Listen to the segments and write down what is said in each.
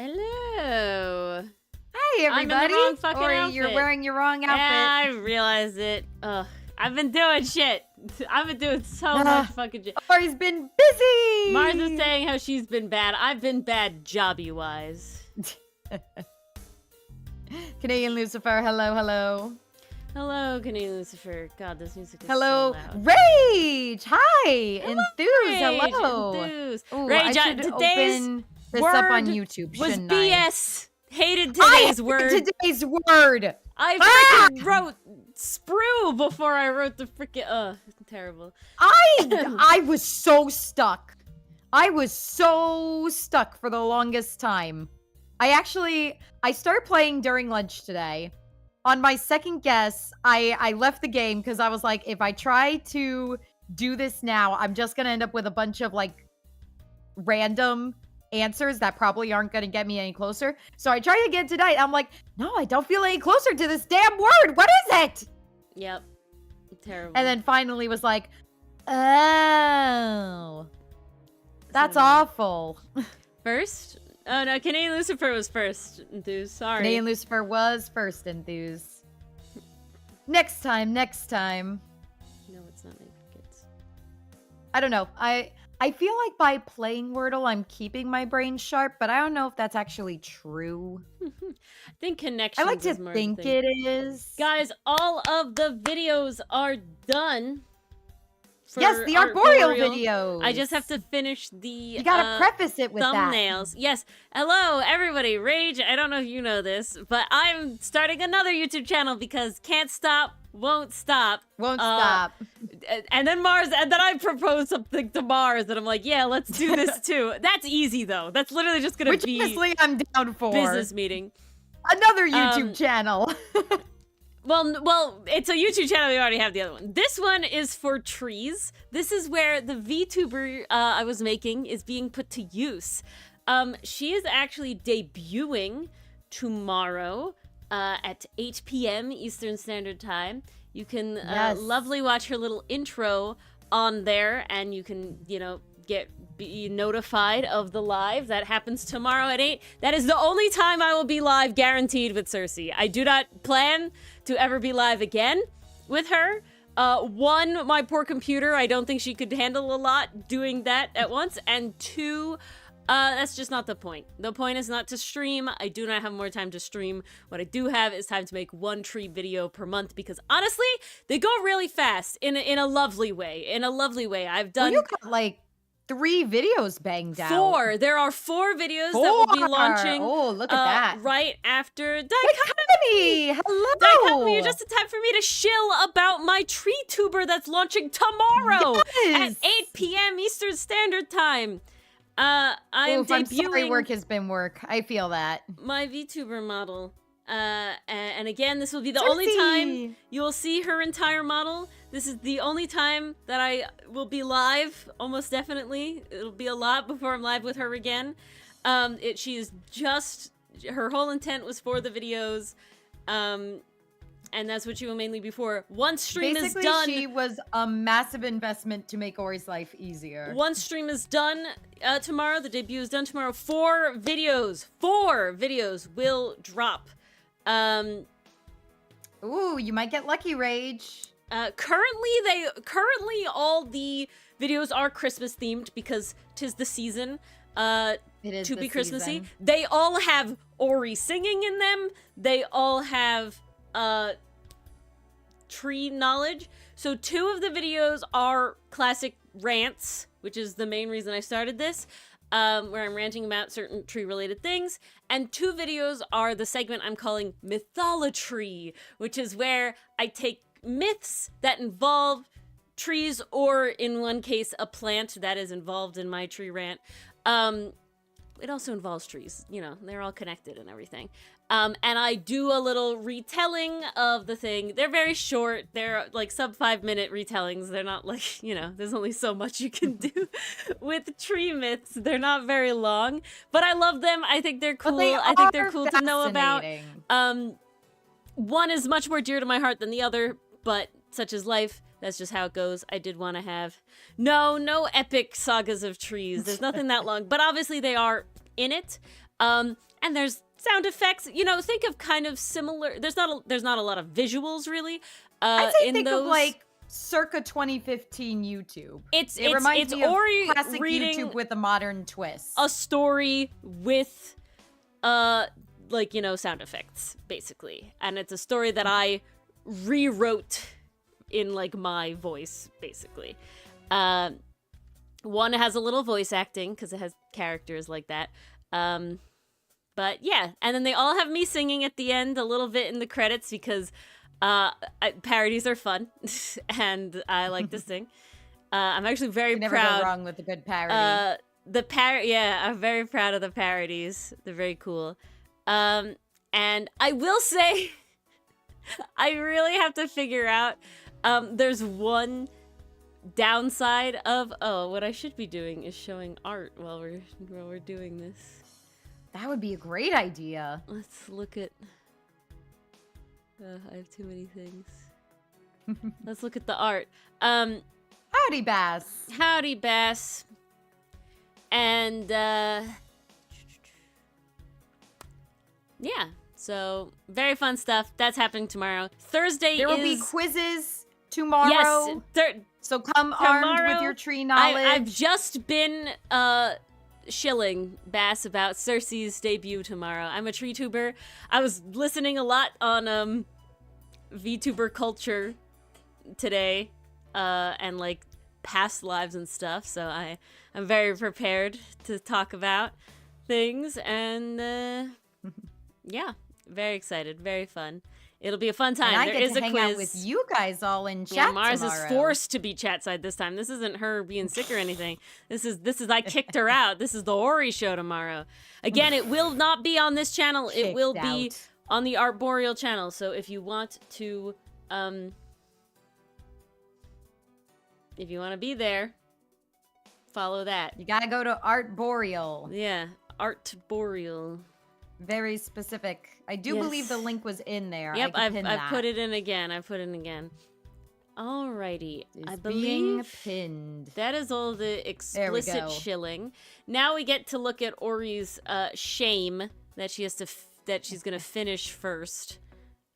Hello. Hi, everybody. I'm in the wrong fucking or outfit. You're wearing your wrong outfit. Yeah, I realize it. Ugh. I've been doing shit. I've been doing so much fucking shit. Ori's been busy. Mars is saying how she's been bad. I've been bad jobby-wise. Canadian Lucifer, hello, hello. Hello, Canadian Lucifer. God, this music is Hello, so loud. Rage. Hi, Hello, Enthuse. Rage, Hello. Enthuse. Ooh, Rage, I should today's open this up on word YouTube. was shouldn't BS. Hated I today's word. Today's word. I freaking wrote sprue before I wrote the freaking terrible. I was so stuck. I was so stuck for the longest time. I started playing during lunch today. On my second guess, I left the game because I was like, if I try to do this now, I'm just gonna end up with a bunch of like random answers that probably aren't gonna get me any closer. So I tried again tonight. I'm like, no, I don't feel any closer to this damn word. What is it? Yep. Terrible. And then finally was like, oh, that's awful. First? Oh no, Canadian Lucifer was first. Enthuse, sorry. Canadian Lucifer was first, Enthuse. Next time. No, it's not my kids. I don't know. I feel like by playing Wordle, I'm keeping my brain sharp, but I don't know if that's actually true. I think connections I like to is more think the thing. it is. Guys, all of the videos are done. Yes, the arboreal videos. I just have to finish the You gotta preface it with thumbnails. Yes. Hello, everybody. Rage, I don't know if you know this, but I'm starting another YouTube channel because can't stop, won't stop. Won't stop. And then I proposed something to Mars, and I'm like, yeah, let's do this too. That's easy, though. That's literally just gonna Which be honestly I'm down for. business meeting. Another YouTube channel. Well, it's a YouTube channel. We already have the other one. This one is for trees. This is where the VTuber I was making is being put to use. She is actually debuting tomorrow at 8 p.m. Eastern Standard Time. You can lovely watch her little intro on there, and you can, be notified of the live that happens tomorrow at 8. That is the only time I will be live, guaranteed, with Cersei. I do not plan to ever be live again with her. One, my poor computer, I don't think she could handle a lot doing that at once. And two, that's just not the point. The point is not to stream. I do not have more time to stream. What I do have is time to make one tree video per month, because honestly, they go really fast in a lovely way. I've done... Well, you got like 3 videos banged out. 4. There are 4 videos that will be launching. Oh, look at that. Right after Dichotomy! Hello! Dichotomy, you're just in time for me to shill about my tree tuber that's launching tomorrow at 8 p.m. Eastern Standard Time. I am debuting... I'm sorry, work has been work. I feel that. My VTuber model. And again, this will be the only time you will see her entire model. This is the only time that I will be live, almost definitely. It'll be a lot before I'm live with her again. She is just... Her whole intent was for the videos. And that's what she will mainly be for. Once stream is done... Basically, she was a massive investment to make Ori's life easier. Once stream is done tomorrow, the debut is done tomorrow, 4 videos will drop. Ooh, you might get lucky, Rage. Currently all the videos are Christmas themed because 'tis the season. It is to be Christmassy. They all have Ori singing in them. They all have tree knowledge. So 2 of the videos are classic rants, which is the main reason I started this. Where I'm ranting about certain tree-related things, and 2 videos are the segment I'm calling Mytholatry, which is where I take myths that involve trees, or in one case, a plant that is involved in my tree rant. It also involves trees, they're all connected and everything. And I do a little retelling of the thing. They're very short. They're like sub 5-minute retellings. They're not like, there's only so much you can do with tree myths. They're not very long, but I love them. I think they're cool. I think they're cool to know about. One is much more dear to my heart than the other, but such is life. That's just how it goes. I did want to have no epic sagas of trees. There's nothing that long, but obviously they are in it. And there's sound effects. You know, think of kind of similar. There's not a lot of visuals really. I'd say in think those, of like circa 2015 YouTube. It reminds me of Ori classic reading YouTube with a modern twist. a story with like, you know, sound effects basically, and it's a story that I rewrote in like my voice basically. One has a little voice acting because it has characters like that. But yeah, and then they all have me singing at the end a little bit in the credits because parodies are fun and I like to sing. I'm actually very you never proud. go wrong with a good parody. Yeah, I'm very proud of the parodies. They're very cool. And I will say, I really have to figure out. There's one downside of what I should be doing is showing art while we're doing this. That would be a great idea. Let's look at. I have too many things. Let's look at the art. Howdy, Bass. Howdy, Bass. And yeah, so very fun stuff. That's happening tomorrow. Thursday there will be quizzes tomorrow. Yes, so come armed with your tree knowledge. I've just been shilling Bass about Cersei's debut tomorrow. I'm a tree tuber. I was listening a lot on VTuber culture today, and like past lives and stuff. So I'm very prepared to talk about things, and yeah, very excited, very fun. It'll be a fun time. And I there get is to a hang quiz. out with you guys all in chat. Yeah, Mars tomorrow. is forced to be chat side this time. This isn't her being sick or anything. This is I kicked her out. This is the Ori show tomorrow. Again, it will not be on this channel. It will be on the Arboreal channel. So if you want to be there, follow that. You gotta go to Arboreal. Yeah, Arboreal. Very specific. I do believe the link was in there. Yep, I've put it in again. Alrighty, I believe pinned. That is all the explicit shilling. Now we get to look at Ori's shame that she has to that she's gonna finish first.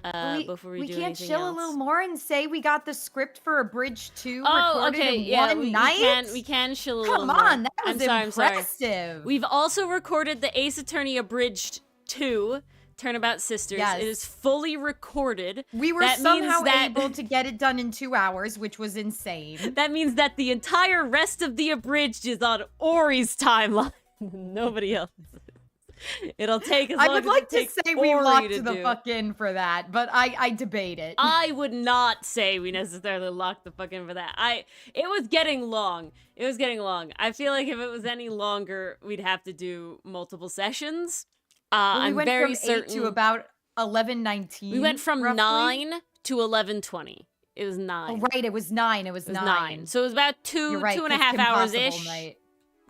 Before we do anything else. We can't chill a little more and say we got the script for Abridged 2 recorded in one night? We can chill a little more. Come on, that was impressive. I'm sorry. We've also recorded the Ace Attorney Abridged 2, Turnabout Sisters. Yes. It is fully recorded. We were somehow able to get it done in 2 hours, which was insane. That means that the entire rest of the Abridged is on Ori's timeline. Nobody else. It'll take as long I would as like it to takes say we Ori locked to the do. fuck in for that, but I debate it. I would not say we necessarily locked the fuck in for that. It was getting long. I feel like if it was any longer, we'd have to do multiple sessions. I'm went very from certain 8 to about 11:19. we went from roughly. 9 to 11:20. It was 9. Oh right, it was 9. It was 9. So it was about two You're right, and a 'cause half Kim hours Possible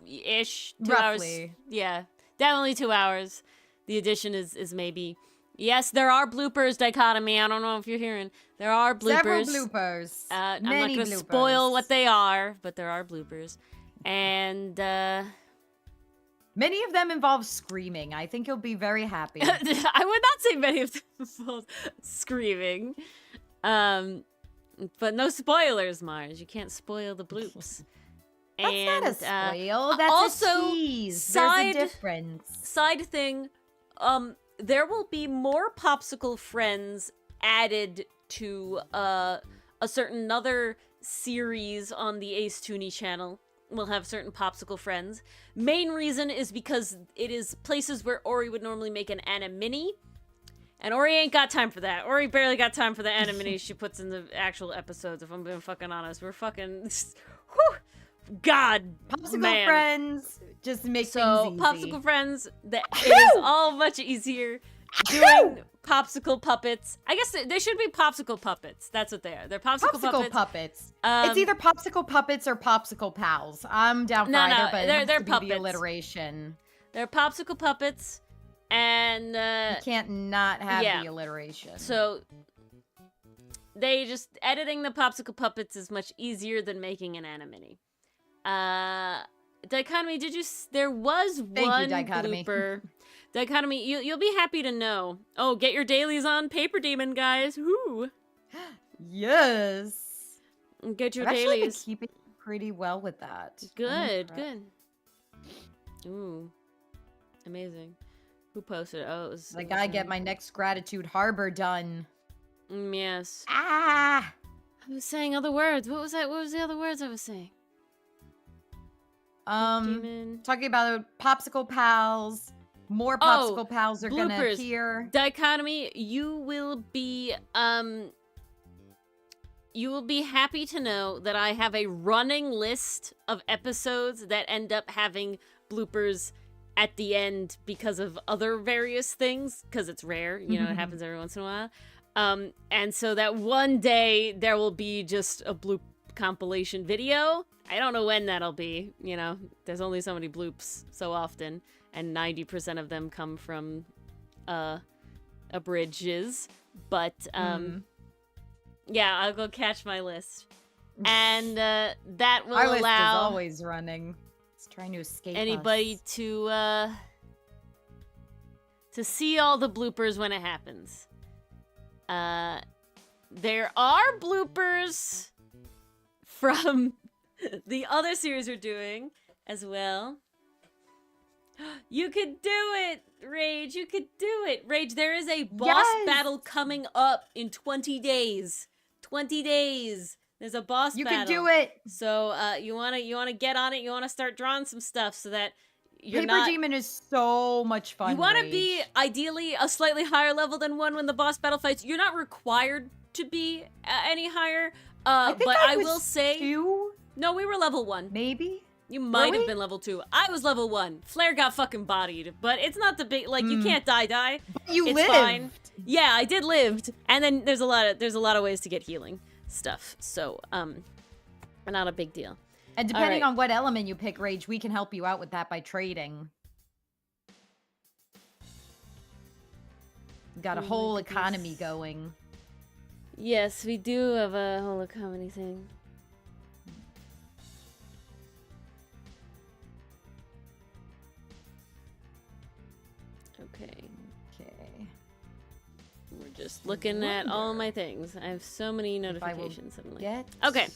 ish. 2 Roughly. hours. Yeah, definitely 2 hours. The addition is maybe. Yes, there are bloopers, Dichotomy. I don't know if you're hearing. There are bloopers. Several bloopers. I'm not Many going to bloopers. spoil what they are, but there are bloopers. And Many of them involve screaming. I think you'll be very happy. I would not say many of them involve screaming. But no spoilers, Mars. You can't spoil the bloops. That's not a spoil. That's also, a tease. There's a difference. Side thing, there will be more popsicle friends added to a certain other series on the Ace Tooney channel. We'll have certain popsicle friends. Main reason is because it is places where Ori would normally make an anime-mini. And Ori ain't got time for that. Ori barely got time for the anime she puts in the actual episodes, if I'm being fucking honest. We're fucking... Whew, God, Popsicle man. friends just make things easy. Popsicle friends, it is all much easier doing popsicle puppets. I guess they should be popsicle puppets. That's what they are. They're popsicle puppets. It's either popsicle puppets or popsicle pals. I'm down for either, but they're it has to puppets. be the alliteration. They're popsicle puppets, and you can't not have the alliteration. So they just editing the popsicle puppets is much easier than making an anime-mini. Dichotomy, there was Thank one you, Dichotomy. blooper. Dichotomy, you'll be happy to know. Oh, get your dailies on Paper Demon, guys. Woo! Yes. Get your I've actually been dailies. keeping pretty well with that. Good. Ooh. Amazing. Who posted it? Oh, it was... I gotta get my next Gratitude Harbor done. Yes. Ah! I was saying other words. What was that? What was the other words I was saying? Demon. Talking about Popsicle Pals. More Popsicle Pals are gonna bloopers. appear. Dichotomy, you will be happy to know that I have a running list of episodes that end up having bloopers at the end because of other various things, because it's rare, you know, it happens every once in a while. And so that one day there will be just a bloop compilation video. I don't know when that'll be, you know, there's only so many bloops so often, and 90% of them come from abridges, but yeah, I'll go catch my list. And that will Our list is allow always running. It's trying to escape anybody us. to see all the bloopers when it happens. There are bloopers from the other series we're doing as well. You could do it, Rage. You could do it. Rage, there is a boss battle coming up in 20 days. 20 days. There's a boss battle. You can do it. So you wanna get on it. You wanna start drawing some stuff so that you're Paper Demon is so much fun. You want to be ideally a slightly higher level than 1 when the boss battle fights. You're not required to be any higher. But I will say 2? No, we were level 1. Maybe. You might have been level 2. I was level 1. Flare got fucking bodied, but it's not the big you can't die. You it's lived. Fine. Yeah, I did lived. And then there's a lot of ways to get healing stuff. So not a big deal. And depending on what element you pick, Rage, we can help you out with that by trading. Got a whole economy going. Yes, we do have a whole economy thing. Okay. We're just looking at all my things. I have so many notifications suddenly. Okay.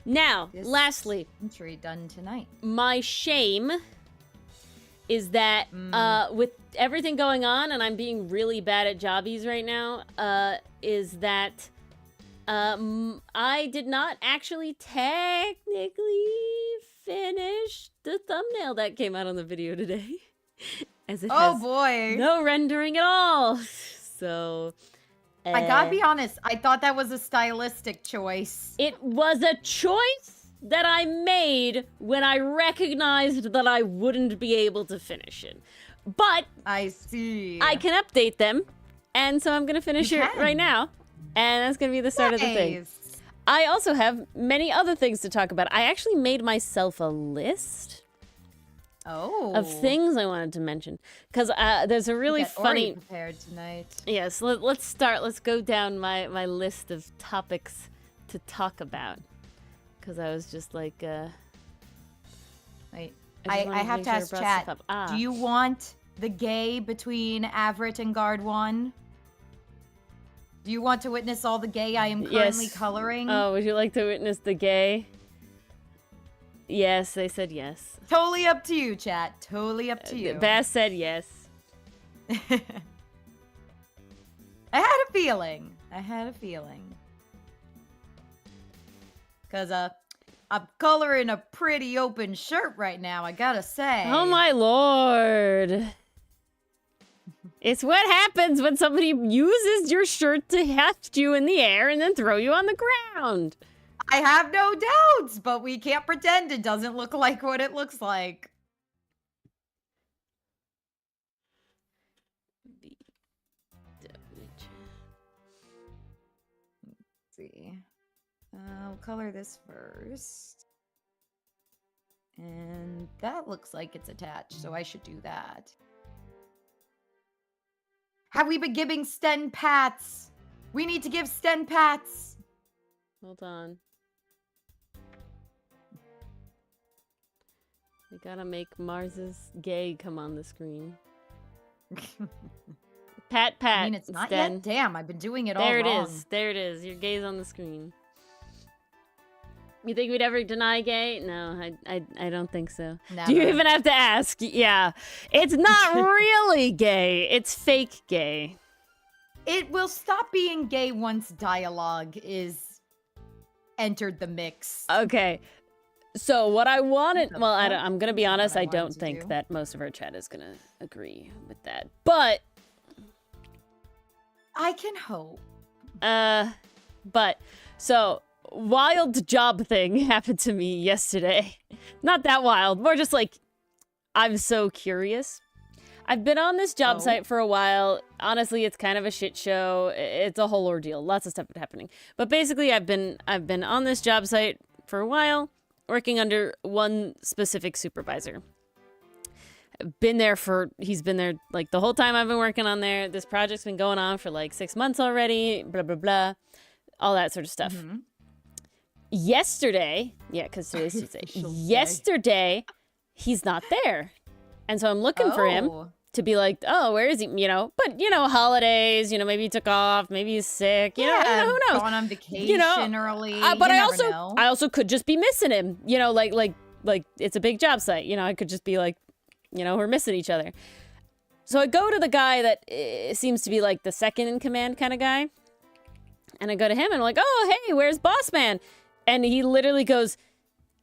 Now, lastly, entry done tonight. My shame is that with everything going on, and I'm being really bad at jobbies right now, is that I did not actually technically finish the thumbnail that came out on the video today. As it has boy, no rendering at all. So I gotta be honest, I thought that was a stylistic choice. It was a choice that I made when I recognized that I wouldn't be able to finish it. But I see. I can update them, and so I'm gonna finish it right now. And that's gonna be the start of the thing. I also have many other things to talk about. I actually made myself a list of things I wanted to mention, because there's a really funny Ori prepared tonight. Yes, let's start. Let's go down my list of topics to talk about, because I was just like wait, I have to ask chat, do you want the gay between Avrit and Guard 1? Do you want to witness all the gay I am currently coloring? Oh, would you like to witness the gay? Yes, they said yes. Totally up to you, chat. Totally up to you. Bass said yes. I had a feeling. Because I'm coloring a pretty open shirt right now, I gotta say. Oh my lord. It's what happens when somebody uses your shirt to heft you in the air and then throw you on the ground. I have no doubts, but we can't pretend it doesn't look like what it looks like. Let's see. I'll color this first. And that looks like it's attached, so I should do that. Have we been giving Sten pats? We need to give Sten pats. Hold on. We gotta make Mars's gay come on the screen. Pat. I mean, it's not yet. Damn, I've been doing it all wrong. There it is. There it is. Your gay's on the screen. You think we'd ever deny gay? No, I don't think so. Never. Do you even have to ask? Yeah. It's not really gay. It's fake gay. It will stop being gay once dialogue is entered the mix. Okay. So what I wanted, well, I'm going to be honest, I don't do. think that most of our chat is going to agree with that. But I can hope. But so wild job thing happened to me yesterday. Not that wild, more just like I'm so curious. I've been on this job site for a while. Honestly, it's kind of a shit show. It's a whole ordeal. Lots of stuff happening. But basically, I've been on this job site for a while, working under one specific supervisor. He's been there like the whole time I've been working on there. This project's been going on for like 6 months already, blah, blah, blah, all that sort of stuff. Mm-hmm. Yesterday, yeah, because today's Tuesday. Yesterday, he's not there. And so I'm looking for him to be like, oh, where is he? You know, but, you know, holidays, you know, maybe he took off, maybe he's sick, you know, who knows? Gone on vacation early. But I also could just be missing him, you know, like it's a big job site, you know, I could just be like, you know, we're missing each other. So I go to the guy that seems to be like the second in command kind of guy. And I go to him and I'm like, oh, hey, where's Boss Man? And he literally goes,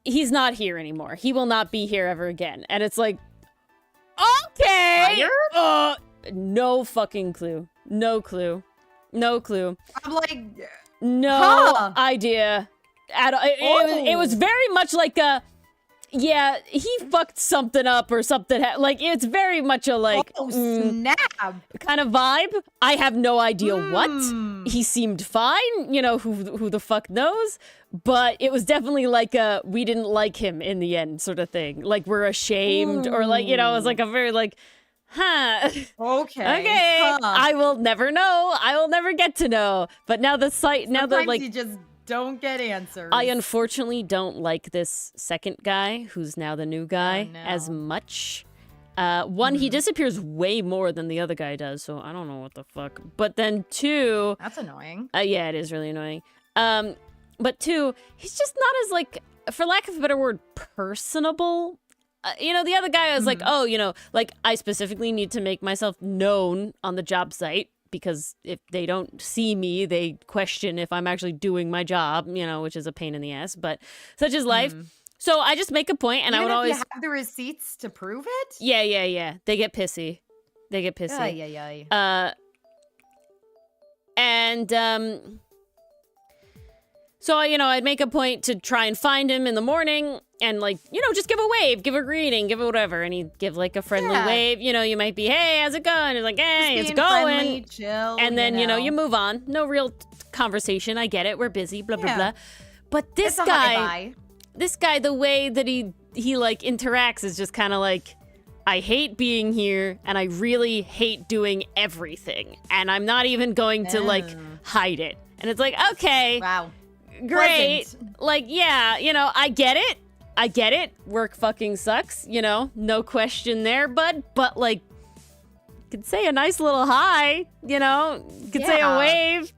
he's not here anymore. He will not be here ever again. And it's like, okay. No fucking clue. No clue. I'm like, no idea. It was very much like a, yeah, he fucked something up or something. Like, it's very much a like, snap kind of vibe. I have no idea what. He seemed fine. You know, who the fuck knows? But it was definitely like a, we didn't like him in the end sort of thing. Like, we're ashamed or like, you know, it was like a very like, huh. Okay. Huh. I will never know. I will never get to know. But now the site, now that like, you just don't get answers. I unfortunately don't like this second guy, who's now the new guy, as much. One, he disappears way more than the other guy does, so I don't know what the fuck. But then two... That's annoying. Yeah, it is really annoying. But two, he's just not as, like, for lack of a better word, personable. You know, the other guy was like, oh, you know, like, I specifically need to make myself known on the job site, because if they don't see me, they question if I'm actually doing my job, you know, which is a pain in the ass, but such is life. So I just make a point, and Even I would if always... you have the receipts to prove it? Yeah. They get pissy. So, you know, I'd make a point to try and find him in the morning and, like, you know, just give a wave, give a greeting, give a whatever. And he'd give, like, a friendly wave. You know, you might be, hey, how's it going? And like, hey, it's going. Friendly, chill, and then, you know, you move on. No real conversation. I get it. We're busy, blah, blah, blah. But this guy, the way that he like, interacts is just kind of like, I hate being here, and I really hate doing everything. And I'm not even going to, like, hide it. And it's like, okay. Wow. Great. Pleasant. Like, yeah, you know, I get it. Work fucking sucks, you know, no question there, bud. But, like, you could say a nice little hi, you know, you could say a wave.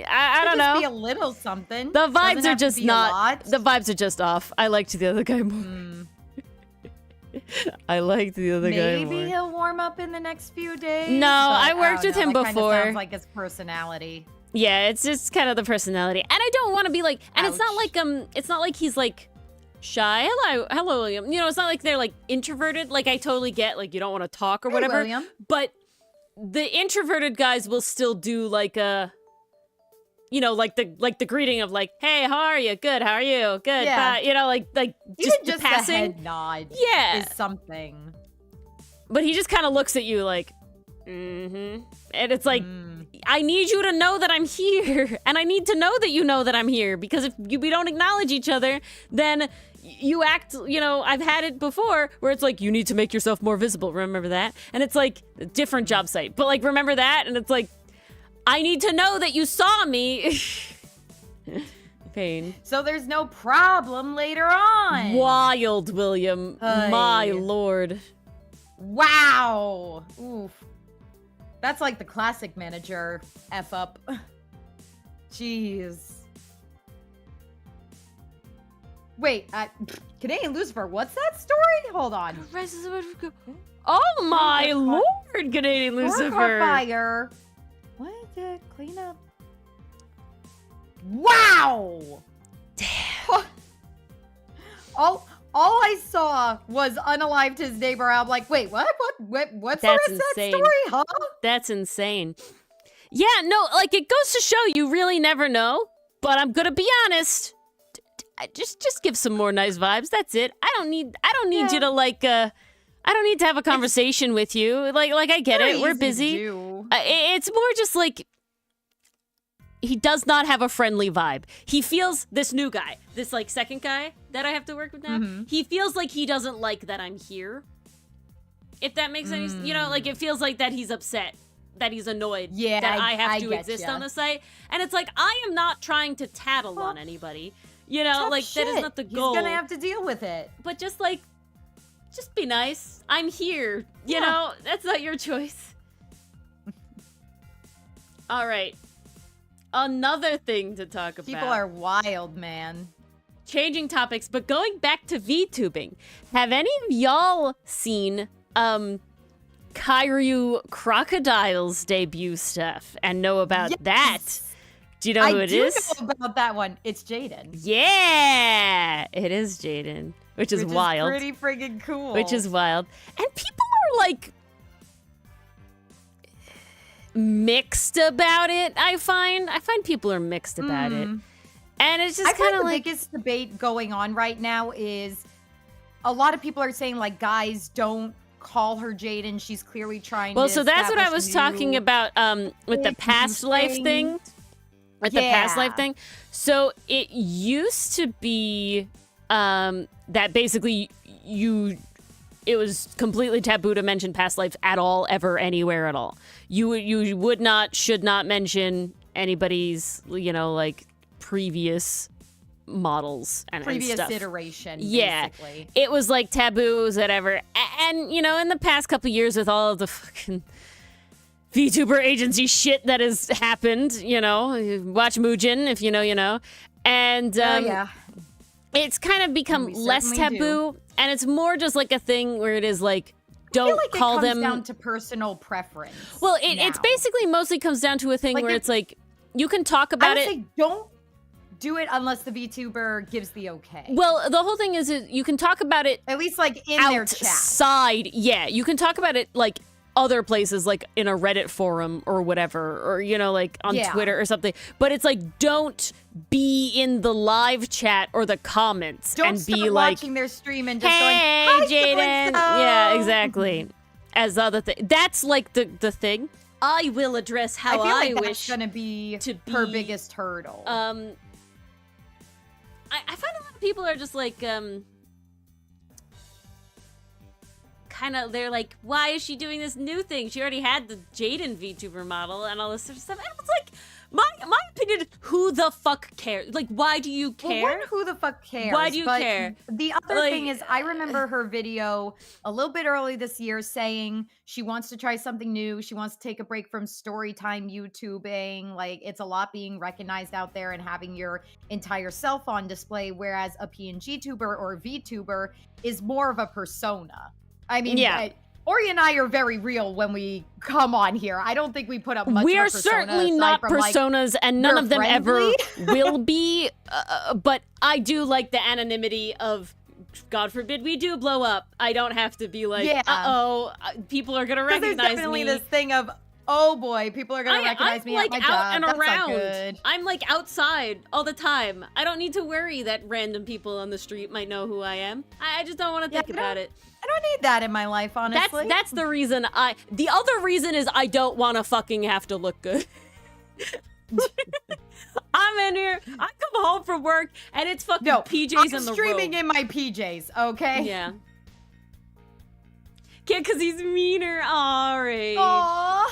I don't know. Be a little something. The vibes are just not, the vibes are just off. I liked the other guy more. I liked the other guy more. Maybe he'll warm up in the next few days. No, I worked with him before. Sounds like his personality. Yeah, it's just kind of the personality. And I don't want to be like, and it's not like he's like shy. Hello, William. You know, it's not like they're like introverted. Like, I totally get, like, you don't want to talk or whatever. William. But the introverted guys will still do like a, you know, like the greeting of like, hey, how are you? Good. How are you? Good. Yeah. Bye. You know, like just passing. A head nod. Yeah. Is something. But he just kind of looks at you like, and it's like, I need you to know that I'm here, and I need to know that you know that I'm here, because if we don't acknowledge each other, then you act, you know, I've had it before where it's like, you need to make yourself more visible, remember that? And it's like, a different job site, but like, remember that? And it's like, I need to know that you saw me. pain. So there's no problem later on. Wild, William. My Ay. lord. Wow. Oof. That's like the classic manager F up. Jeez. Wait, Canadian Lucifer, what's that story? Hold on. Oh my lord, Canadian Car Lucifer. fire. What the clean up? Wow. Damn. All I saw was unalived his neighbor. I'm like, wait, what's the That's rest of that insane. story, huh? That's insane. Yeah, no, like it goes to show you really never know. But I'm gonna be honest. Just give some more nice vibes. That's it. I don't need you to like. I don't need to have a conversation with you. Like I get it. We're busy. It's more just like he does not have a friendly vibe. He feels this new guy, this like second guy that I have to work with now. Mm-hmm. He feels like he doesn't like that I'm here. If that makes any, like it feels like that he's upset, that he's annoyed, Yeah, that I have to get exist ya. on the site, and it's like I am not trying to tattle on anybody. You know, Tough like that is shit. not the goal. He's gonna have to deal with it. But just be nice. I'm here. You know, that's not your choice. All right. Another thing to talk about. People are wild, man. Changing topics, but going back to VTubing. Have any of y'all seen Kyryu Crocodile's debut stuff and know about that? Do you know who it is? I do know about that one. It's Jaden. Yeah, it is Jaden, which is wild. Pretty friggin' cool. Which is wild. And people are like mixed about it, I find people are mixed about it. And it's just kind of like the biggest debate going on right now is a lot of people are saying like, guys, don't call her Jaden. She's clearly trying to so that's what I was talking about with the past life thing. thing. With the past life thing. So it used to be that basically it was completely taboo to mention past life at all, ever, anywhere at all. You would not, should not mention anybody's, like previous models and previous stuff. iteration. Yeah, basically. it was like taboo, whatever. And in the past couple years with all of the fucking VTuber agency shit that has happened, watch Muujin if you know, you know. And it's kind of become less taboo, and it's more just like a thing where it is like, don't call them. It comes down to personal preference. Well, it's basically mostly comes down to a thing where it's like, you can talk about it. Say don't do it unless the VTuber gives the okay. Well, the whole thing is you can talk about it at least like in their chat. Outside, yeah, you can talk about it like other places, like in a Reddit forum or whatever, or like on Twitter or something. But it's like, don't be in the live chat or the comments and be like watching their stream and just hey, going, "Hi, Jaden." Yeah, exactly. As other thing, that's like the thing. I will address how I feel like wish that's gonna be her biggest hurdle. I find a lot of people are just like kind of, they're like, why is she doing this new thing? She already had the Jaden VTuber model and all this sort of stuff. And it's like, my opinion is, who the fuck cares? Like, why do you care? Well, one, who the fuck cares? Why do you care? The other thing is, I remember her video a little bit early this year saying she wants to try something new. She wants to take a break from storytime YouTubing. Like, it's a lot being recognized out there and having your entire self on display, whereas a PNG tuber or VTuber is more of a persona. I mean, Ori and I are very real when we come on here. I don't think we put up much We of a are persona certainly aside not from, like, personas, and none we're of them friendly. ever will be. But I do like the anonymity of, God forbid we do blow up. I don't have to be like, people are going to recognize there's definitely me. this thing of, oh boy, people are going to recognize me like at my out job. and That's around. not good. I'm like outside all the time. I don't need to worry that random people on the street might know who I am. I just don't want to think about it. I don't need that in my life, honestly. That's the reason the other reason is I don't want to fucking have to look good. I'm in here. I come home from work and it's fucking PJs in the room. I'm streaming in my PJs, okay? Yeah. Because he's meaner. All right. Aww.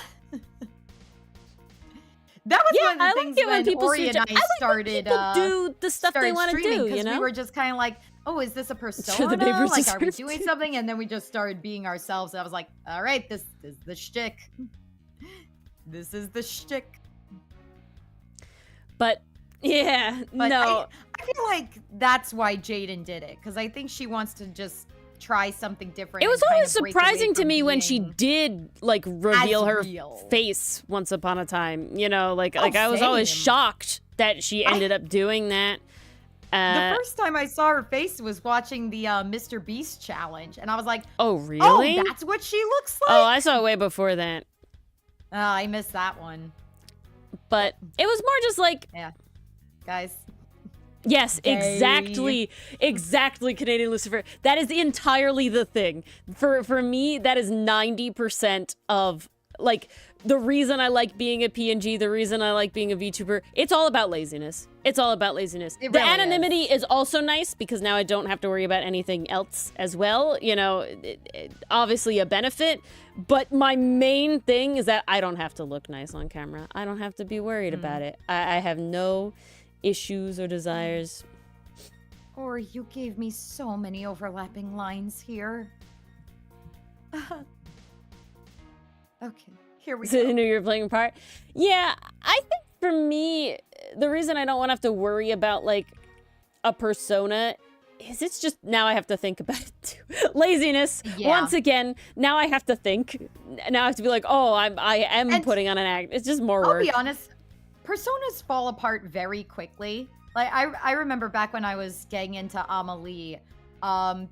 That was one of the I things like it when people Ori switch and up. I I like started when people do the stuff they started want to streaming do, because you know? we were just kind of like, oh, is this a the persona? neighbors Like, are we deserve doing to. something? And then we just started being ourselves. And I was like, all right, this is the shtick. This is the shtick. But yeah, But no. I feel like that's why Jaden did it, because I think she wants to just try something different. It was and kind always of break away surprising to from me when she being did like reveal as her real. face once upon a time. You know, like Oh, I was always same. shocked that she ended up doing that. The first time I saw her face was watching the Mr. Beast challenge, and I was like, oh really? oh, that's what she looks Oh, like? I saw it way before that. I missed that one. But it was more just like, Yeah. Guys. yes, Gay. exactly, Canadian Lucifer. That is entirely the thing. For me, that is 90% of, like, the reason I like being a PNG, the reason I like being a VTuber, it's all about laziness. It's all about laziness. It The really anonymity is also nice because now I don't have to worry about anything else as well. You know, obviously a benefit. But my main thing is that I don't have to look nice on camera. I don't have to be worried about it. I have no issues or desires. Or you gave me so many overlapping lines here. Okay, here we So go. you knew you were playing a part. Yeah, I think for me, the reason I don't want to have to worry about like a persona is it's just now I have to think about it too. Laziness. Yeah. Once again, now I have to think. Now I have to be like, oh, I am And putting on an act. It's just more I'll work. be honest, personas fall apart very quickly. Like I remember back when I was getting into Amelie,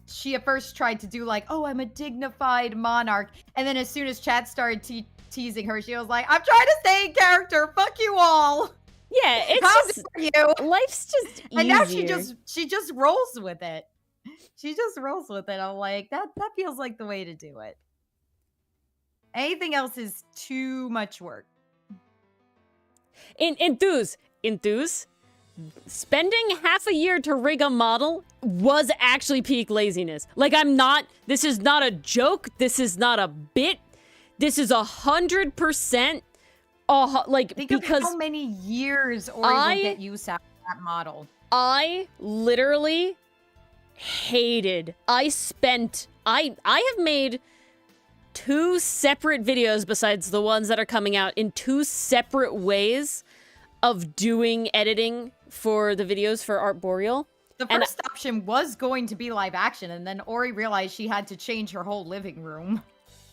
she at first tried to do like, oh, I'm a dignified monarch, and then as soon as chat started teasing her, she was like, I'm trying to stay in character. Fuck you all. Yeah, it's How just dare you? life's just easier. And now she just rolls with it. She just rolls with it. I'm like, that feels like the way to do it. Anything else is too much work. Enthuse. Spending half a year to rig a model was actually peak laziness. Like, this is not a joke. This is not a bit. This is 100%. Think of how many years Ori will get use out of that model. I literally hated. I have made 2 separate videos besides the ones that are coming out in 2 separate ways of doing editing for the videos for Artboreal. The first option was going to be live action, and then Ori realized she had to change her whole living room.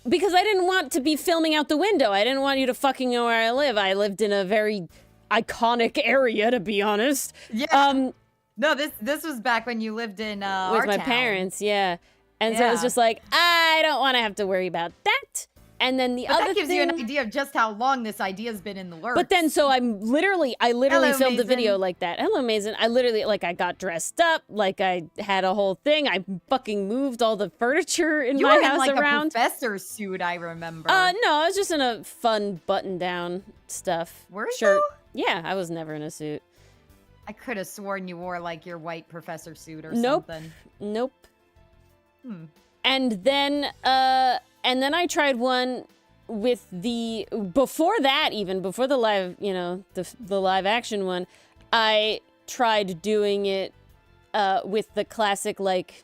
Because I didn't want to be filming out the window. I didn't want you to fucking know where I live. I lived in a very iconic area, to be honest. Yeah. No, this was back when you lived in with our my town. parents, yeah. And so it was Yeah. just like, I don't want to have to worry about that. And then the But other that gives thing, you an idea of just how long this idea's been in the works. but then so I literally Hello, filmed a video Mason. like that. Hello, Mason. I literally, like, I got dressed up, like I had a whole thing. I fucking moved all the furniture in you my were in house like around. a professor suit, I remember. No, I was just in a fun button-down stuff. Were you? shirt. Yeah, I was never in a suit. I could have sworn you wore like your white professor suit or Nope. something. Nope. Hmm. And then I tried one with before the live, the live action one, I tried doing it with the classic like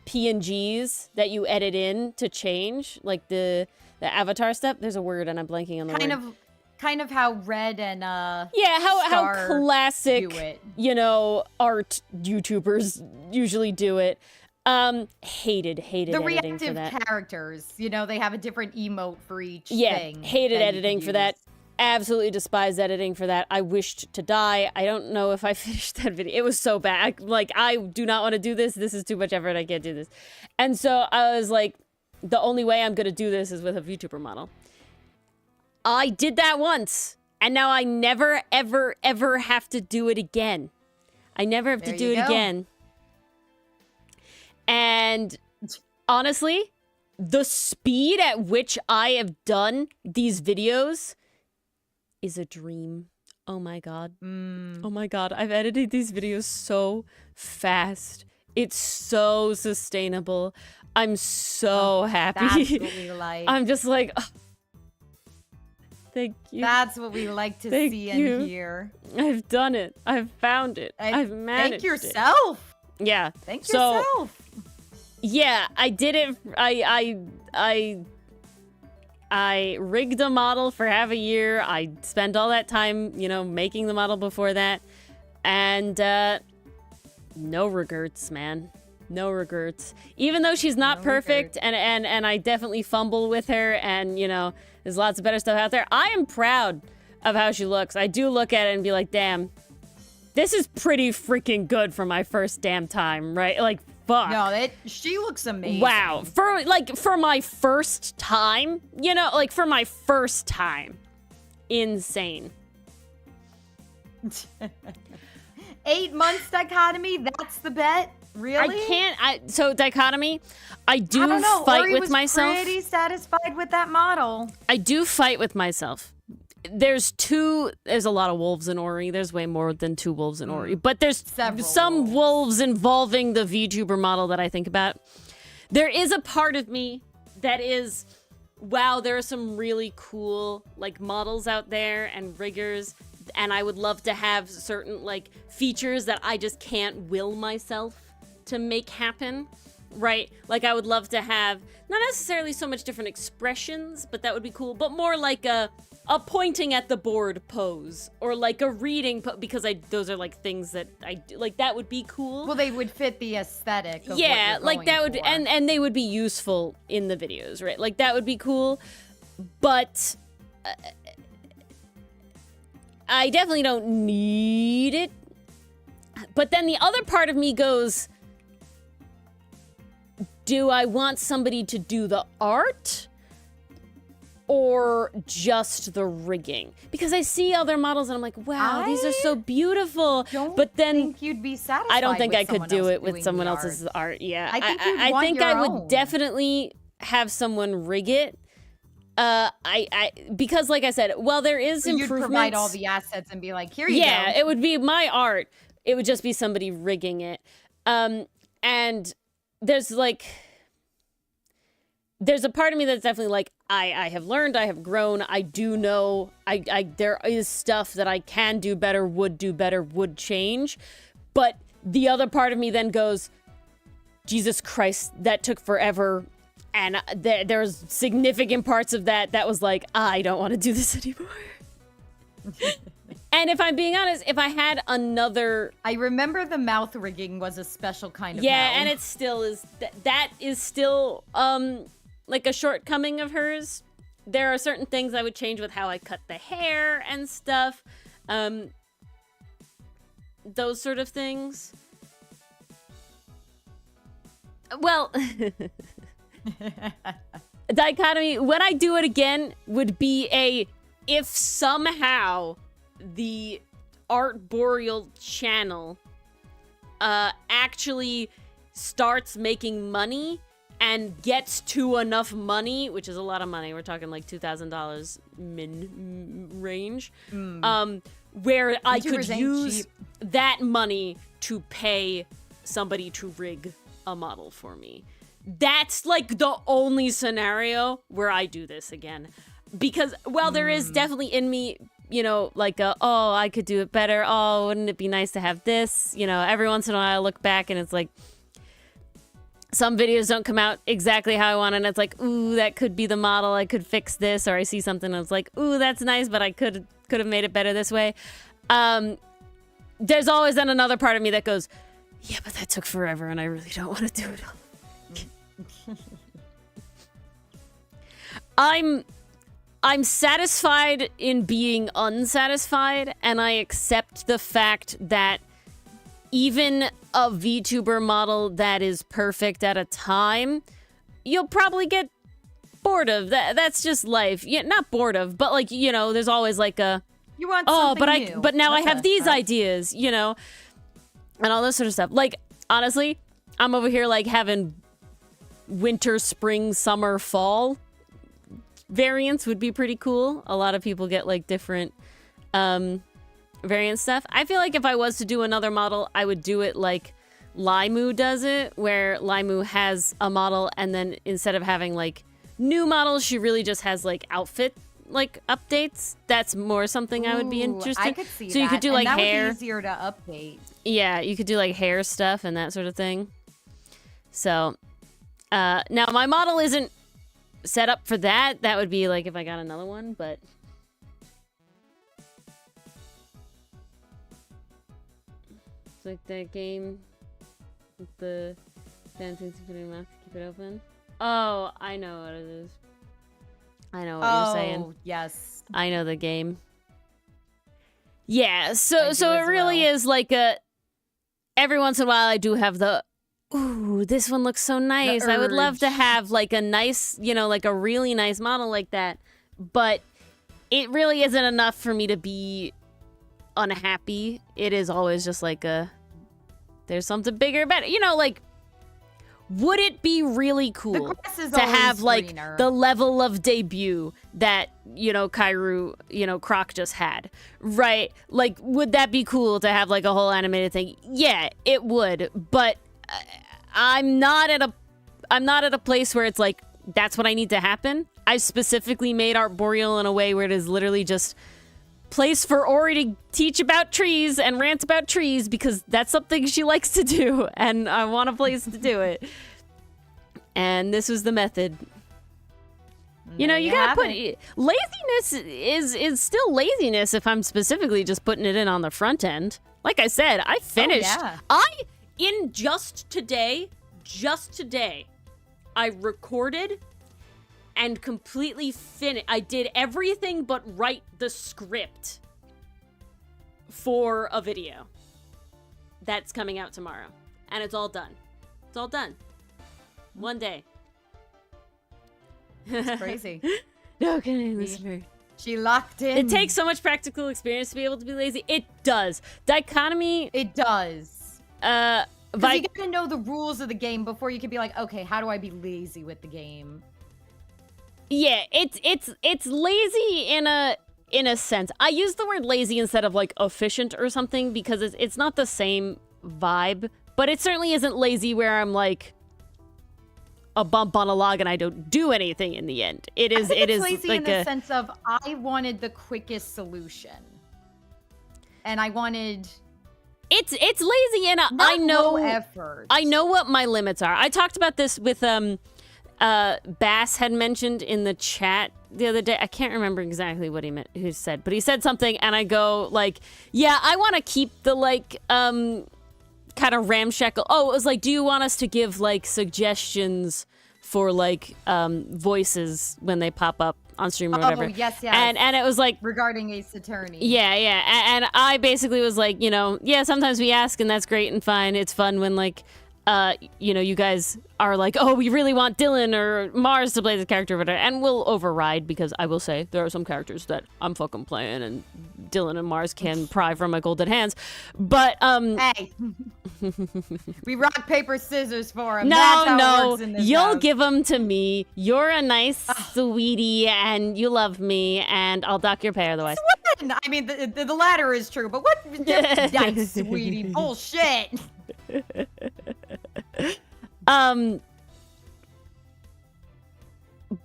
PNGs that you edit in to change, like the avatar stuff. There's a word and I'm blanking on the word. Kind of how Red and Yeah, how Star classic, do it. art YouTubers usually do it. Hated The editing for reactive that. characters, they have a different emote for each Yeah, thing. hated that you editing can for that. use. Absolutely despised editing for that. I wished to die. I don't know if I finished that video. It was so bad. Like, I do not want to do this. This is too much effort. I can't do this. And so I was like, the only way I'm going to do this is with a VTuber model. I did that once. And now I never, ever, ever have to do it again. I never have to There do you it go. again. And honestly, the speed at which I have done these videos is a dream. Oh my god. Oh my god. I've edited these videos so fast. It's so sustainable. I'm so happy. That's what we like. I'm just like, "Ugh, Thank you. That's what we like to Thank see you. and hear. I've done it. I've found it. I've managed Thank yourself. it. Yeah. Thank So, yourself. yeah, I did it. I rigged a model for half a year. I spent all that time, making the model before that. And no regrets, man. No regrets. Even though she's not perfect and I definitely fumble with her and, there's lots of better stuff out there. I am proud of how she looks. I do look at it and be like, damn, this is pretty freaking good for my first damn time, right? Like, fuck. No, she looks amazing. Wow. For my first time, for my first time. Insane. 8 months dichotomy, that's the bet? Really? So dichotomy, I do I don't know. fight Ori with was myself. Pretty satisfied with that model. I do fight with myself. There's a lot of wolves in Ori. There's way more than 2 wolves in Ori. But there's some wolves involving the VTuber model that I think about. There is a part of me that is, wow, there are some really cool models out there and riggers, and I would love to have certain features that I just can't will myself to make happen, right? I would love to have not necessarily so much different expressions, but that would be cool, but more like a pointing at the board pose or a reading because those are things that I do. That would be cool. Well, they would fit the aesthetic of what yeah, you're going that would for. and they would be useful in the videos, right? That would be cool, but I definitely don't need it. But then the other part of me goes, do I want somebody to do the art or just the rigging? Because I see other models and I'm like, wow, these are so beautiful. But then think you'd be satisfied. I don't think I could do it with doing someone the else's art. Yeah, I think I think I would own. definitely have someone rig it. Because like I said, while there is So you'd improvements, provide all the assets and be like, here you yeah, go. it would be my art. It would just be somebody rigging it. And there's there's a part of me that's definitely I have learned, I have grown, I do know, there is stuff that I can do better, would change. But the other part of me then goes, Jesus Christ, that took forever. And there's significant parts of that was I don't want to do this anymore. And if I'm being honest, if I had another... I remember the mouth rigging was a special kind of Yeah, mouth. and it still is... That is still, a shortcoming of hers. There are certain things I would change with how I cut the hair and stuff. Those sort of things. Well... Dichotomy, when I do it again, would be if somehow the Artboreal channel actually starts making money and gets to enough money, which is a lot of money. We're talking $2,000 min range, where I could use that money to pay somebody to rig a model for me. That's the only scenario where I do this again. Because while there is definitely in me, oh, I could do it better. Oh, wouldn't it be nice to have this? Every once in a while I look back and it's some videos don't come out exactly how I want. And it's ooh, that could be the model. I could fix this. Or I see something and it's ooh, that's nice, but I could have made it better this way. There's always then another part of me that goes, yeah, but that took forever and I really don't want to do it all. I'm satisfied in being unsatisfied, and I accept the fact that even a VTuber model that is perfect at a time, you'll probably get bored of. That's just life. Yeah, not bored of, but there's always a you want something new. But now I have these ideas, and all this sort of stuff. Honestly, I'm over here having winter, spring, summer, fall variants would be pretty cool. A lot of people get different variant stuff. I feel if I was to do another model, I would do it like Limu does it, where Limu has a model and then instead of having new models, she really just has outfit like updates, that's more something I would be interested in. I could see so you could do like and that hair. would be easier to update. Yeah, you could do like hair stuff and that sort of thing. So, now my model isn't set up for that. That would be like if I got another one, but it's like that game with the dancing symphony mouse to keep it open. Oh, I know what it is. I know what you're saying. Oh, yes. I know the game. Yeah, so I do it as really well. is like a. Every once in a while, I do have the. Ooh, this one looks so nice. I would love to urge. have like a nice, like a really nice model like that. But it really isn't enough for me to be unhappy. It is always just like there's something bigger, better. Like, would it be really cool grass is to always have like greener. the level of debut that, Kairu, Croc just had, right? Like, would that be cool to have like a whole animated thing? Yeah, it would, but I'm not at a place where it's like that's what I need to happen. I specifically made Arboreal in a way where it is literally just place for Ori to teach about trees and rant about trees because that's something she likes to do and I want a place to do it. And this was the method. You gotta put laziness is still laziness if I'm specifically just putting it in on the front end. Like I said, I finished. Just today, I recorded and completely finished. I did everything but write the script for a video that's coming out tomorrow. And it's all done. It's all done. One day. It's crazy. No kidding, listener. She locked in. It takes so much practical experience to be able to be lazy. It does. Dichotomy. It does. Because you gotta know the rules of the game before you can be like, okay, how do I be lazy with the game? Yeah, it's lazy in a sense. I use the word lazy instead of like efficient or something because it's not the same vibe, but it certainly isn't lazy where I'm like a bump on a log and I don't do anything in the end. It is lazy like in the sense of I wanted the quickest solution. And I wanted It's lazy and not I know low effort. I know what my limits are. I talked about this with Bass had mentioned in the chat the other day. I can't remember exactly what who said, but he said something and I go like, yeah, I want to keep the like kind of ramshackle. Oh, it was like, do you want us to give like suggestions for like voices when they pop up on stream or whatever? Oh, yes. And it was like regarding Ace Attorney. Yeah. And I basically was like, yeah, sometimes we ask and that's great and fine. It's fun when like you guys are like, oh, we really want Dylan or Mars to play this character or whatever, and we'll override because I will say there are some characters that I'm fucking playing and Dylan and Mars can pry from my golden hands. But Hey. We rock, paper, scissors for him. No, That's how it works in this you'll house. give them to me. You're a nice sweetie and you love me and I'll dock your pay otherwise. I mean, the latter is true, but what? Nice, sweetie. Bullshit.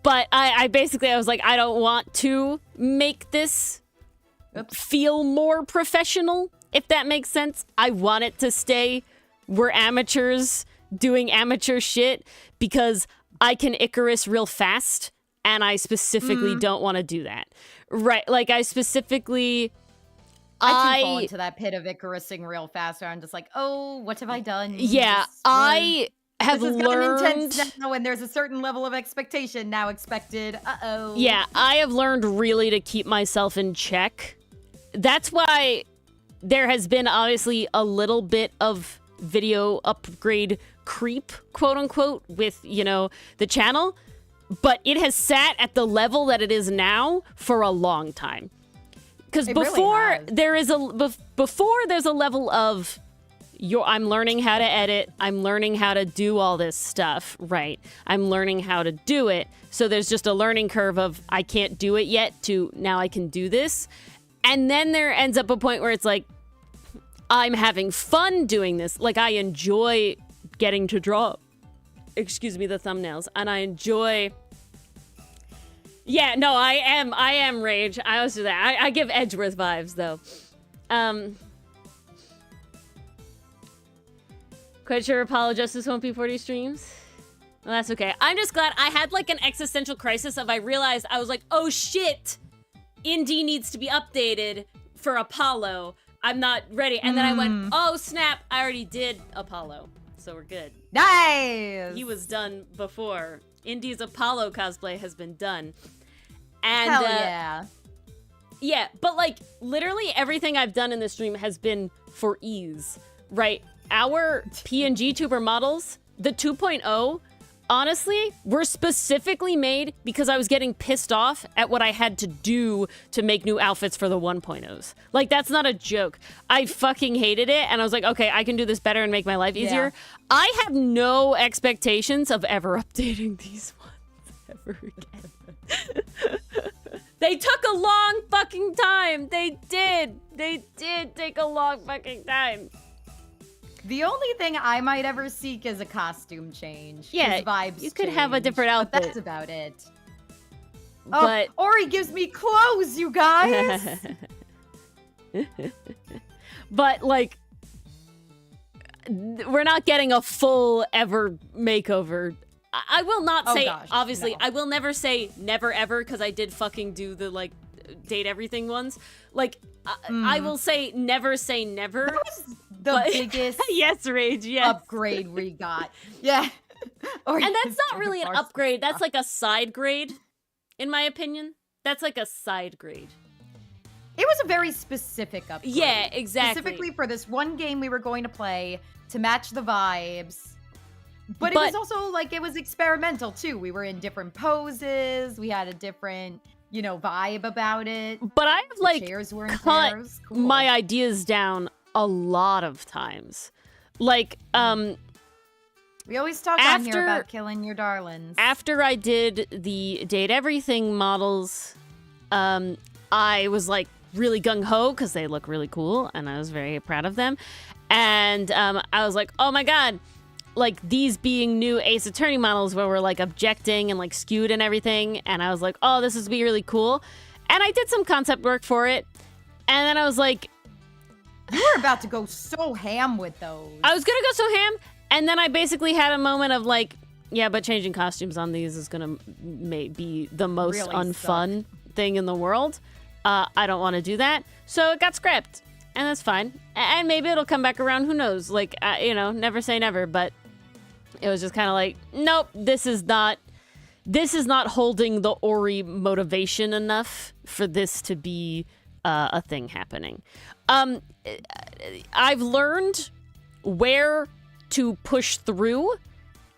But I basically, I was like, I don't want to make this feel more professional, if that makes sense. I want it to stay, we're amateurs doing amateur shit because I can Icarus real fast and I specifically don't want to do that. Right, like I specifically... I can fall into that pit of Icarusing real fast where I'm just like, oh, what have I done? Yeah, I have this has learned... gotten intense now, and there's a certain level of expectation now expected. Uh-oh. Yeah, I have learned really to keep myself in check. That's why there has been obviously a little bit of video upgrade creep, quote unquote, with, the channel. But it has sat at the level that it is now for a long time. Because before there's a level of I'm learning how to edit, I'm learning how to do all this stuff, right? I'm learning how to do it. So there's just a learning curve of I can't do it yet to now I can do this. And then there ends up a point where it's like I'm having fun doing this. Like I enjoy getting to draw, the thumbnails, and I enjoy Yeah, no, I am Rage. I always do that. I give Edgeworth vibes, though. Quite sure Apollo Justice won't be 40 streams. Well, that's okay. I'm just glad I had like an existential crisis of I realized I was like, oh shit, Indy needs to be updated for Apollo. I'm not ready. And then I went, oh snap, I already did Apollo. So we're good. Nice! He was done before. Indy's Apollo cosplay has been done. And hell yeah. Yeah, but like literally everything I've done in this stream has been for ease, right? Our PNG tuber models, the 2.0, honestly, were specifically made because I was getting pissed off at what I had to do to make new outfits for the 1.0s. Like, that's not a joke. I fucking hated it, and I was like, okay, I can do this better and make my life easier. Yeah. I have no expectations of ever updating these ones ever again. They took a long fucking time. They did take a long fucking time. The only thing I might ever seek is a costume change. Yeah, vibes you could have a different outfit. But that's about it. But Ori gives me clothes, you guys. But like, we're not getting a full ever makeover. I will not say, obviously, no. I will never say never ever because I did fucking do the like date everything ones. Like, I will say never. That was the biggest yes, Rage, yes. upgrade we got. Yeah. And that's not really an upgrade. That's like a side grade, in my opinion. That's like a side grade. It was a very specific upgrade. Yeah, exactly. Specifically for this one game we were going to play to match the vibes. But it was also like, it was experimental too. We were in different poses. We had a different, vibe about it. But I've like chairs were in cut pairs. Cool. my ideas down a lot of times. Like, we always talk on here about killing your darlings. After I did the Date Everything models, I was like really gung-ho because they look really cool and I was very proud of them. And I was like, oh my God, like these being new Ace Attorney models where we're like objecting and like skewed and everything. And I was like, oh, this is be really cool. And I did some concept work for it. And then I was like, you were about to go so ham with those. I was gonna go so ham. And then I basically had a moment of like, yeah, but changing costumes on these is gonna be the most really unfun thing in the world. I don't want to do that. So it got scrapped. And that's fine. And maybe it'll come back around. Who knows? Like, never say never. But it was just kind of like, nope, this is not holding the Ori motivation enough for this to be a thing happening. I've learned where to push through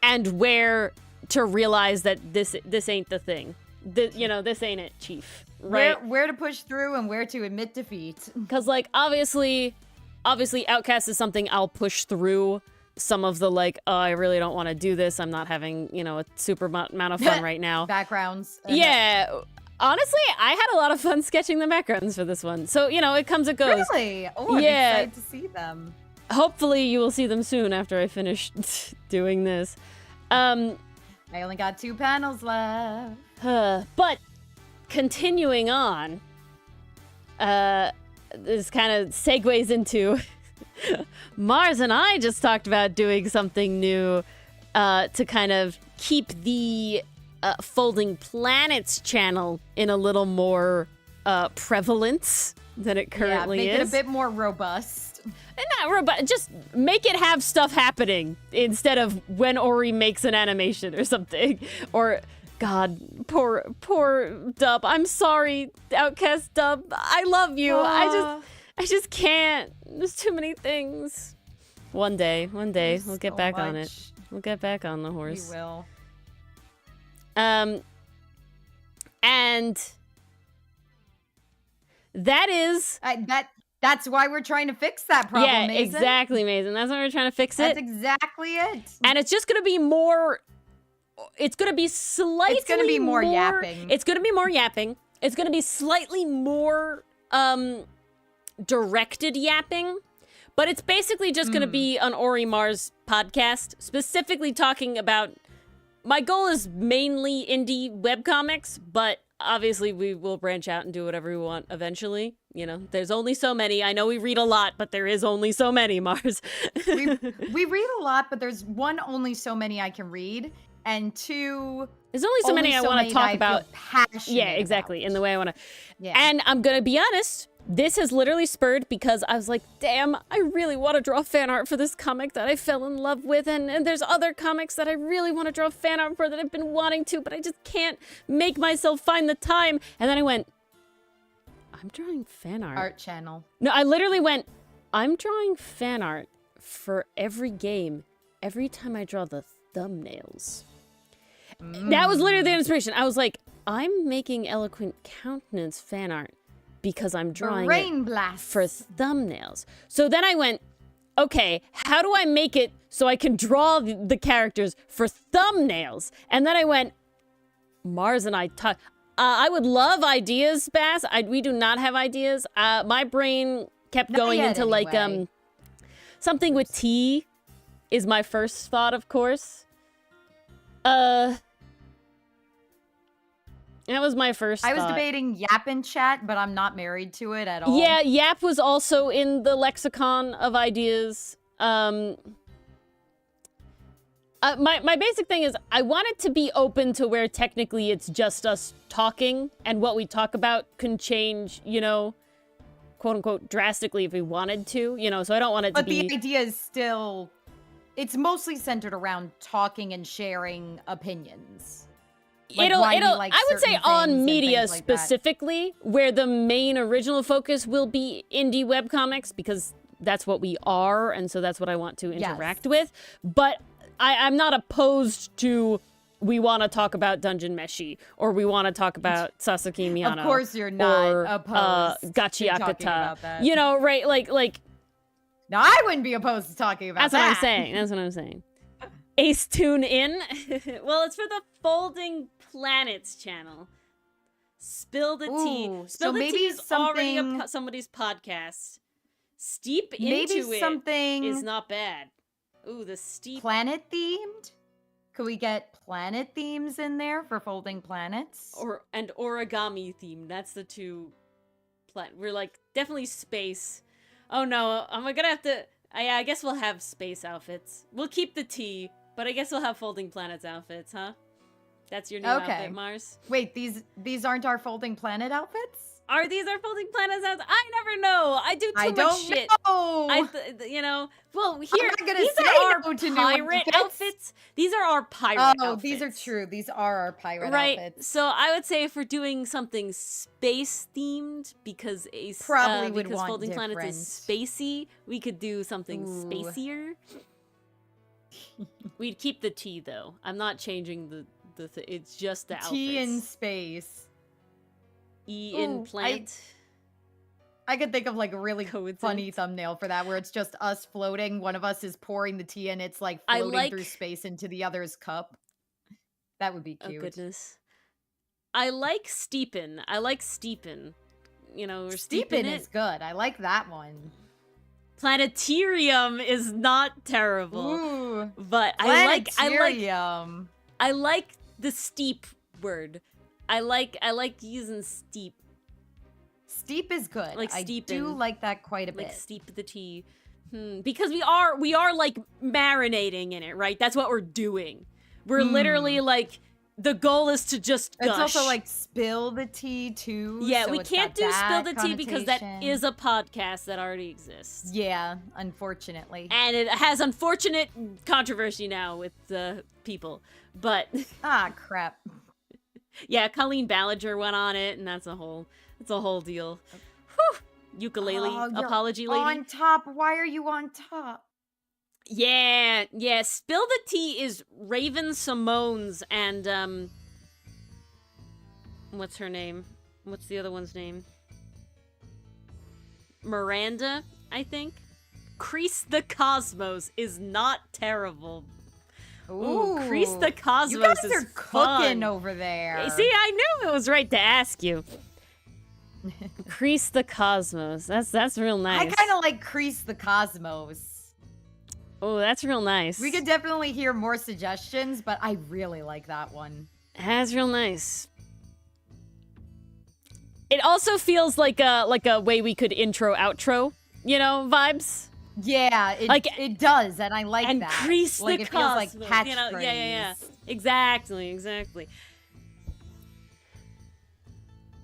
and where to realize that this ain't the thing. This ain't it, Chief. Right? Where to push through and where to admit defeat. Because, like, obviously, Outcast is something I'll push through. Some of the, like, oh, I really don't want to do this. I'm not having, a super amount of fun right now. Backgrounds. Yeah. Honestly, I had a lot of fun sketching the backgrounds for this one. So, it comes and goes. Really? Oh, I'm excited to see them. Hopefully you will see them soon after I finish doing this. I only got 2 panels left. But continuing on, this kind of segues into Mars and I just talked about doing something new to kind of keep the Folding Planets channel in a little more prevalence than it currently is. Make it a bit more robust. And not robust, just make it have stuff happening instead of when Ori makes an animation or something. Or, God, poor Dub. I'm sorry, Outcast Dub. I love you. I just can't. There's too many things. One day, we'll get back on it. We'll get back on the horse. We will. And that is that's why we're trying to fix that problem, yeah, Mason. Exactly, Mason. That's why we're trying to fix it. That's exactly it. And it's just going to be more... It's going to be slightly It's going to be more yapping. It's going to be more yapping. It's going to be slightly more directed yapping. But it's basically just going to be an Ori Mars podcast, specifically talking about... My goal is mainly indie webcomics, but obviously we will branch out and do whatever we want eventually. You know, there's only so many. I know we read a lot, but there is only so many, Mars. we read a lot, but there's one, only so many I can read, and two, there's only so many I want to talk about. Yeah, exactly. In the way I want to. Yeah. And I'm going to be honest, this has literally spurred because I was like, damn, I really want to draw fan art for this comic that I fell in love with. And there's other comics that I really want to draw fan art for that I've been wanting to, but I just can't make myself find the time. And then I went, I'm drawing fan art. Art channel. No, I literally went, I'm drawing fan art for every game, every time I draw the thumbnails. That was literally the inspiration. I was like, I'm making Eloquent Countenance fan art because I'm drawing Brain blast for thumbnails. So then I went, okay, how do I make it so I can draw the characters for thumbnails? And then I went, Mars and I talk. I would love ideas, Bass. We do not have ideas. My brain kept going into anyway. like something with T is my first thought, of course. That was my first thought. I was debating Yap in chat, but I'm not married to it at all. Yeah, Yap was also in the lexicon of ideas. My basic thing is I want it to be open to where technically it's just us talking, and what we talk about can change, you know, quote unquote, drastically if we wanted to, you know, so I don't want it to be... But the idea is still, it's mostly centered around talking and sharing opinions. Like I would say on media like specifically, where the main original focus will be indie webcomics, because that's what we are, and so that's what I want to interact with. But I'm not opposed to, we want to talk about Dungeon Meshi, or we want to talk about Sasaki Miyano. Of course you're not or, opposed Gachi to talking Akata. about that. You know, right, like... No, I wouldn't be opposed to talking about That's what I'm saying, that's what I'm saying. Ace Tune In. Well, it's for the Folding Planets channel. Spill the tea. Ooh, Spill so the maybe tea is already something- somebody's podcast. Steep into Maybe it something is not bad. Ooh, the steep... planet themed? Could we get planet themes in there for Folding Planets? And origami themed. That's the two... We're like, definitely space. Oh no, I'm gonna have to... I guess we'll have space outfits. We'll keep the tea, but I guess we'll have Folding Planets outfits, huh? That's your new outfit, Mars? Wait, these aren't our Folding Planet outfits? Are these our Folding Planets outfits? I never know. I do too much shit. Know. You know, well, here, these say are no our to new pirate outfits. These are our pirate outfits. Oh, these are true. These are our pirate right. outfits. So I would say if we're doing something space themed, because probably would because want Folding different. Planets is spacey, we could do something spacier. We'd keep the T though. I'm not changing the it's just the outfits. T in space. E in plant. I could think of like a really funny thumbnail for that, where it's just us floating. One of us is pouring the tea, and it's like floating through space into the other's cup. That would be cute. Oh goodness. I like Steepen. You know, we're Steepen is good. I like that one. Planetarium is not terrible. Ooh, but I like the steep word. I like using steep. Steep is good. Like I do like that quite a bit. Like steep the tea. Because we are like marinating in it, right? That's what we're doing. We're literally like, the goal is to just gush. It's also like spill the tea too. Yeah, so we can't do spill the tea because that connotation. is a podcast that already exists. Yeah, unfortunately. And it has unfortunate controversy now with the people. But ah, crap. Yeah, Colleen Ballinger went on it, and that's a whole deal. Whew. Ukulele apology lady. On top. Why are you on top? Yeah. Spill the Tea is Raven Simone's and what's her name? What's the other one's name? Miranda, I think. Crease the Cosmos is not terrible. Ooh, Crease the Cosmos you guys is are fun. Cooking over there. See, I knew it was right to ask you. Crease the Cosmos. That's real nice. I kind of like Crease the Cosmos. Oh, that's real nice. We could definitely hear more suggestions, but I really like that one. That's real nice. It also feels like a way we could intro outro, you know, vibes. Yeah, it does, and I like and that. Crease like the it feels like cosmos, catchphrase. you know, yeah. Exactly.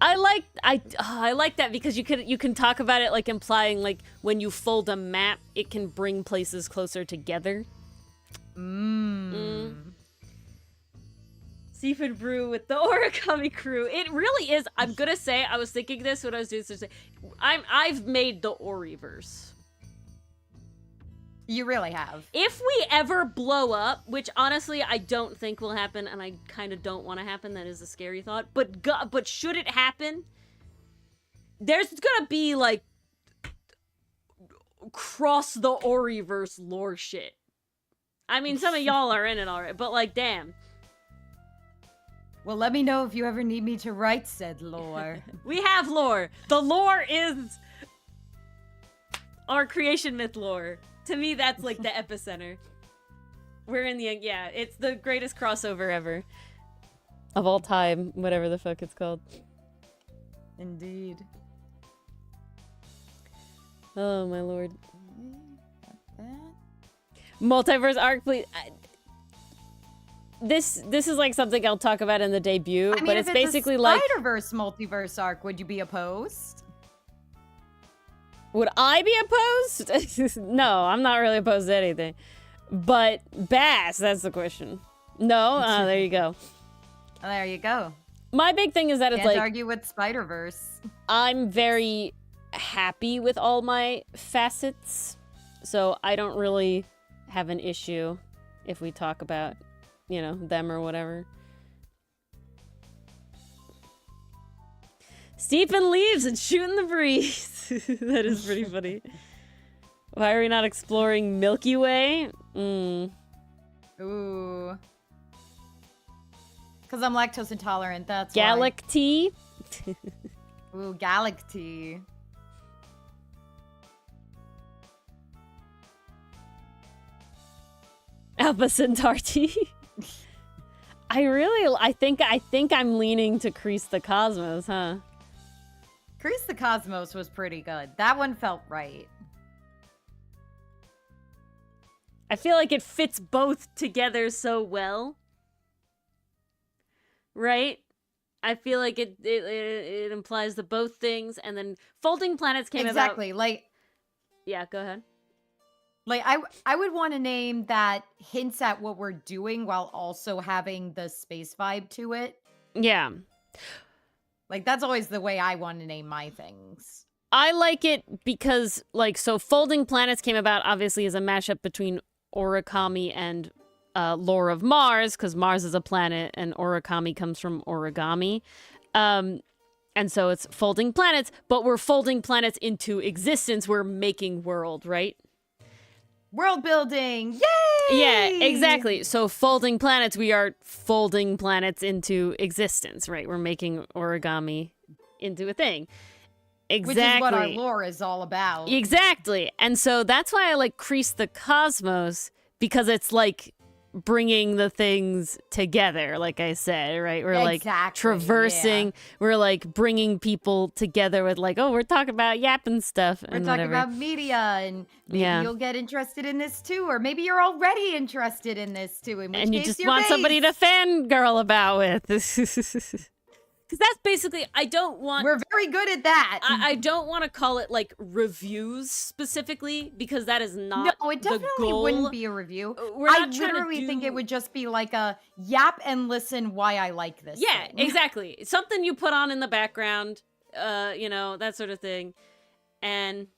I like that because you can talk about it like implying like when you fold a map, it can bring places closer together. Seafood brew with the origami crew. It really is. I'm gonna say I was thinking this when I was doing this. I've made the Oriverse. You really have. If we ever blow up, which honestly I don't think will happen, and I kind of don't want to happen. That is a scary thought. But should it happen, there's gonna be like cross the Oriverse lore shit. I mean, some of y'all are in it already, but like, damn. Well, let me know if you ever need me to write said lore. We have lore. The lore is our creation myth lore. To me, that's like the epicenter. We're in the, yeah, it's the greatest crossover ever. Of all time, whatever the fuck it's called. Indeed. Oh, my lord. Multiverse arc, please. This is like something I'll talk about in the debut, but it's basically like Spider-Verse multiverse arc. Would you be opposed? Would I be opposed? No, I'm not really opposed to anything. But Bass, that's the question. No? There you go. There you go. My big thing is that it's Can't like argue with Spider-Verse. I'm very happy with all my facets, so I don't really have an issue if we talk about, you know, them or whatever. Steeping leaves and shooting the breeze. That is pretty funny. Why are we not exploring Milky Way? Ooh. Because I'm lactose intolerant, that's Gallic tea? Ooh, Gallic tea. Alpha Centauri tea? I think I'm leaning to Crease the Cosmos, huh? Crease the Cosmos was pretty good. That one felt right. I feel like it fits both together so well. Right? I feel like it implies the both things, and then Folding Planets came about. Exactly, like... Yeah, go ahead. Like, I would want a name that hints at what we're doing while also having the space vibe to it. Yeah. Like, that's always the way I want to name my things. I like it because, like, so Folding Planets came about, obviously, as a mashup between Origami and Lore of Mars, because Mars is a planet, and Origami comes from origami. And so it's Folding Planets, but we're folding planets into existence. We're making world, right? World building! Yay! Yeah, exactly. So Folding Planets, we are folding planets into existence, right? We're making origami into a thing. Exactly. Which is what our lore is all about. Exactly. And so that's why I like Crease the Cosmos, because it's like bringing the things together, like I said, right? We're like traversing, we're like bringing people together with like, oh, we're talking about yapping stuff. We're talking about media, and maybe you'll get interested in this too, or maybe you're already interested in this too. In which and you case just want somebody to fangirl about with. Because that's basically, I don't want... We're very good at that. I don't want to call it, like, reviews specifically, because that is not the goal. No, it definitely wouldn't be a review. I literally think it would just be like a yap and listen why I like this thing. Exactly. Something you put on in the background, you know, that sort of thing. And...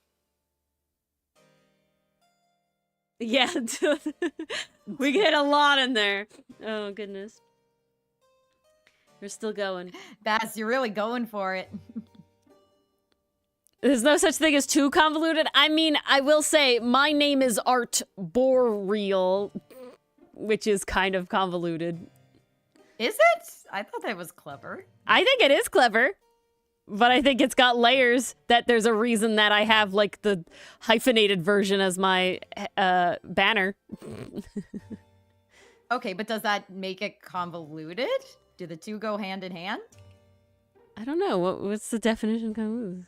yeah, we get a lot in there. Oh, goodness. We're still going. Bass, you're really going for it. There's no such thing as too convoluted. I mean, I will say my name is Artboreal, which is kind of convoluted. Is it? I thought that was clever. I think it is clever, but I think it's got layers that there's a reason that I have like the hyphenated version as my banner. Okay, but does that make it convoluted? Do the two go hand in hand? I don't know. What's the definition of smooth?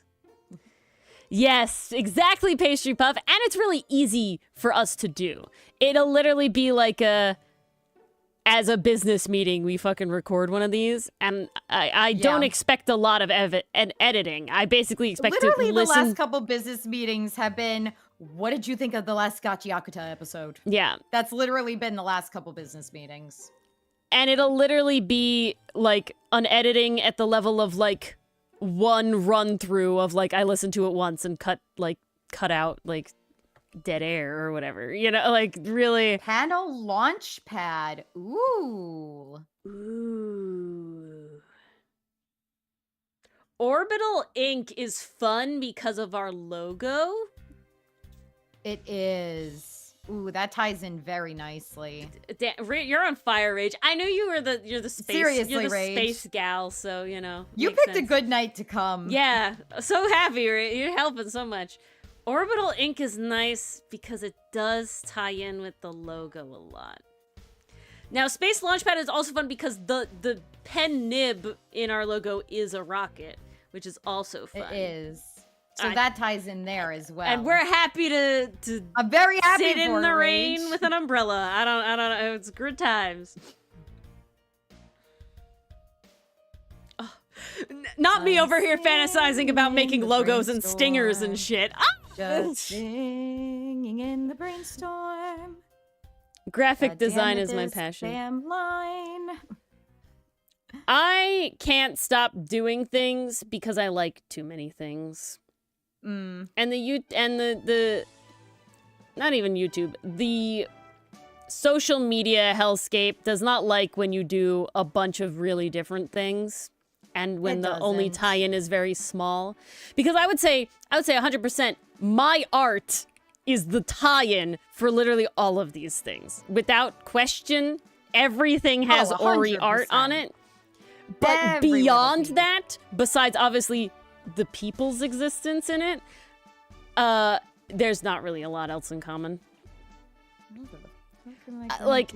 Yes, exactly, pastry puff. And it's really easy for us to do. It'll literally be like as a business meeting, we fucking record one of these. And I don't expect a lot of editing. I basically expect literally to listen. The last couple business meetings have been, what did you think of the last Gachiakuta episode? Yeah. That's literally been the last couple business meetings. And it'll literally be like an editing at the level of like one run through of like I listened to it once and cut out like dead air or whatever, you know, like really. Panel launch pad. Ooh. Orbital ink is fun because of our logo. It is. Ooh, that ties in very nicely. You're on fire, Rage. I knew you're the space. Seriously, you're the Rage. Space gal, so you know. You picked a good night to come. Yeah, so happy. You're helping so much. Orbital ink is nice because it does tie in with the logo a lot. Now, Space Launchpad is also fun because the pen nib in our logo is a rocket, which is also fun. It is. So that ties in there as well. And we're happy to I'm very happy sit in the Rage. rain with an umbrella. I don't know. It's good times. Oh, not me over here fantasizing about making logos and stingers and shit. Just singing in the brainstorm. Graphic design is my passion. Damn line. I can't stop doing things because I like too many things. And the not even YouTube, the social media hellscape does not like when you do a bunch of really different things and when the only tie-in is very small. Because I would say 100% my art is the tie-in for literally all of these things. Without question, everything has Ori art on it. But beyond that, besides obviously the people's existence in it, there's not really a lot else in common. Like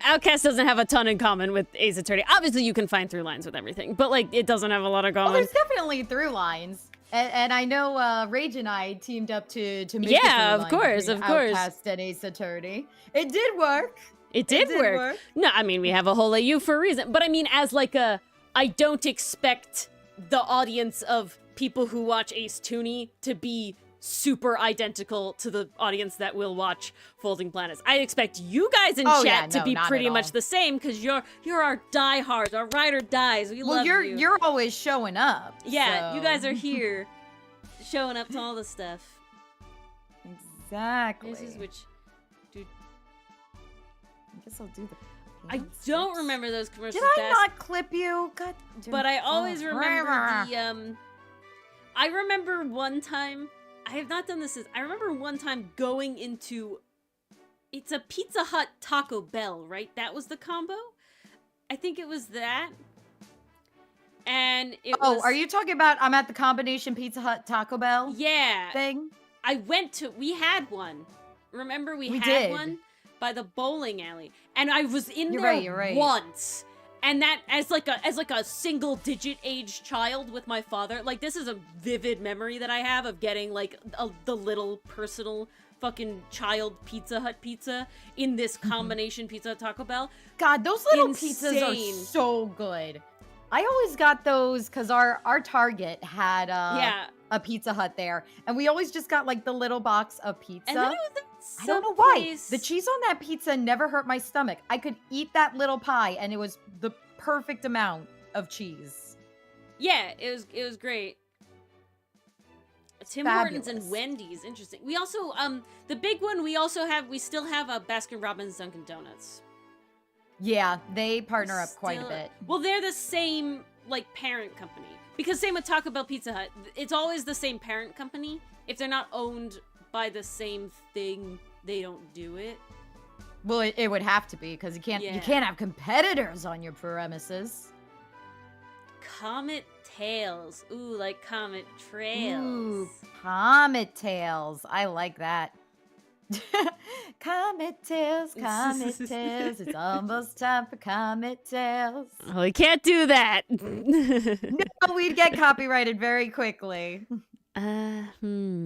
Outcast doesn't have a ton in common with Ace Attorney. Obviously, you can find through lines with everything, but like it doesn't have a lot of common. Well, there's definitely through lines, and I know Rage and I teamed up to make a of course, Outcast and Ace Attorney. It did work. It did work. No, I mean we have a whole AU for a reason, but I mean as like I don't expect the audience of people who watch Ace Tooney to be super identical to the audience that will watch Folding Planets. I expect you guys in chat to be pretty much the same because you're our diehards, our ride or dies. We love you. Well, you're always showing up. Yeah, so. You guys are here, showing up to all the stuff. Exactly. This is which, dude. I guess I'll do the. I don't remember those commercials. Did I not clip you? God. But I always remember the I remember one time. I have not done this since. I remember one time going into. It's a Pizza Hut Taco Bell, right? That was the combo. I think it was that. And it was. Oh, are you talking about? I'm at the combination Pizza Hut Taco Bell. Yeah. Thing. I went to. We had one. Remember we had one by the bowling alley, and I was in there once. And that as like a single digit age child with my father, like this is a vivid memory that I have of getting like the little personal fucking child Pizza Hut pizza in this combination Pizza Hut Taco Bell. God, those little pizzas are so good. I always got those because our Target had a Pizza Hut there, and we always just got like the little box of pizza. And then it was I don't know why. The cheese on that pizza never hurt my stomach. I could eat that little pie, and it was the perfect amount of cheese. Yeah, it was great. Tim Hortons and Wendy's, interesting. We also the big one we still have a Baskin Robbins Dunkin' Donuts. Yeah, they partner up quite a bit. Well, they're the same like parent company. Because same with Taco Bell, Pizza Hut. It's always the same parent company. If they're not owned by the same thing, they don't do it. Well, it would have to be because you can't have competitors on your premises. Comet Tails. Ooh, like Comet Trails. Ooh, Comet Tails. I like that. Comet Tales, Comet Tales. It's almost time for Comet Tales. Oh, we can't do that. No, we'd get copyrighted very quickly. But I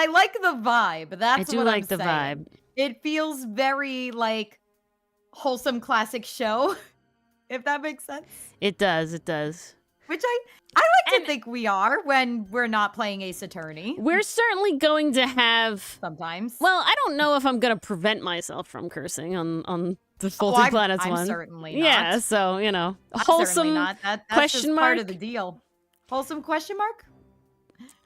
like the vibe. That's I do what like I'm the saying. vibe. It feels very like wholesome classic show, if that makes sense. It does. It does. Which I like to think we are when we're not playing Ace Attorney. We're certainly going to have. Sometimes. Well, I don't know if I'm going to prevent myself from cursing on the Faulty Planets I'm one. Certainly not. Yeah, so, you know, I'm wholesome not. That's question just mark. part of the deal. Wholesome question mark?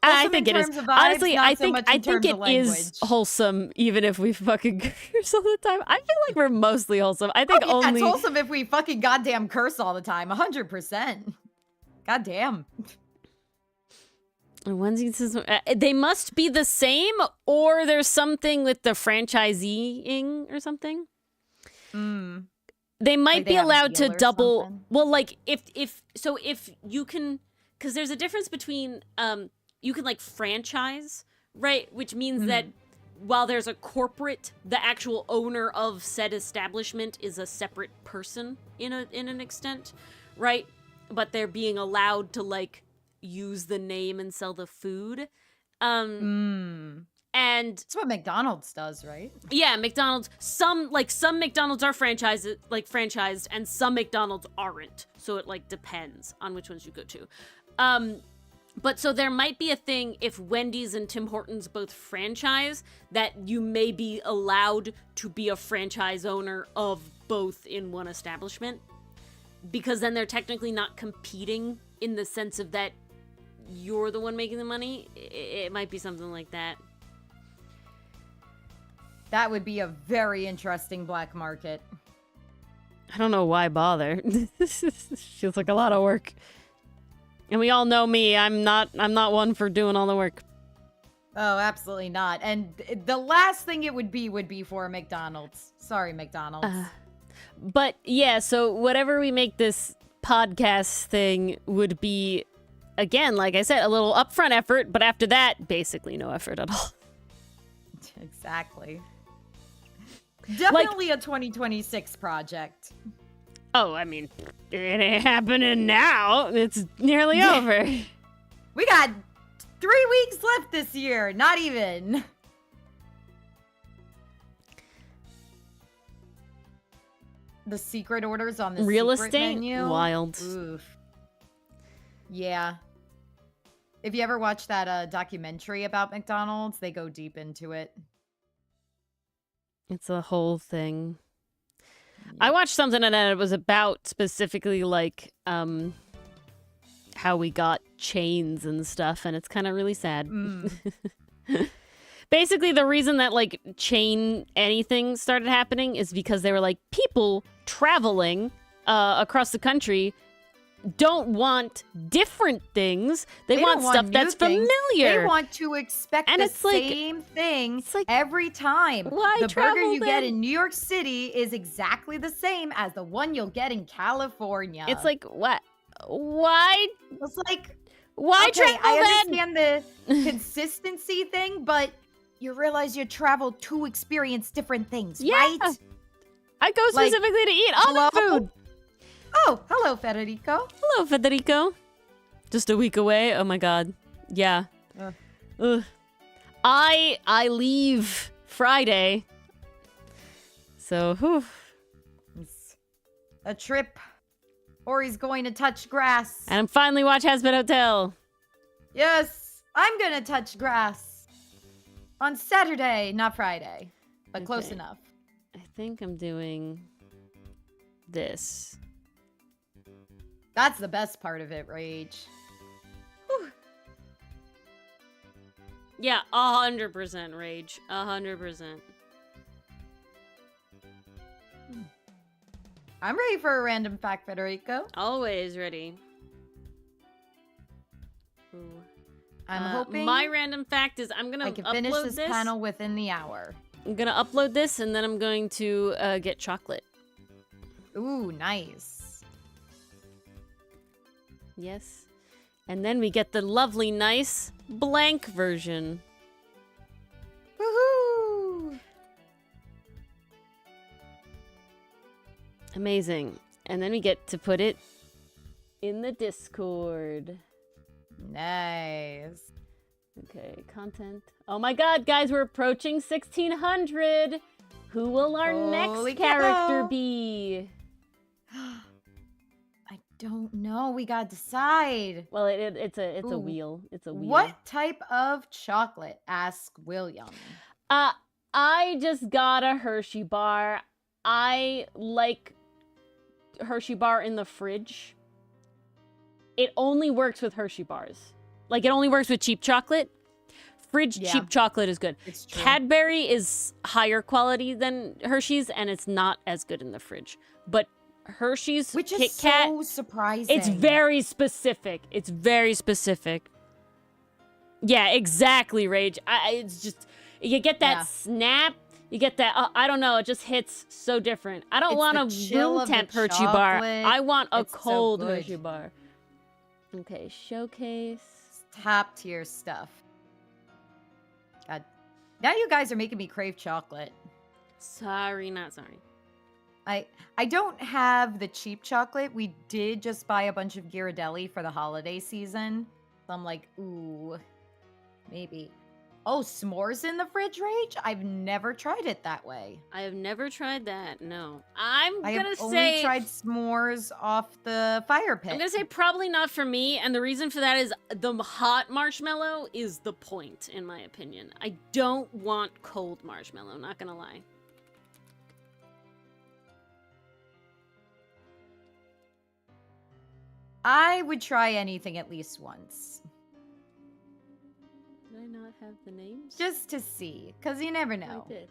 I think it is. Vibes, Honestly, I think it is wholesome, even if we fucking curse all the time. I feel like we're mostly wholesome. I think only it's wholesome if we fucking goddamn curse all the time. 100%. Goddamn. They must be the same, or there's something with the franchiseeing or something. They might be allowed to double. Something. Well, like if you can, because there's a difference between you can like franchise, right? Which means that while there's a corporate, the actual owner of said establishment is a separate person in an extent, right? But they're being allowed to like use the name and sell the food. And that's what McDonald's does, right? Yeah, McDonald's. Some McDonald's are franchised, and some McDonald's aren't. So it like depends on which ones you go to. But so there might be a thing if Wendy's and Tim Hortons both franchise that you may be allowed to be a franchise owner of both in one establishment. Because then they're technically not competing in the sense of that you're the one making the money. It might be something like that. That would be a very interesting black market. I don't know why bother. Feels like a lot of work. And we all know me. I'm not one for doing all the work. Oh, absolutely not. And the last thing it would be for McDonald's. Sorry, McDonald's. But yeah, so whatever we make this podcast thing would be, again, like I said, a little upfront effort, but after that, basically no effort at all. Exactly. Definitely a 2026 project. Oh, I mean, it ain't happening now. It's nearly over. We got 3 weeks left this year. Not even. The secret orders on the real secret estate menu. Wild. Oof. Yeah. If you ever watch that documentary about McDonald's, they go deep into it. It's a whole thing. Yeah. I watched something and it was about specifically like how we got chains and stuff, and it's kind of really sad. Basically, the reason that like chain anything started happening is because they were like, people traveling across the country don't want different things. They want stuff that's familiar. They want to expect the same thing every time. Why the travel burger you then? get in New York City is exactly the same as the one you'll get in California. It's like, what? Why? It's like, why okay, travel I understand the consistency thing, but you realize you travel to experience different things, right? I go specifically to eat other food. Oh, hello, Federico. Hello, Federico. Just a week away. Oh my god. Yeah. I leave Friday. So, whew. It's a trip. Ori's going to touch grass. And I'm finally watch Hazbin Hotel. Yes, I'm gonna touch grass. On Saturday, not Friday. But close enough. I think I'm doing this. That's the best part of it, Rage. Whew. Yeah, 100% Rage. 100%. I'm ready for a random fact, Federico. Always ready. Ooh. I'm hoping my random fact is I can finish this panel within the hour. I'm gonna upload this and then I'm going to get chocolate. Ooh, nice. Yes. And then we get the lovely, nice, blank version. Woohoo! Amazing. And then we get to put it in the Discord. Nice. Okay, content. Oh my god, guys, we're approaching 1600. Who will our Holy next character cow. be? I don't know. We gotta decide. Well, it's a Ooh. wheel. It's a wheel. What type of chocolate? Ask William. I just got a Hershey bar. I like Hershey bar in the fridge. It only works with Hershey bars. Like, it only works with cheap chocolate. Fridge cheap chocolate is good. It's true. Cadbury is higher quality than Hershey's, and it's not as good in the fridge. But Hershey's Which is Kit Kat, so surprising. it's very specific. It's very specific. Yeah, exactly, Rage. It's just, you get that snap. You get that, I don't know, it just hits so different. I don't want a room temp Hershey bar. I want a cold Hershey bar. Okay, showcase. Top tier stuff. God. Now you guys are making me crave chocolate. Sorry, not sorry. I don't have the cheap chocolate. We did just buy a bunch of Ghirardelli for the holiday season. So I'm like, ooh, maybe. Oh, s'mores in the fridge, Rage? I've never tried it that way. I have never tried that, no. I have only tried s'mores off the fire pit. I'm gonna say probably not for me, and the reason for that is the hot marshmallow is the point, in my opinion. I don't want cold marshmallow, not gonna lie. I would try anything at least once. Did I not have the names? Just to see, because you never know. I did.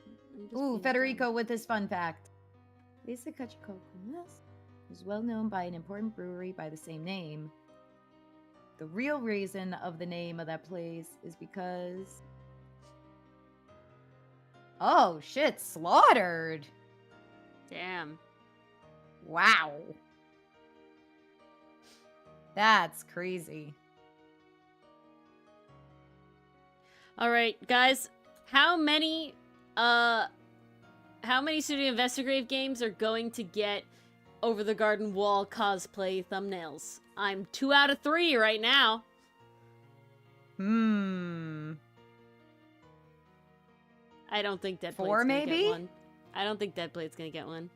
Ooh, Federico with his fun fact. Lisa Cachicocomas is well known by an important brewery by the same name. The real reason of the name of that place is because... Oh, shit, slaughtered! Damn. Wow. That's crazy. All right, guys. How many Studio Investigrave games are going to get Over the Garden Wall cosplay thumbnails? I'm 2 out of 3 right now. I don't think Deadblade's 4 gonna maybe? get one. I don't think Deadblade's gonna get one.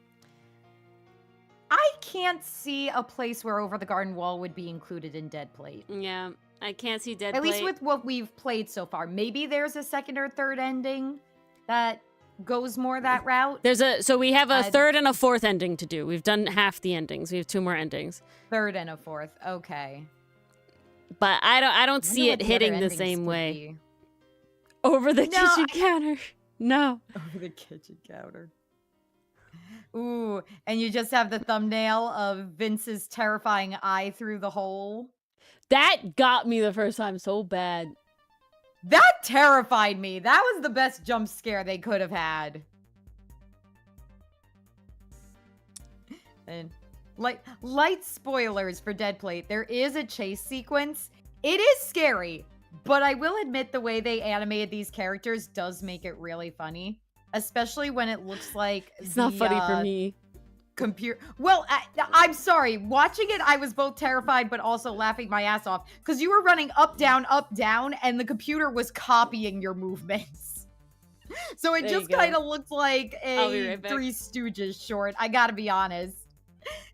I can't see a place where Over the Garden Wall would be included in Deadplate. Yeah, I can't see Deadblade. At least with what we've played so far. Maybe there's a second or third ending that goes more that route. So we have a third and a fourth ending to do. We've done half the endings. We have 2 more endings. Third and a fourth. Okay. But I don't see it hitting the same way. Over the kitchen counter. No. Over the kitchen counter. Ooh, and you just have the thumbnail of Vince's terrifying eye through the hole. That got me the first time so bad. That terrified me. That was the best jump scare they could have had. And light spoilers for Deadplate. There is a chase sequence. It is scary, but I will admit the way they animated these characters does make it really funny. Especially when it looks like it's not funny for me. Computer. Well, I'm sorry. Watching it, I was both terrified but also laughing my ass off because you were running up, down, and the computer was copying your movements. So it just kind of looked like a Three Stooges short. I gotta be honest.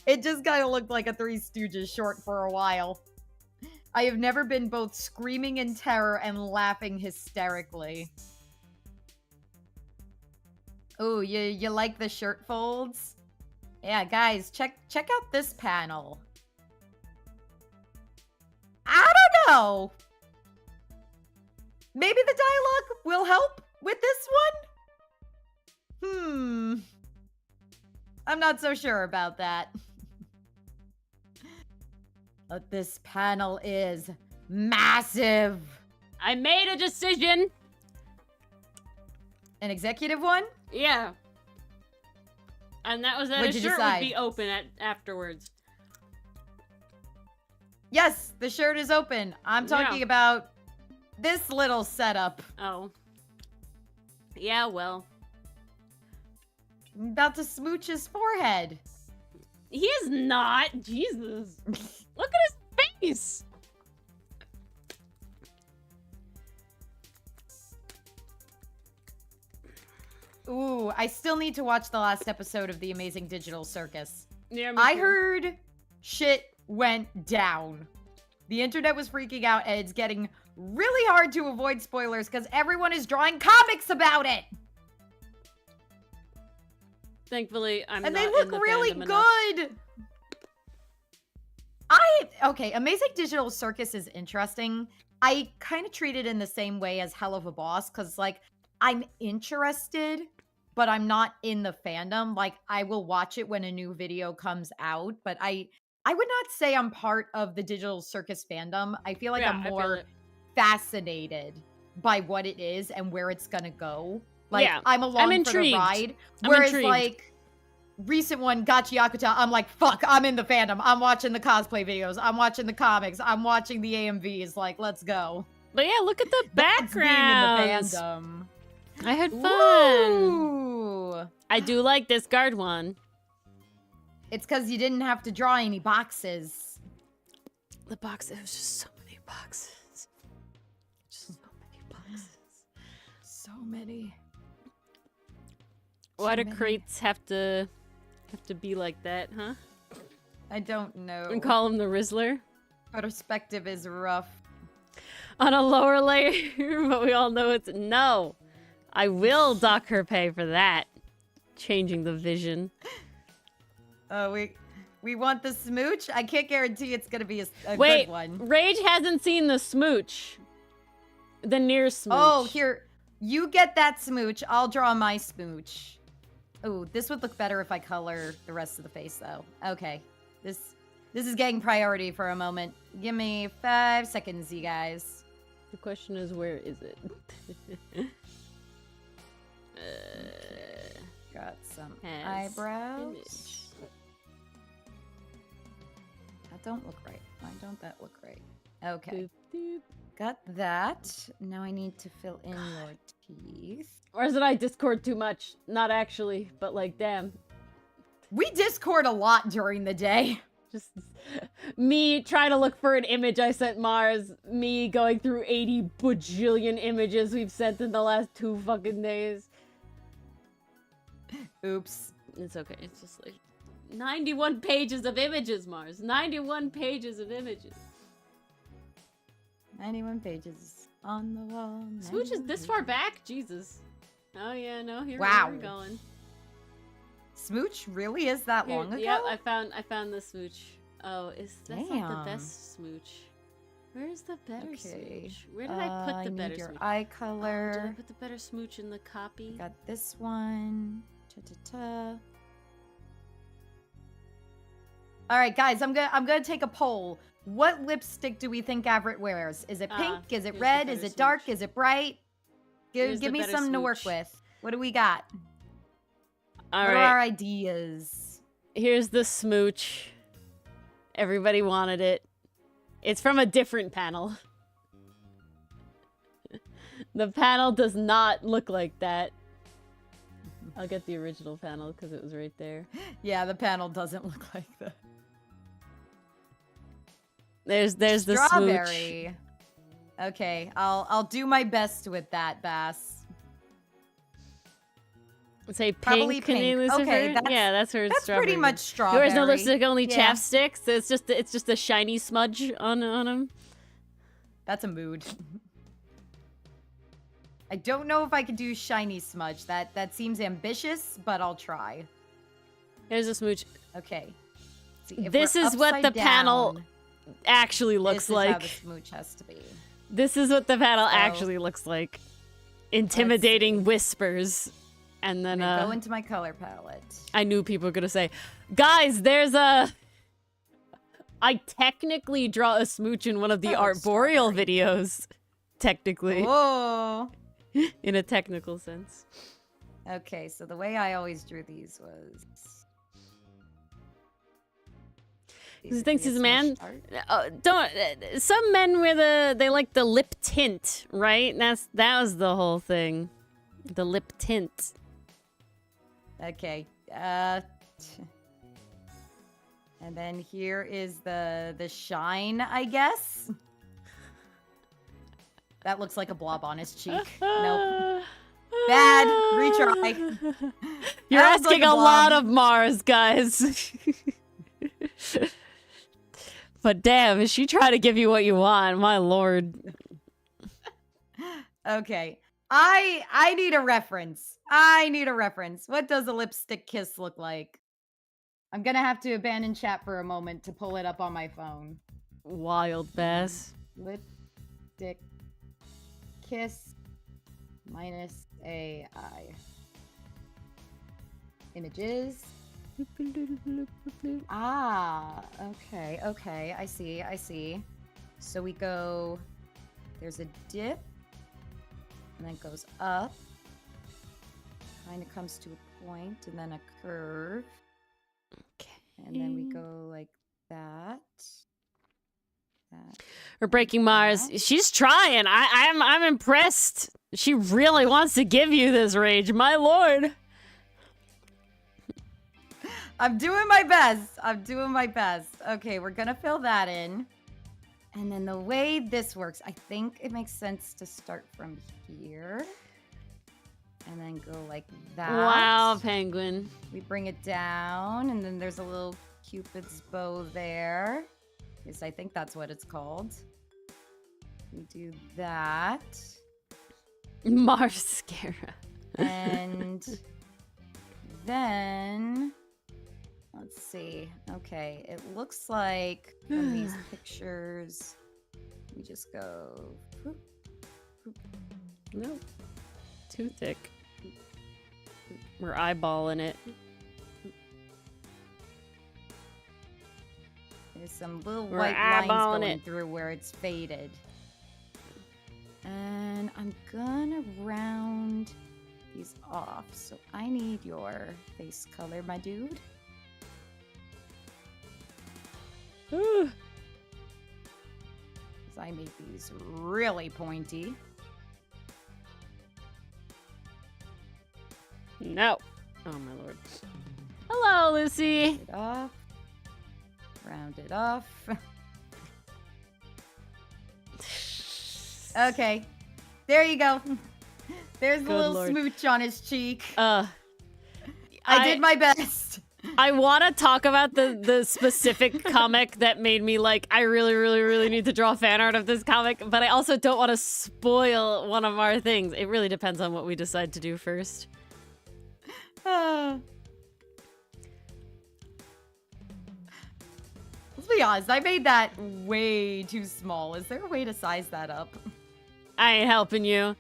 It just kind of looked like a Three Stooges short for a while. I have never been both screaming in terror and laughing hysterically. Oh, you like the shirt folds? Yeah, guys, check out this panel. I don't know. Maybe the dialogue will help with this one? I'm not so sure about that. But this panel is massive. I made a decision. An executive one? Yeah. And that was that What'd a you shirt decide? would be open afterwards. Yes, the shirt is open. I'm talking about this little setup. Oh. Yeah, well. I'm about to smooch his forehead. He is not. Jesus. Look at his face. Ooh, I still need to watch the last episode of The Amazing Digital Circus. Yeah, me I too. heard shit went down. The internet was freaking out, and it's getting really hard to avoid spoilers because everyone is drawing comics about it. Thankfully, I'm And not they in look the really fandom enough. good. Okay, Amazing Digital Circus is interesting. I kind of treat it in the same way as Hell of a Boss, because, like, I'm interested, but I'm not in the fandom. Like, I will watch it when a new video comes out, but I would not say I'm part of the Digital Circus fandom. I feel like Yeah, I'm I feel more it. fascinated by what it is and where it's gonna go. Like, Yeah, I'm along for the intrigued. ride. I'm Whereas, intrigued. like, recent one, Gachi Yakuta, I'm like, fuck, I'm in the fandom. I'm watching the cosplay videos. I'm watching the comics. I'm watching the AMVs. Like, let's go. But yeah, look at the That's being in the backgrounds. fandom. I had fun. Ooh. I do like this guard one. It's because you didn't have to draw any boxes. The box, it was just so many boxes. Just so many boxes. So many. Why do many. crates have to be like that, huh? I don't know. And call him the Rizzler? Perspective is rough. On a lower layer, but we all know it's no. I will dock her pay for that. Changing the vision. We want the smooch. I can't guarantee it's gonna be a Wait, good one. Rage hasn't seen the smooch. The near smooch. Oh, here. You get that smooch. I'll draw my smooch. Oh, this would look better if I color the rest of the face, though. Okay. This is getting priority for a moment. Give me 5 seconds, you guys. The question is, where is it? Got some Has eyebrows. image. That don't look right. Why don't that look right? Okay. Doop, doop. Got that. Now I need to fill in your teeth. Or is it I Discord too much? Not actually, but like, damn. We Discord a lot during the day. Just me trying to look for an image I sent Mars. Me going through 80 bajillion images we've sent in the last 2 fucking days. Oops. It's okay. It's just like 91 pages of images, Mars. 91 pages of images. 91 pages on the wall. Smooch is this far back? Jesus. Oh yeah, no, here Wow. we're going. Smooch really is that long ago? Yep, I found the smooch. Oh, that's not the Damn. best smooch. Where's the better Okay. smooch? Where did I put the need better your smooch? eye Did I color. put the better smooch in the copy? Got this one. Ta-ta-ta. All right, guys, I'm gonna take a poll. What lipstick do we think Everett wears? Is it pink? Is it here's the red? Is better it dark? smooch. Is it bright? Here's Give the me better something to work smooch. with. What do we got? All What are our right, ideas? here's the smooch. Everybody wanted it. It's from a different panel. The panel does not look like that. I'll get the original panel because it was right there. Yeah, the panel doesn't look like that. There's the smooch. Strawberry. Okay, I'll do my best with that, Bass. Say Probably pink, pink. Lucifer? Okay, Yeah, that's where it's That's strawberry. pretty much strawberry. Yours no lipstick, only Yeah. chapstick. So it's just a shiny smudge on him. That's a mood. I don't know if I could do shiny smudge. That seems ambitious, but I'll try. Here's a smooch. Okay. See, if This we're is what the upside panel down, actually looks this is how like. the smooch has to be. This is what the panel So- actually looks like. Intimidating whispers. And then I'm gonna go into my color palette. I knew people were gonna say, guys, there's a. I technically draw a smooch in one of the Oh, Arboreal strawberry. videos. Technically. Oh. In a technical sense. Okay, so the way I always drew these was. He thinks he's a man. Some men wear they like the lip tint, right? That was the whole thing. The lip tint. Okay. And then here is the shine, I guess. That looks like a blob on his cheek. Nope. Bad. Retry. You're That looks asking like a a lot blob. of Mars, guys. But damn, is she trying to give you what you want? My lord. Okay. I need a reference. I need a reference. What does a lipstick kiss look like? I'm gonna have to abandon chat for a moment to pull it up on my phone. Wild bass. Lipstick kiss minus AI. Images. Ah, okay, okay. I see, I see. So we go, there's a dip, and then it goes up. Kind of comes to a point, and then a curve. Okay. And then we go like that. We're breaking Mars. She's trying. I'm impressed. She really wants to give you this rage, my lord. I'm doing my best. I'm doing my best. Okay, we're gonna fill that in. And then the way this works, I think it makes sense to start from here. And then go like that. Wow, penguin. We bring it down, and then there's a little Cupid's bow there. Yes, I think that's what it's called. We do that. Mascara. And then... Let's see. Okay, it looks like from these pictures, we just go... whoop, whoop. Nope. Too thick. We're eyeballing it. There's some little We're white lines eyeballing going it. through where it's faded. And I'm gonna round these off. So I need your face color, my dude. Ooh. 'Cause I made these really pointy. No. Oh, my lord. Hello, Lucy. Round it off. Round it off. Okay. There you go. There's the Good little lord. smooch on his cheek. I did my best. I want to talk about the specific comic that made me like, I really, really, really need to draw fan art of this comic, but I also don't want to spoil one of our things. It really depends on what we decide to do first. Let's be honest, I made that way too small. Is there a way to size that up? I ain't helping you.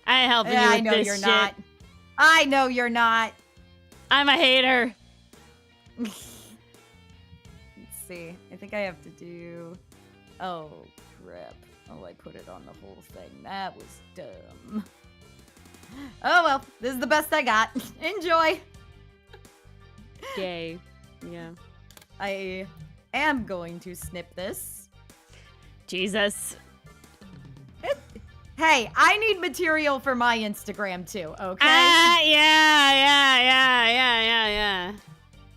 I ain't helping you with I know this you're shit. not. I know you're not. I'm a hater. Let's see. I think I have to do... Oh, crap. Oh, I put it on the whole thing. That was dumb. Oh, well. This is the best I got. Enjoy. Yay. Yeah. I am going to snip this. Jesus. Hey, I need material for my Instagram too, okay? Yeah.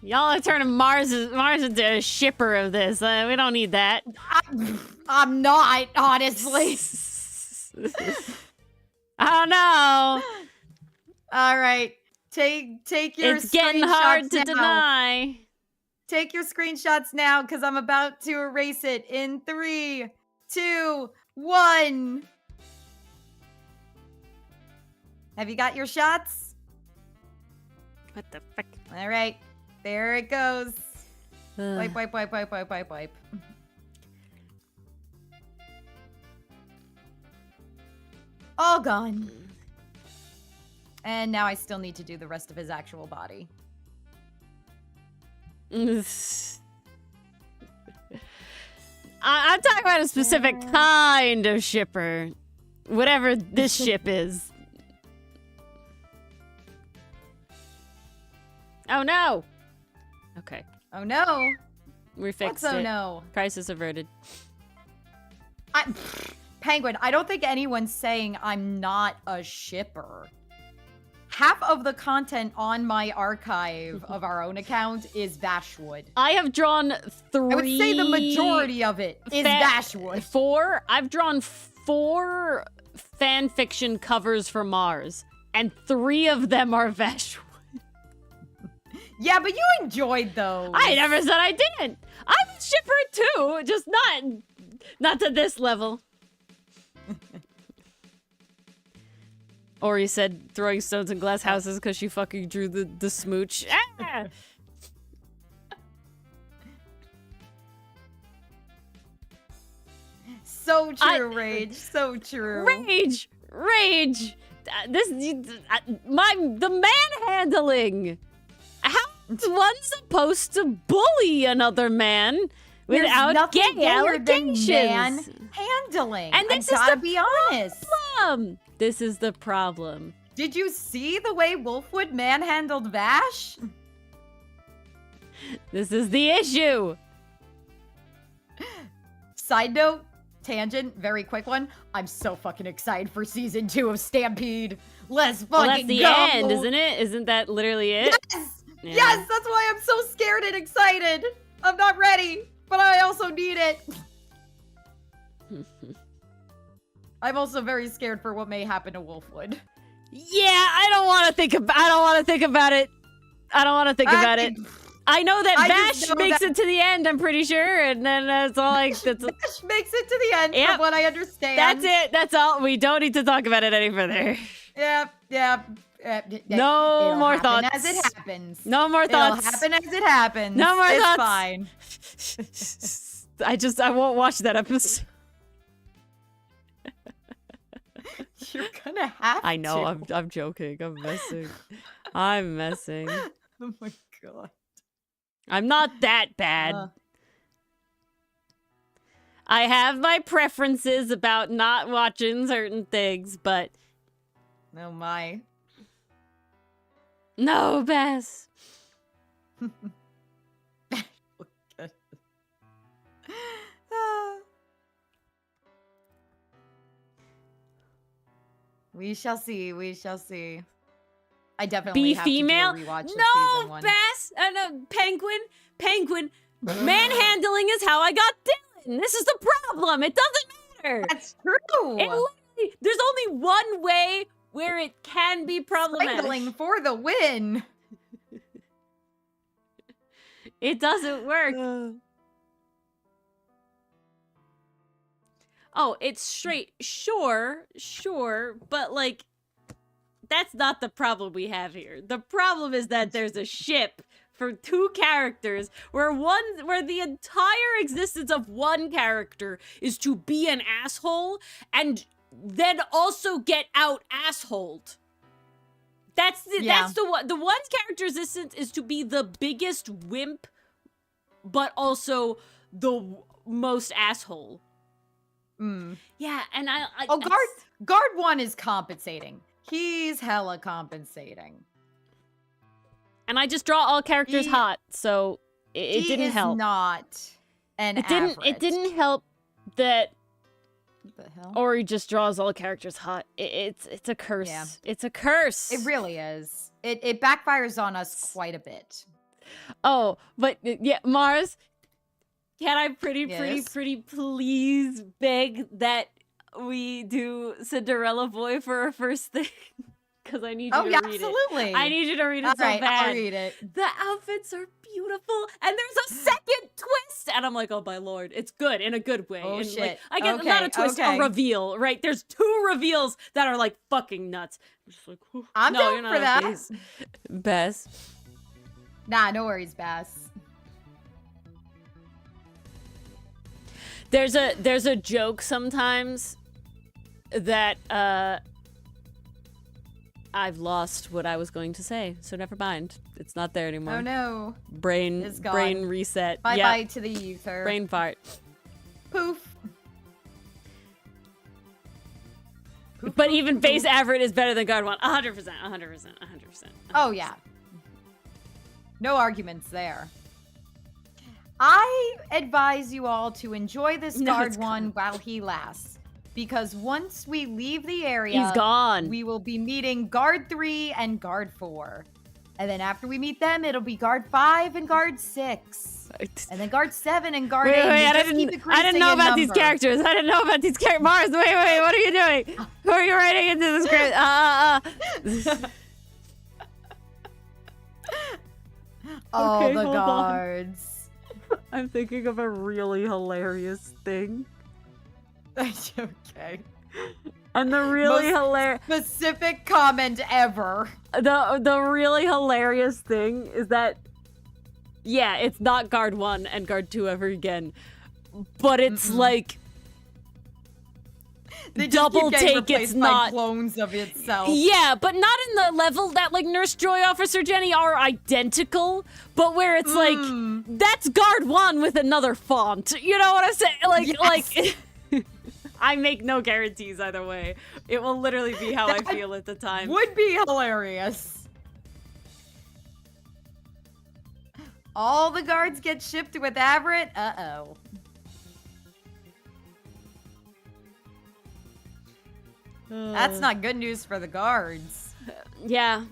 Y'all are turning Mars into a shipper of this. We don't need that. I'm not, honestly. I don't know. All right. Take your It's getting hard to now. deny. Take your screenshots now, because I'm about to erase it in 3, 2, 1. Have you got your shots? What the fuck? All right. There it goes. Ugh. Wipe. All gone. And now I still need to do the rest of his actual body. I'm talking about a specific kind of shipper. Whatever this ship is. Oh no! Okay. Oh no! We fixed What's it. oh no? Crisis averted. Penguin, I don't think anyone's saying I'm not a shipper. half of the content on my archive of our own account is Bashwood. I have drawn 3. I would say the majority of it is Bashwood. 4. I've drawn 4 fan fiction covers for Mars, and 3 of them are Bashwood. Yeah, but you enjoyed those. I never said I didn't. I'm a shipper too, just not to this level. Ori said throwing stones in glass houses because she fucking drew the smooch. Ah! So true, Rage. So true. Rage! The manhandling! How's one supposed to bully another man without gay allegations? Handling. And this I gotta be honest. This is the problem. Did you see the way Wolfwood manhandled Vash? This is the issue. Side note, tangent, very quick one. I'm so fucking excited for season 2 of Stampede. Let's fucking go. Well, that's the end, isn't it? Isn't that literally it? Yes! Yeah. Yes, that's why I'm so scared and excited. I'm not ready, but I also need it. I'm also very scared for what may happen to Wolfwood. Yeah, I don't want to think about it. I know that Vash makes it to the end, I'm pretty sure, and then that's all Vash makes it to the end, from what I understand. That's it. That's all. We don't need to talk about it any further. Yeah. No more thoughts. As it happens. No more thoughts. It'll happen as it happens. No more thoughts. It's fine. I won't watch that episode. You're gonna have to. I know. I'm joking. I'm messing. Oh my god. I'm not that bad. I have my preferences about not watching certain things, but... Oh my. No, Bess. We shall see. I definitely Be have female? to do a rewatch of No, season 1. Bess. No, Penguin. Manhandling is how I got Dylan. This is the problem. It doesn't matter. That's true. There's only one way where it can be problematic. Strangling for the win. It doesn't work. Oh, it's straight. Sure, but like, that's not the problem we have here. The problem is that there's a ship for 2 characters where the entire existence of one character is to be an asshole and then also get out assholed. That's the one character's existence is to be the biggest wimp, but also the most asshole. Yeah, and Guard 1 is compensating. He's hella compensating. And I just draw all characters hot, so it didn't help. Not an It didn't help that what the hell? Ori just draws all characters hot. It's a curse. Yeah. It's a curse. It really is. It backfires on us quite a bit. Oh, but yeah, Mars, can I pretty please beg that we do Cinderella Boy for our first thing? Because I need you to read absolutely. it. I need you to read it so right, bad. I'll read it. The outfits are beautiful, and there's a second twist, and I'm like, oh my lord, it's good in a good way. Oh and shit! Like, I guess not a twist, a reveal, right? There's 2 reveals that are like fucking nuts. I'm just like, I'm no, down you're not for that. These. Bess. Nah, no worries, Bass. There's a joke sometimes that I've lost what I was going to say, so never mind. It's not there anymore. Oh no. Brain reset. Bye to the ether. Brain fart. Poof. But even base average is better than guard 1. 100%. Oh yeah. No arguments there. I advise you all to enjoy this guard 1 while he lasts. because once we leave the area, He's gone. we will be meeting Guard 3 and Guard 4. And then after we meet them, it'll be Guard 5 and Guard 6. And then Guard 7 and Guard 8. Wait, I didn't know about these characters. I didn't know about these characters. Mars, wait, what are you doing? Who are you writing into the script? All Okay, the hold on. guards. I'm thinking of a really hilarious thing. Okay. And the really hilarious Specific comment ever. the really hilarious thing is that yeah, it's not Guard 1 and Guard 2 ever again. But it's like they double just keep getting take, it's replaced by not clones of itself. Yeah, but not in the level that like Nurse Joy, Officer Jenny are identical, but where it's like that's Guard 1 with another font. You know what I'm saying? Like Yes. like I make no guarantees either way. It will literally be how I feel at the time. Would be hilarious. All the guards get shipped with Everett. Uh-oh. That's not good news for the guards. Yeah.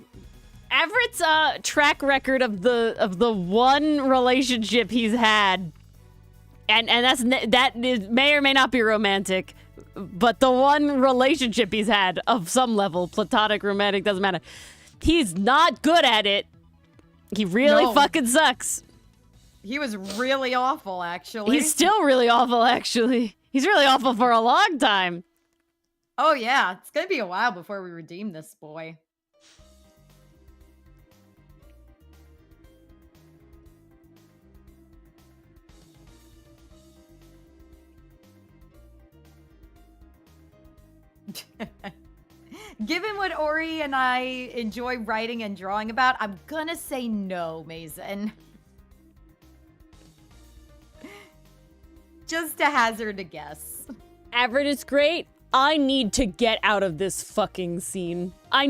Everett's track record of the one relationship he's had, and may or may not be romantic, but the one relationship he's had of some level, platonic, romantic, doesn't matter. He's not good at it. He really fucking sucks. He was really awful, actually. He's still really awful, actually. He's really awful for a long time. Oh yeah, it's gonna be a while before we redeem this boy. Given what Ori and I enjoy writing and drawing about, I'm gonna say no, Mason. Just to hazard a guess. Everett is great. I need to get out of this fucking scene. I've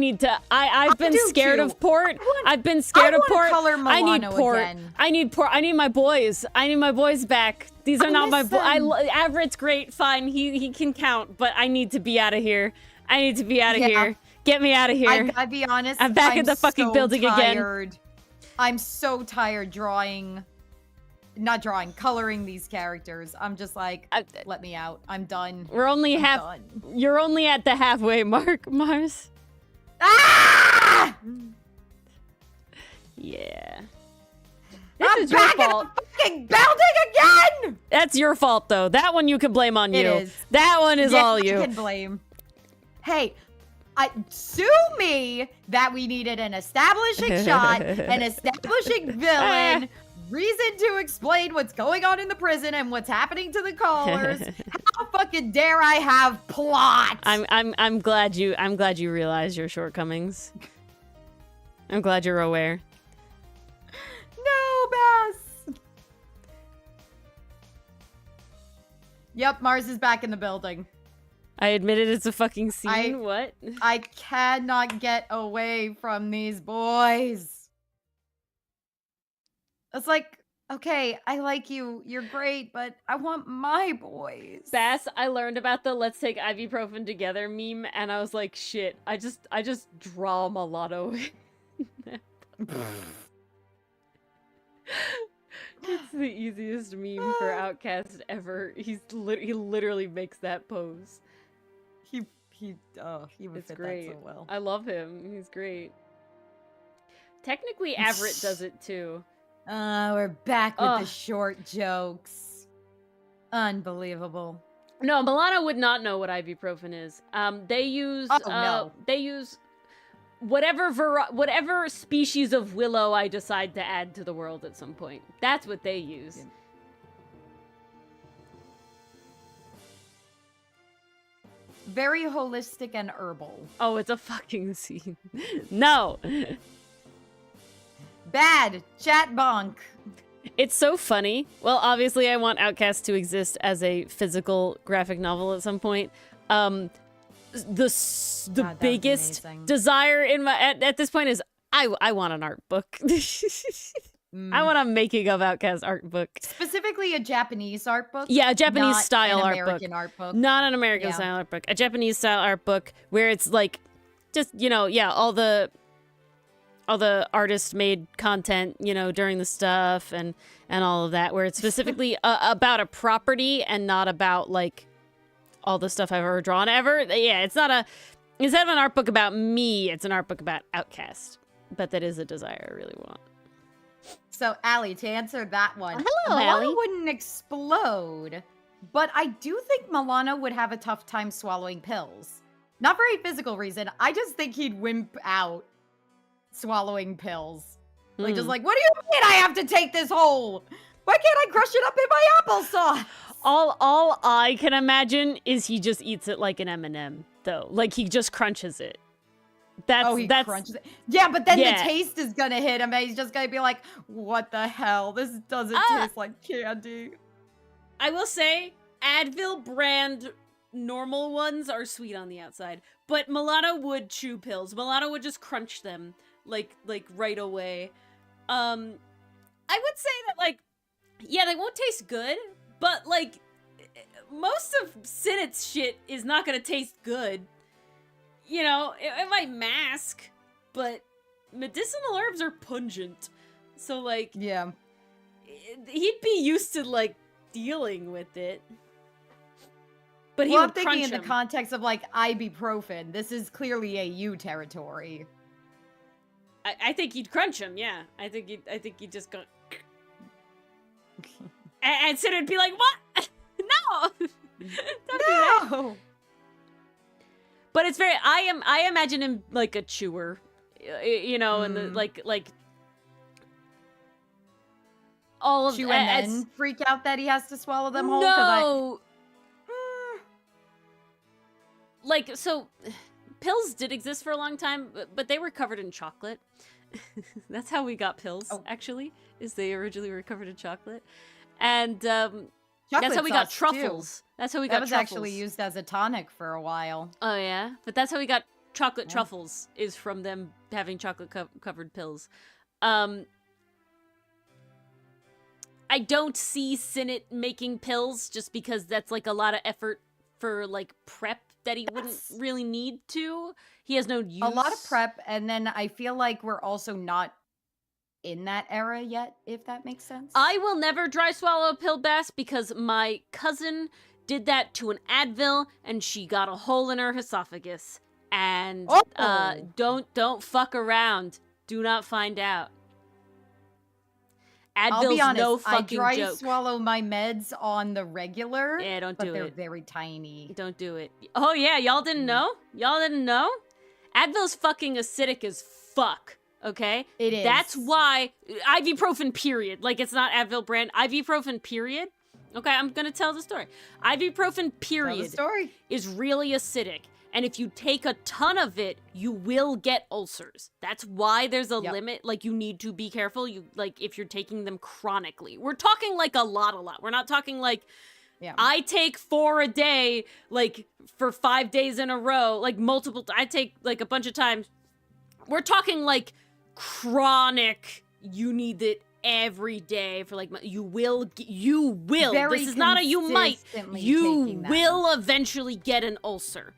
been scared of Port. I've been scared of Port. I need Port. Again. I need Port. I need my boys. I need my boys back. These are not my boys. Everett's great, fine. He can count, but I need to be out of here. I need to be out of here. Get me out of here. I gotta be honest. I'm back at the fucking building again. I'm so tired coloring these characters. I'm just like, let me out. I'm done. We're only done. You're only at the halfway mark, Mars. Ah! Yeah. I'm is your back fault. at the fucking building again! That's your fault, though. That one you can blame on you. It is. That one is all I you. can blame. Hey, sue me that we needed an establishing shot, an establishing villain, reason to explain what's going on in the prison and what's happening to the callers. How fucking dare I have plot? I'm glad you realize your shortcomings. I'm glad you're aware. No, Bass. Yep, Mars is back in the building. I admitted it's a fucking scene. What? I cannot get away from these boys. It's like, okay, I like you. You're great, but I want my boys. Bass, I learned about the let's take ibuprofen together meme, and I was like, shit, I just draw mulatto. It's the easiest meme for Outcast ever. He literally makes that pose. He would fit great. that so well. I love him. He's great. Technically, Everett does it too. We're back with the short jokes. Unbelievable. No, Milano would not know what ibuprofen is. They use they use whatever species of willow I decide to add to the world at some point. That's what they use. Yeah. Very holistic and herbal. Oh, it's a fucking scene. No. Bad. Chat bonk. It's so funny. Well, obviously I want Outcast to exist as a physical graphic novel at some point. The biggest desire in my at this point is I want an art book. I want a making of Outcast art book. Specifically a Japanese art book. Yeah, a Japanese not style an art American book. art book. Not an American style art book. A Japanese style art book where it's like just, all the artist made content, during the stuff and all of that, where it's specifically about a property and not about like all the stuff I've ever drawn ever. Yeah, instead of an art book about me, it's an art book about Outcast. But that is a desire I really want. So, Allie, to answer that one, hello, Milana Allie. wouldn't explode, but I do think Milana would have a tough time swallowing pills. Not for a physical reason. I just think he'd wimp out swallowing pills. Like, just like, what do you mean I have to take this whole? Why can't I crush it up in my applesauce? All I can imagine is he just eats it like an M&M, though. Like, he just crunches it. That's Crunches it. Yeah, but then the taste is gonna hit him, and he's just gonna be like, "What the hell? This doesn't taste like candy." I will say, Advil brand normal ones are sweet on the outside, but Milana would chew pills. Milana would just crunch them like right away. I would say that they won't taste good, but like most of Sinet's shit is not gonna taste good. It might mask, but medicinal herbs are pungent. So, yeah. He'd be used to, dealing with it. But I'm thinking in the context of, ibuprofen. This is clearly a you territory. I think he'd crunch him, yeah. I think he'd just go... and Sid would be like, what? No! Don't do that. But it's very, I imagine him like a chewer, and the, all of chew and then freak out that he has to swallow them whole. No, so pills did exist for a long time, but they were covered in chocolate. That's how we got pills. Actually, is they originally were covered in chocolate, and that's how we got truffles. Too. That's how we got truffles. That was actually used as a tonic for a while. Oh, yeah? But that's how we got chocolate truffles, is from them having chocolate-covered pills. I don't see Sinet making pills, just because that's, a lot of effort for, prep that he wouldn't really need to. He has no use. A lot of prep, and then I feel like we're also not in that era yet, if that makes sense. I will never dry swallow a pill, Bass, because my cousin did that to an Advil, and she got a hole in her esophagus. And don't fuck around. Do not find out. Advil's I'll be honest, no fucking I joke. swallow my meds on the regular. Yeah, don't do it. But they're very tiny. Don't do it. Oh yeah, y'all didn't know? Y'all didn't know? Advil's fucking acidic as fuck. Okay? It is. That's why ibuprofen, period. It's not Advil brand. Ibuprofen, period. Okay, I'm gonna tell the story. Ibuprofen, period, is really acidic. And if you take a ton of it, you will get ulcers. That's why there's a limit. You need to be careful. If you're taking them chronically. We're talking a lot. We're not talking I take 4 a day, for 5 days in a row, multiple. I take a bunch of times. We're talking chronic. You need it every day for you will. Very this is not a you might. You will eventually get an ulcer.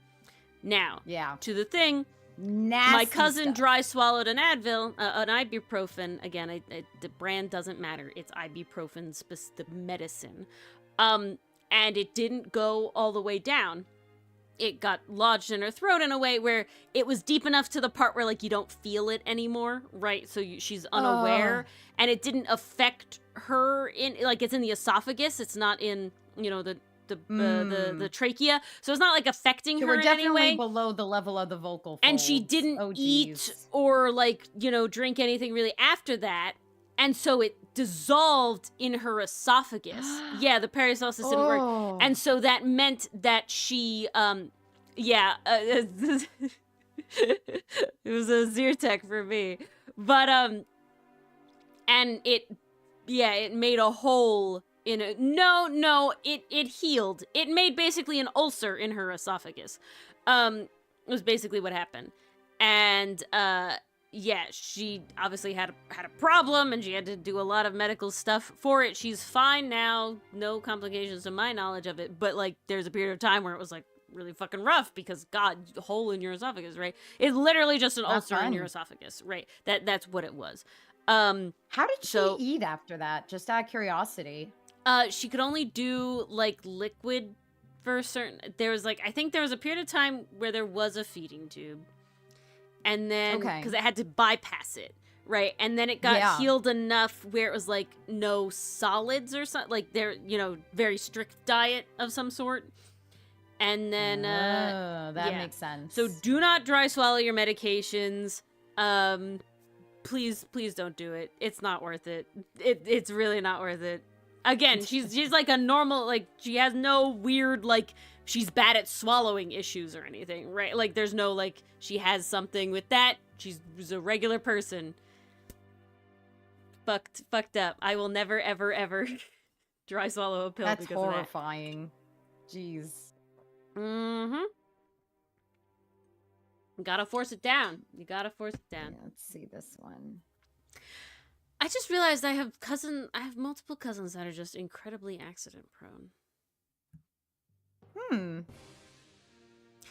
Now, to the thing. Nasty my cousin stuff. dry swallowed an Advil, an ibuprofen. Again, the brand doesn't matter. It's ibuprofen, the medicine. And it didn't go all the way down. It got lodged in her throat in a way where it was deep enough to the part where you don't feel it anymore, right? So she's unaware, and it didn't affect her in it's in the esophagus. It's not in the trachea, so it's not affecting her in any way. We're definitely below the level of the vocal folds. And she didn't eat or drink anything really after that, and so it dissolved in her esophagus. Yeah, the peristalsis didn't work, and so that meant that she it was a Zyrtec for me, but and it made a hole in it. It healed. It made basically an ulcer in her esophagus. Was basically what happened. And yeah, she obviously had a problem, and she had to do a lot of medical stuff for it. She's fine now, no complications to my knowledge of it. But like, there's a period of time where it was like really fucking rough because God, hole in your esophagus, right? It's literally just an ulcer in your esophagus, right? That's what it was. How did she eat after that? Just out of curiosity. She could only do like liquid for certain. There was like, I think there was a period of time where there was a feeding tube. And then, because it had to bypass it, right? And then it got healed enough where it was like no solids or something, like they're, very strict diet of some sort. And then, that makes sense. So do not dry swallow your medications. Please don't do it. It's not worth it. It's really not worth it. Again, she's like a normal, like she has no weird, like she's bad at swallowing issues or anything, right? Like there's no like she has something with that. She's a regular person. Fucked up. I will never ever dry swallow a pill. That's because horrifying. Of that. Jeez. Mm-hmm. You gotta force it down. Yeah, let's see this one. I just realized I have multiple cousins that are just incredibly accident prone.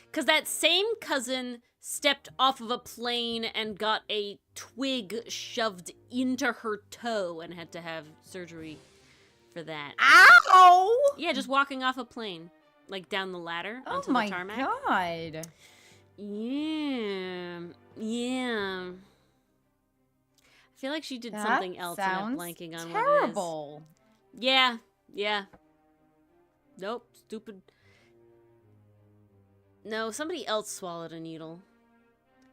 Because that same cousin stepped off of a plane and got a twig shoved into her toe and had to have surgery for that. Ow! Yeah, just walking off a plane. Like down the ladder onto the tarmac. Oh my god. Yeah. I feel like she did something else and I'm blanking on terrible. What it is. Yeah. Nope, stupid. No, somebody else swallowed a needle.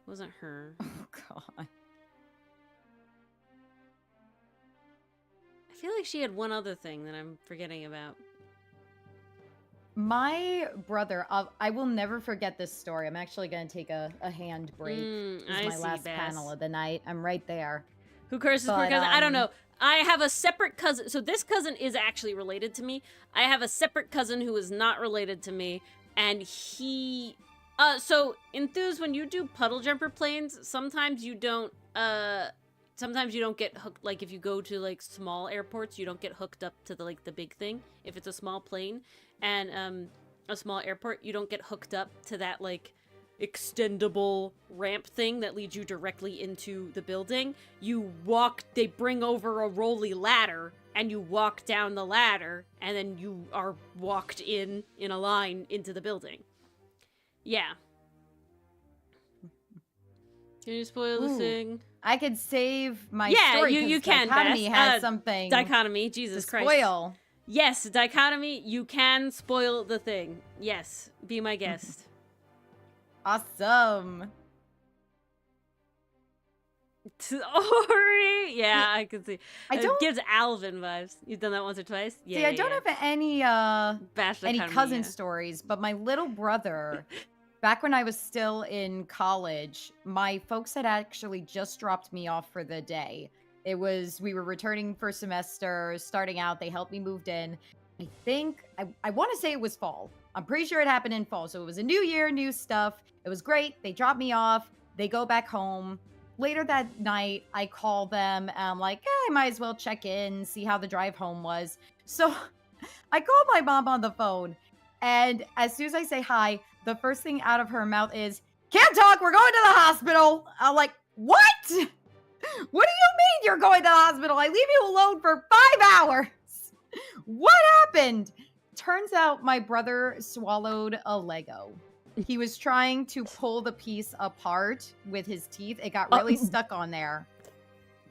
It wasn't her. Oh god. I feel like she had one other thing that I'm forgetting about. My brother, I will never forget this story. I'm actually going to take a hand break. This is my last panel of the night. I'm right there. Who curses poor cousin? I don't know. I have a separate cousin. So this cousin is actually related to me. I have a separate cousin who is not related to me. And he... so, Enthuse, when you do puddle jumper planes, sometimes you don't get hooked. Like, if you go to, like, small airports, you don't get hooked up to, the big thing. If it's a small plane. And a small airport, you don't get hooked up to that, like, extendable ramp thing that leads you directly into the building. They bring over a rolly ladder, and you walk down the ladder, and then you are walked in a line into the building. Yeah. Can you spoil the thing? I could save my story. Yeah, you can, Dichotomy has something. Dichotomy, Jesus Christ. Spoil. Yes, Dichotomy, you can spoil the thing. Yes, be my guest. Awesome. Ori! Yeah, I can see. It gives Alvin vibes. You've done that once or twice? Yeah. See, I don't have any cousin yeah. stories, but my little brother, back when I was still in college, my folks had actually just dropped me off for the day. We were returning for semester, starting out. They helped me moved in. I think, I want to say it was fall. I'm pretty sure it happened in fall. So it was a new year, new stuff. It was great. They dropped me off. They go back home. Later that night, I call them. And I'm like, I might as well check in, see how the drive home was. So I called my mom on the phone. And as soon as I say hi, the first thing out of her mouth is, can't talk. We're going to the hospital. I'm like, what? What do you mean you're going to the hospital? I leave you alone for 5 hours. What happened? Turns out my brother swallowed a Lego. He was trying to pull the piece apart with his teeth. It got really stuck on there.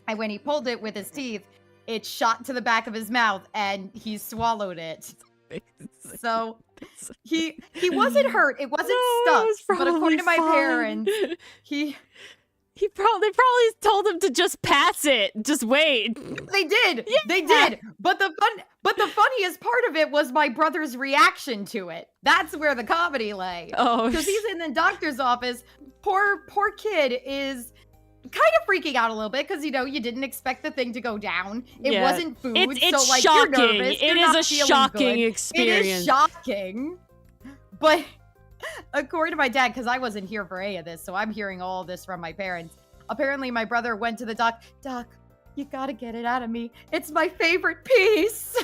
And when he pulled it with his teeth, it shot to the back of his mouth and he swallowed it. So he wasn't hurt. It wasn't stuck. But according to my parents, they probably told him to just pass it. Just wait. They did. Yeah. They did. But the funniest part of it was my brother's reaction to it. That's where the comedy lay. Oh, because he's in the doctor's office. Poor kid is kind of freaking out a little bit because you didn't expect the thing to go down. It wasn't food. It's so like shocking. You're nervous. It is a shocking experience. It is shocking. But according to my dad, because I wasn't here for any of this, so I'm hearing all this from my parents. apparently my brother went to the doc. Doc, you gotta get it out of me. It's my favorite piece.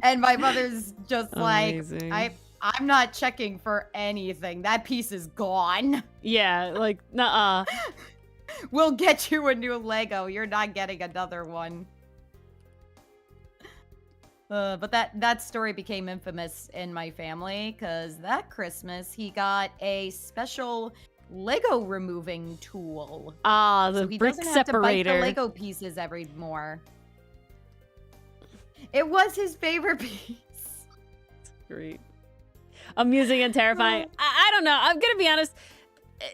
And my mother's just Amazing. like, I'm not checking for anything. That piece is gone. Yeah, like, nuh-uh. We'll get you a new Lego. You're not getting another one. But that story became infamous in my family because that Christmas he got a special Lego removing tool. Ah, the So he brick doesn't have to bite the separator. Lego pieces every more. It was his favorite piece. Great. Amusing and terrifying. I don't know. I'm gonna be honest.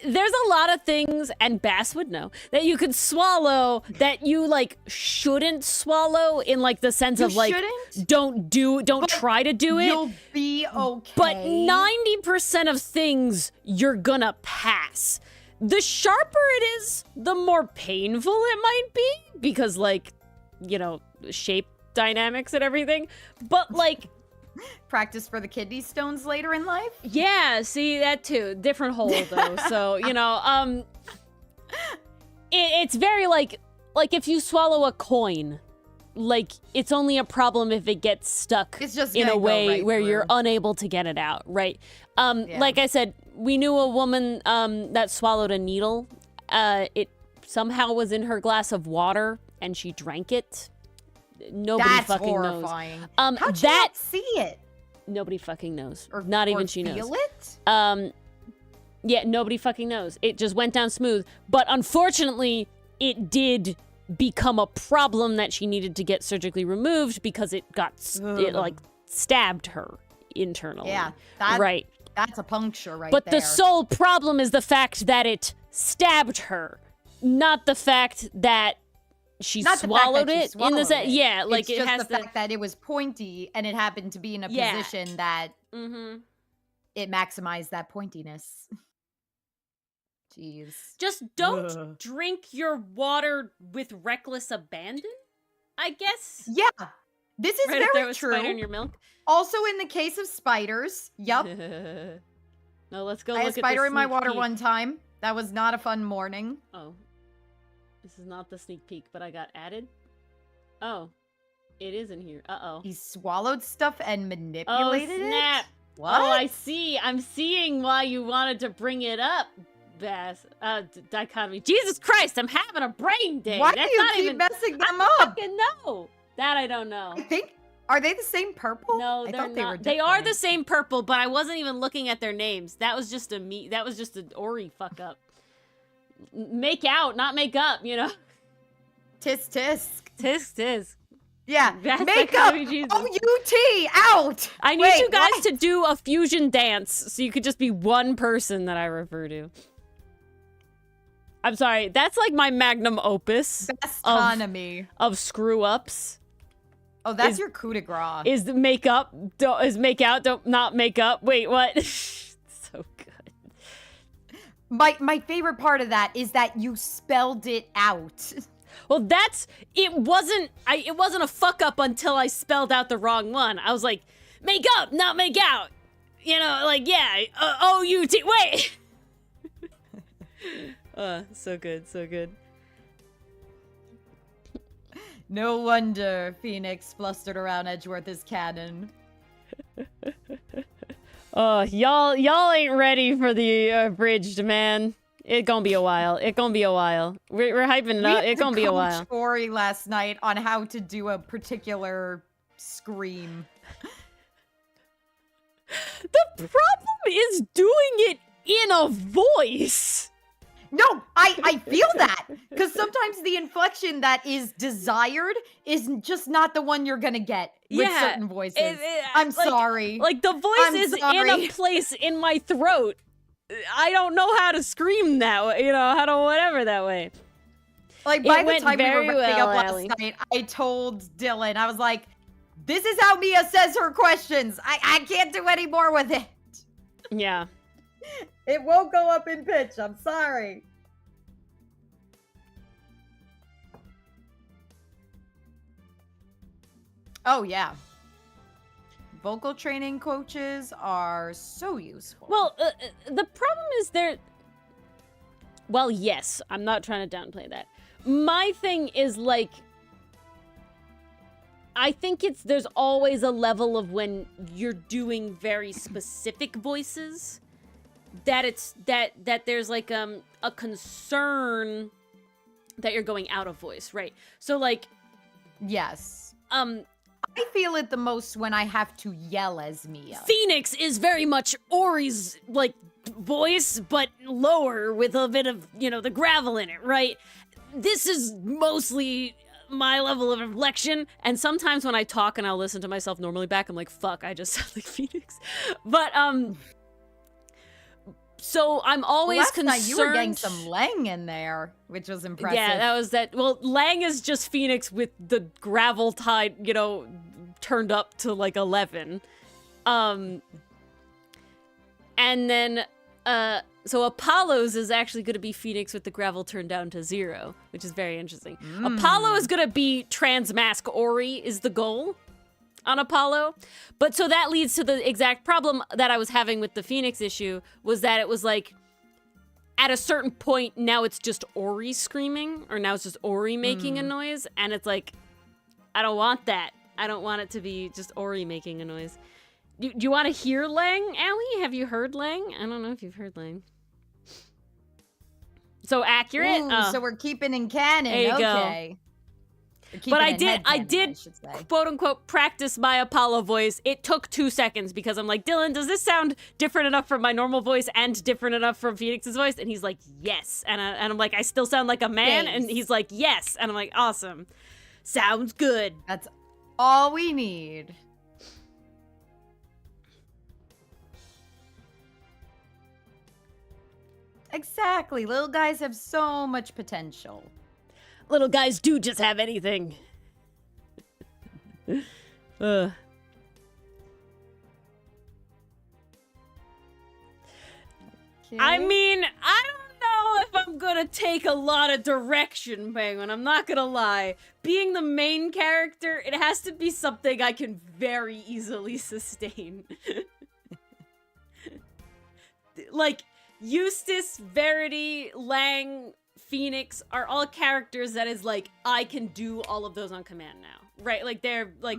There's a lot of things, and Bass would know, that you could swallow that you, like, shouldn't swallow in, like, the sense of, like, don't try to do it. You'll be okay. But 90% of things you're gonna pass. The sharper it is, the more painful it might be, because, like, you know, shape dynamics and everything. But, like, practice for the kidney stones later in life? yeah, see, that too. Different hole, though. So, you know, it's very, like if you swallow a coin, like, it's only a problem if it gets stuck It's just in a gonna go way right where you're through. unable to get it out, right? Yeah. Like I said, we knew a woman that swallowed a needle. It somehow was in her glass of water, and she drank it. Nobody That's fucking horrifying. knows. How'd you not see it? Nobody fucking knows. Or Not even or she knows. feel it? Yeah, nobody fucking knows. It just went down smooth. But unfortunately, it did become a problem that she needed to get surgically removed because it got, it like stabbed her internally. Yeah, right. That's a puncture right But there. the sole problem is the fact that it stabbed her, not the fact that she Not the fact swallowed that she it in the swallowed sense. it. Yeah, like It's it just has the fact that it was pointy and it happened to be in a Yeah. position that Mm-hmm. it maximized that pointiness. Jeez. Just don't Ugh. drink your water with reckless abandon, I guess. Yeah, this is Right if there very was true. spider in your milk. Also, in the case of spiders, yep. No, let's go I look had a at spider the in my sneak water peek. one time. That was not a fun morning. Oh. This is not the sneak peek, but I got added. Oh. It is in here. Uh-oh. He swallowed stuff and Oh, manipulated snap. it? What? Oh, I see. I'm seeing why you wanted to bring it up, Bass. Dichotomy. Jesus Christ, I'm having a brain day. Why That's do you not keep even... messing them I up? fucking know. That I don't know. I think, are they the same purple? No, I they're thought they not. were They are the different. same purple, but I wasn't even looking at their names. That was just that was just an Ori fuck up. Make out, not make up, you know? Tisk tisk. Tisk tisk. Yeah, That's makeup. Dichotomy Jesus. O-U-T, out. I need Wait, you guys what? to do a fusion dance so you could just be one person that I refer to. I'm sorry, that's like my magnum opus Bestonomy. of screw ups. Oh, that's is- your coup de grace. Is the makeup, is make out, don't not make up. Wait, what? So good. My favorite part of that is that you spelled it out. Well, it wasn't a fuck up until I spelled out the wrong one. I was like, make up, not make out. You know, like, yeah, O-U-T, wait. So good, so good. No wonder Phoenix flustered around Edgeworth's cannon. Oh, y'all ain't ready for the abridged, man. It gonna be a while. It gonna be a while. We're hyping it up. It gonna be a while. Ori last night on how to do a particular scream. The problem is doing it in a voice. No, I feel that because sometimes the inflection that is desired is just not the one you're gonna get with Yeah, certain voices. I'm like- sorry. Like the voice I'm is in sorry. a place in my throat. I don't know how to scream that way, you know, how to whatever that way. Like by it the went time we were very wrapping well, up last Allie. night, I told Dylan, I was like, "This is how Mia says her questions. I can't do any more with it. Yeah. It won't go up in pitch. I'm sorry." Oh yeah. Vocal training coaches are so useful. Well, the problem is Well, yes, I'm not trying to downplay that. My thing is, like, I think there's always a level of when you're doing very specific voices that there's like a concern that you're going out of voice, right? So like, yes. I feel it the most when I have to yell as Mia. Phoenix is very much Ori's like voice, but lower with a bit of, you know, the gravel in it, right? This is mostly my level of inflection, and sometimes when I talk and I'll listen to myself normally back, I'm like, fuck, I just sound like Phoenix. But so I'm always concerned. Night you were getting some Lang in there, which was impressive. Yeah, that was that. Well, Lang is just Phoenix with the gravel tide, you know, turned up to like 11. And then so Apollo's is actually going to be Phoenix with the gravel turned down to 0, which is very interesting. Apollo is going to be transmask Ori is the goal on Apollo. But so that leads to the exact problem that I was having with the Phoenix issue, was that it was like, at a certain point, now it's just Ori screaming, or now it's just Ori making a noise, and it's like, I don't want that. I don't want it to be just Ori making a noise. Do you want to hear Lang, Allie? Have you heard Lang? I don't know if you've heard Lang. So accurate? Ooh, so we're keeping in canon. There you okay. But I did, quote unquote, practice my Apollo voice. It took 2 seconds because I'm like, Dylan, does this sound different enough from my normal voice and different enough from Phoenix's voice? And he's like, yes. And I'm like, I still sound like a man? Yes. And he's like, yes. And I'm like, awesome. Sounds good. That's all we need. Exactly. Little guys have so much potential. Little guys do just have anything. Okay. I mean, I don't know if I'm gonna take a lot of direction, Penguin. I'm not gonna lie. Being the main character, it has to be something I can very easily sustain. Like, Eustace, Verity, Lang, Phoenix are all characters that is like, I can do all of those on command now, right? Like they're like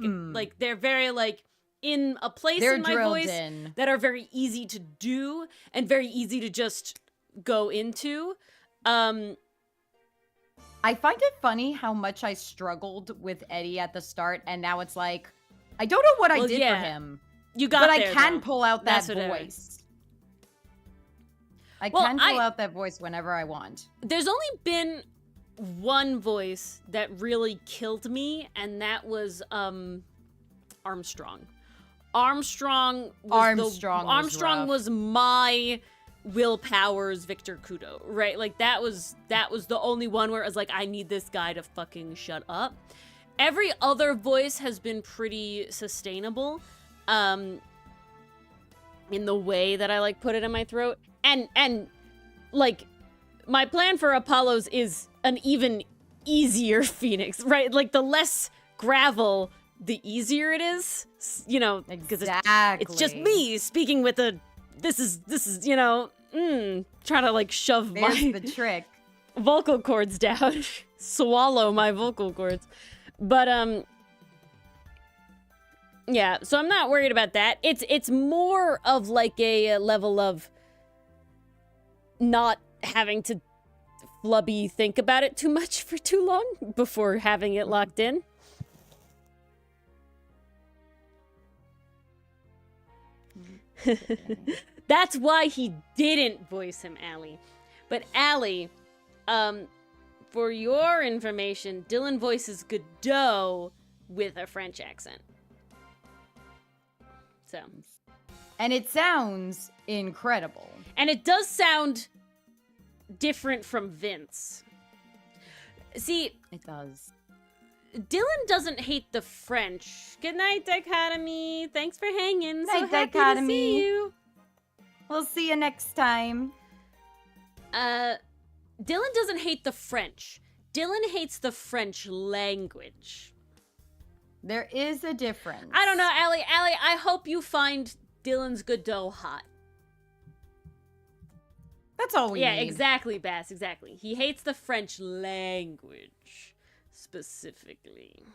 they're very like in a place in my voice that are very easy to do and very easy to just go into. I find it funny how much I struggled with Eddie at the start, and now it's like, I don't know what I did for him. You got but there, I can though. pull out that voice. I can pull out that voice whenever I want. There's only been one voice that really killed me, and that was Armstrong. Armstrong was my Willpower's Victor Kudo, right? Like that was the only one where it was like, I need this guy to fucking shut up. Every other voice has been pretty sustainable, in the way that I like put it in my throat. And like, my plan for Apollo's is an even easier Phoenix, right? Like, the less gravel, the easier it is, you know, because it's just me speaking with this is, you know, trying to like shove the trick. Vocal cords down, swallow my vocal cords. But, yeah, so I'm not worried about that. It's more of like a level of not having to flubby think about it too much for too long before having it locked in. That's why he didn't voice him, Allie. But Allie, for your information, Dylan voices Godot with a French accent. So. And it sounds incredible. And it does sound different from Vince. See, it does. Dylan doesn't hate the French. Good night, Dichotomy. Thanks for hanging. Night, so happy Dichotomy. to see you. We'll see you next time. Dylan doesn't hate the French. Dylan hates the French language. There is a difference. I don't know, Allie. Allie, I hope you find Dylan's Godot hot. That's all we need. Yeah, exactly, Bass, exactly. He hates the French language, specifically.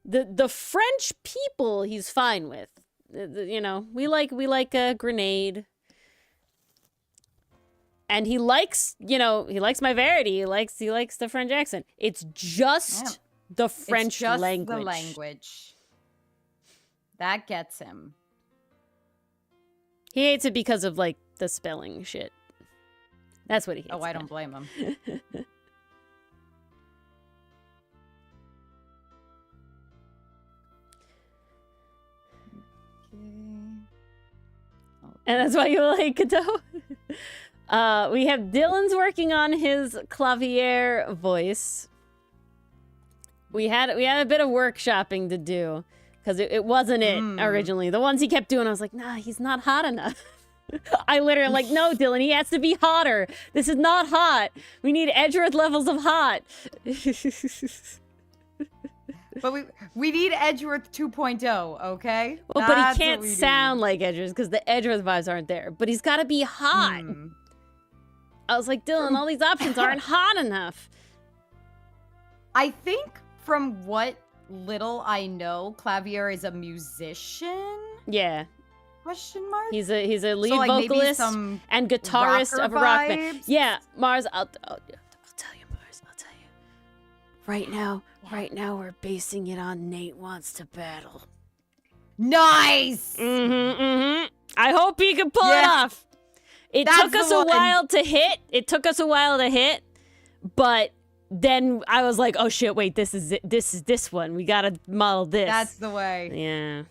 The French people he's fine with. You know, we like a grenade. And he likes, you know, he likes my Verity. He likes the French accent. It's just the French language. The language. That gets him. He hates it because of, like, the spelling shit. That's what he hates. Oh, I don't blame him. And that's why you like Godot? We have Dylan's working on his clavier voice. We had a bit of workshopping to do because it wasn't it originally. The ones he kept doing, I was like, nah, he's not hot enough. I literally am like, no, Dylan, he has to be hotter. This is not hot. We need Edgeworth levels of hot. But we need Edgeworth 2.0, okay? Well, but he can't sound like Edgeworth because the Edgeworth vibes aren't there. But he's got to be hot. I was like, Dylan, all these options aren't hot enough. I think from what little I know, Clavier is a musician? Yeah. Question mark? He's a lead vocalist and guitarist of a rock band. Yeah, Mars, I'll tell you, Mars, I'll tell you. Right now we're basing it on Nate Wants to Battle. Nice! I hope he can pull it off. It took us a while to hit. But then I was like, oh shit, wait, this is it. This is this one. We gotta model this. That's the way. Yeah.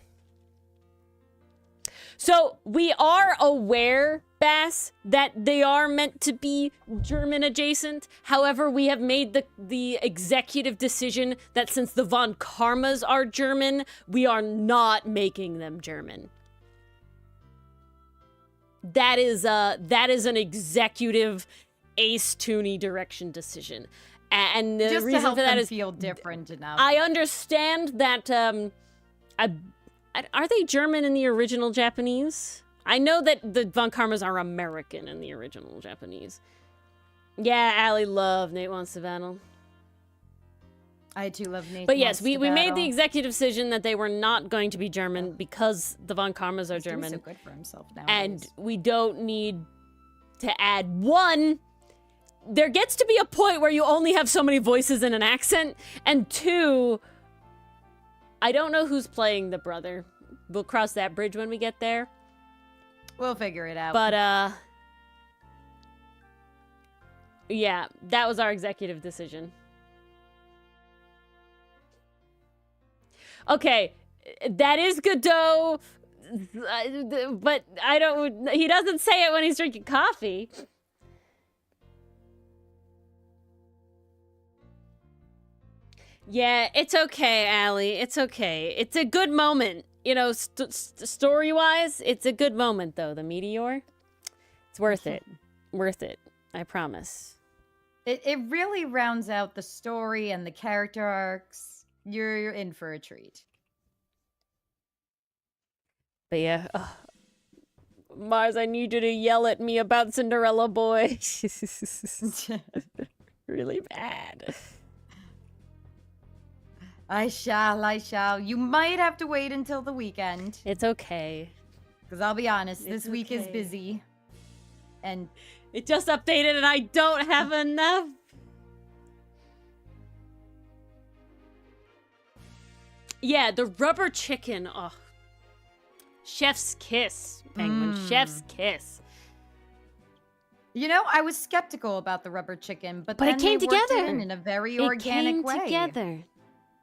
So we are aware, Bass, that they are meant to be German adjacent. However, we have made the executive decision that since the Von Karmas are German, we are not making them German. That is an executive Ace Tooney direction decision. And the just reason to help for that them is feel different enough. I understand that are they German in the original Japanese? I know that the Von Karmas are American in the original Japanese. Yeah, Allie loved Nate Wants to Battle. I too love Nate. But yes, we made the executive decision that they were not going to be German because the Von Karmas are German. He's so good for himself now. And we don't need to add one. There gets to be a point where you only have so many voices in an accent. And two, I don't know who's playing the brother. We'll cross that bridge when we get there. We'll figure it out. But, yeah, that was our executive decision. Okay, that is Godot, but he doesn't say it when he's drinking coffee. Yeah, it's okay, Allie. It's okay. It's a good moment. You know, story-wise, it's a good moment, though. The meteor. It's worth it. Worth it. I promise. It really rounds out the story and the character arcs. You're in for a treat. But yeah. Mars, I need you to yell at me about Cinderella Boy. Really bad. I shall. You might have to wait until the weekend. It's okay. Because I'll be honest, this week is busy. And it just updated and I don't have enough. Yeah, the rubber chicken. Oh. Chef's kiss, Penguin. Chef's kiss. You know, I was skeptical about the rubber chicken, but then it came together in a very organic way. It came together.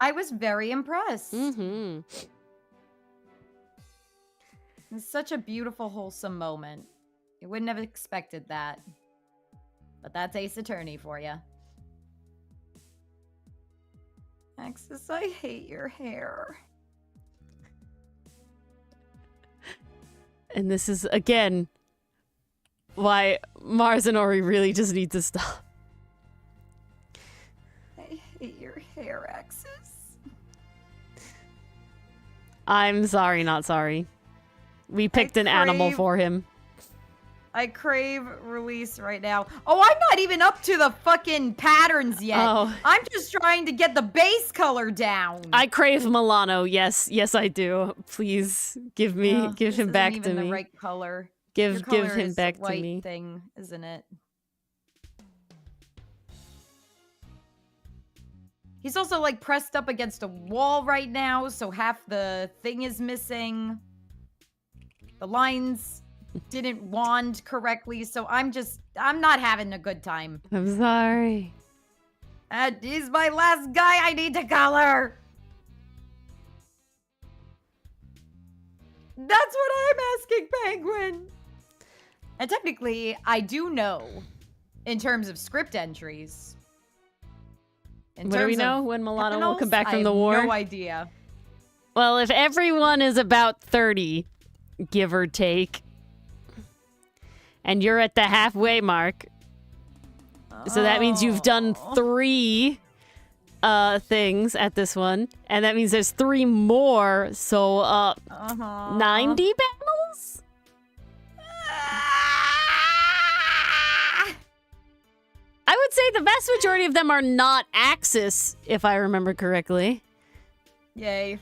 I was very impressed. Mm-hmm. It's such a beautiful, wholesome moment. You wouldn't have expected that. But that's Ace Attorney for you. Axis, I hate your hair. And this is, again, why Mars and Ori really just need to stop. I hate your hair, Axis. I'm sorry, not sorry. We picked an animal for him. I crave release right now. Oh, I'm not even up to the fucking patterns yet. Oh. I'm just trying to get the base color down. I crave Milano. Yes, I do. Please give him back to me. This isn't even the right color. Give Your color him is back the to white me. thing, isn't it? He's also like pressed up against a wall right now, so half the thing is missing. The lines didn't wand correctly, so I'm not having a good time. I'm sorry. He's my last guy I need to color. That's what I'm asking, Penguin. And technically, I do know in terms of script entries. What do we know when Milano will come back from the I war? have no idea. Well, if everyone is about 30, give or take, and you're at the halfway mark, so that means you've done 3 things at this one, and that means there's 3 more, so 90 battles? I would say the vast majority of them are not Axis, if I remember correctly. Yay.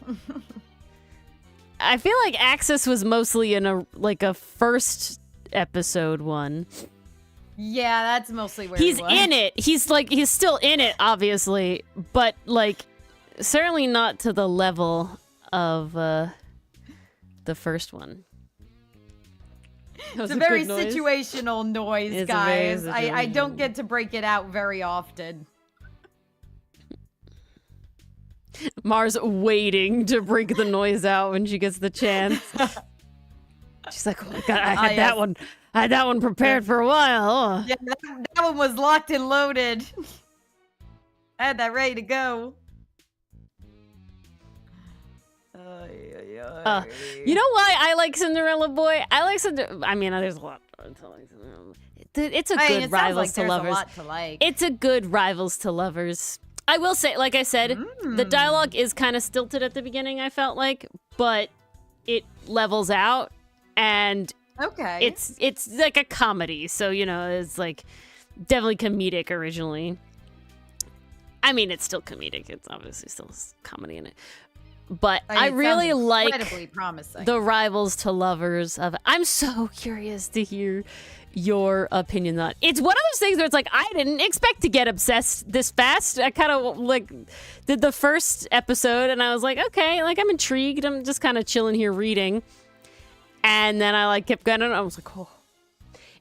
I feel like Axis was mostly in a first episode one. Yeah, that's mostly where He's he was. in it. He's still in it, obviously, but like certainly not to the level of the first one. It's a very situational noise, It's guys. very I don't situational. get to break it out very often. Mars waiting to break the noise out when she gets the chance. She's like, oh my god, I had that one. I had that one prepared for a while. Oh. Yeah, that one was locked and loaded. I had that ready to go. You know why I like Cinderella Boy? I like I mean, there's a lot to like Cinderella. It's a good it rivals sounds like to there's lovers. a lot to like. It's a good rivals to lovers. I will say, like I said, the dialogue is kind of stilted at the beginning, I felt like, but it levels out, and Okay. it's like a comedy, so it's like definitely comedic originally. I mean, it's still comedic. It's obviously still comedy in it. But I really like incredibly promising. the rivals to lovers of. I'm so curious to hear your opinion on it. It's one of those things where it's like, I didn't expect to get obsessed this fast. I kind of like did the first episode and I was like, okay, like I'm intrigued. I'm just kind of chilling here reading. And then I like kept going and I was like, oh.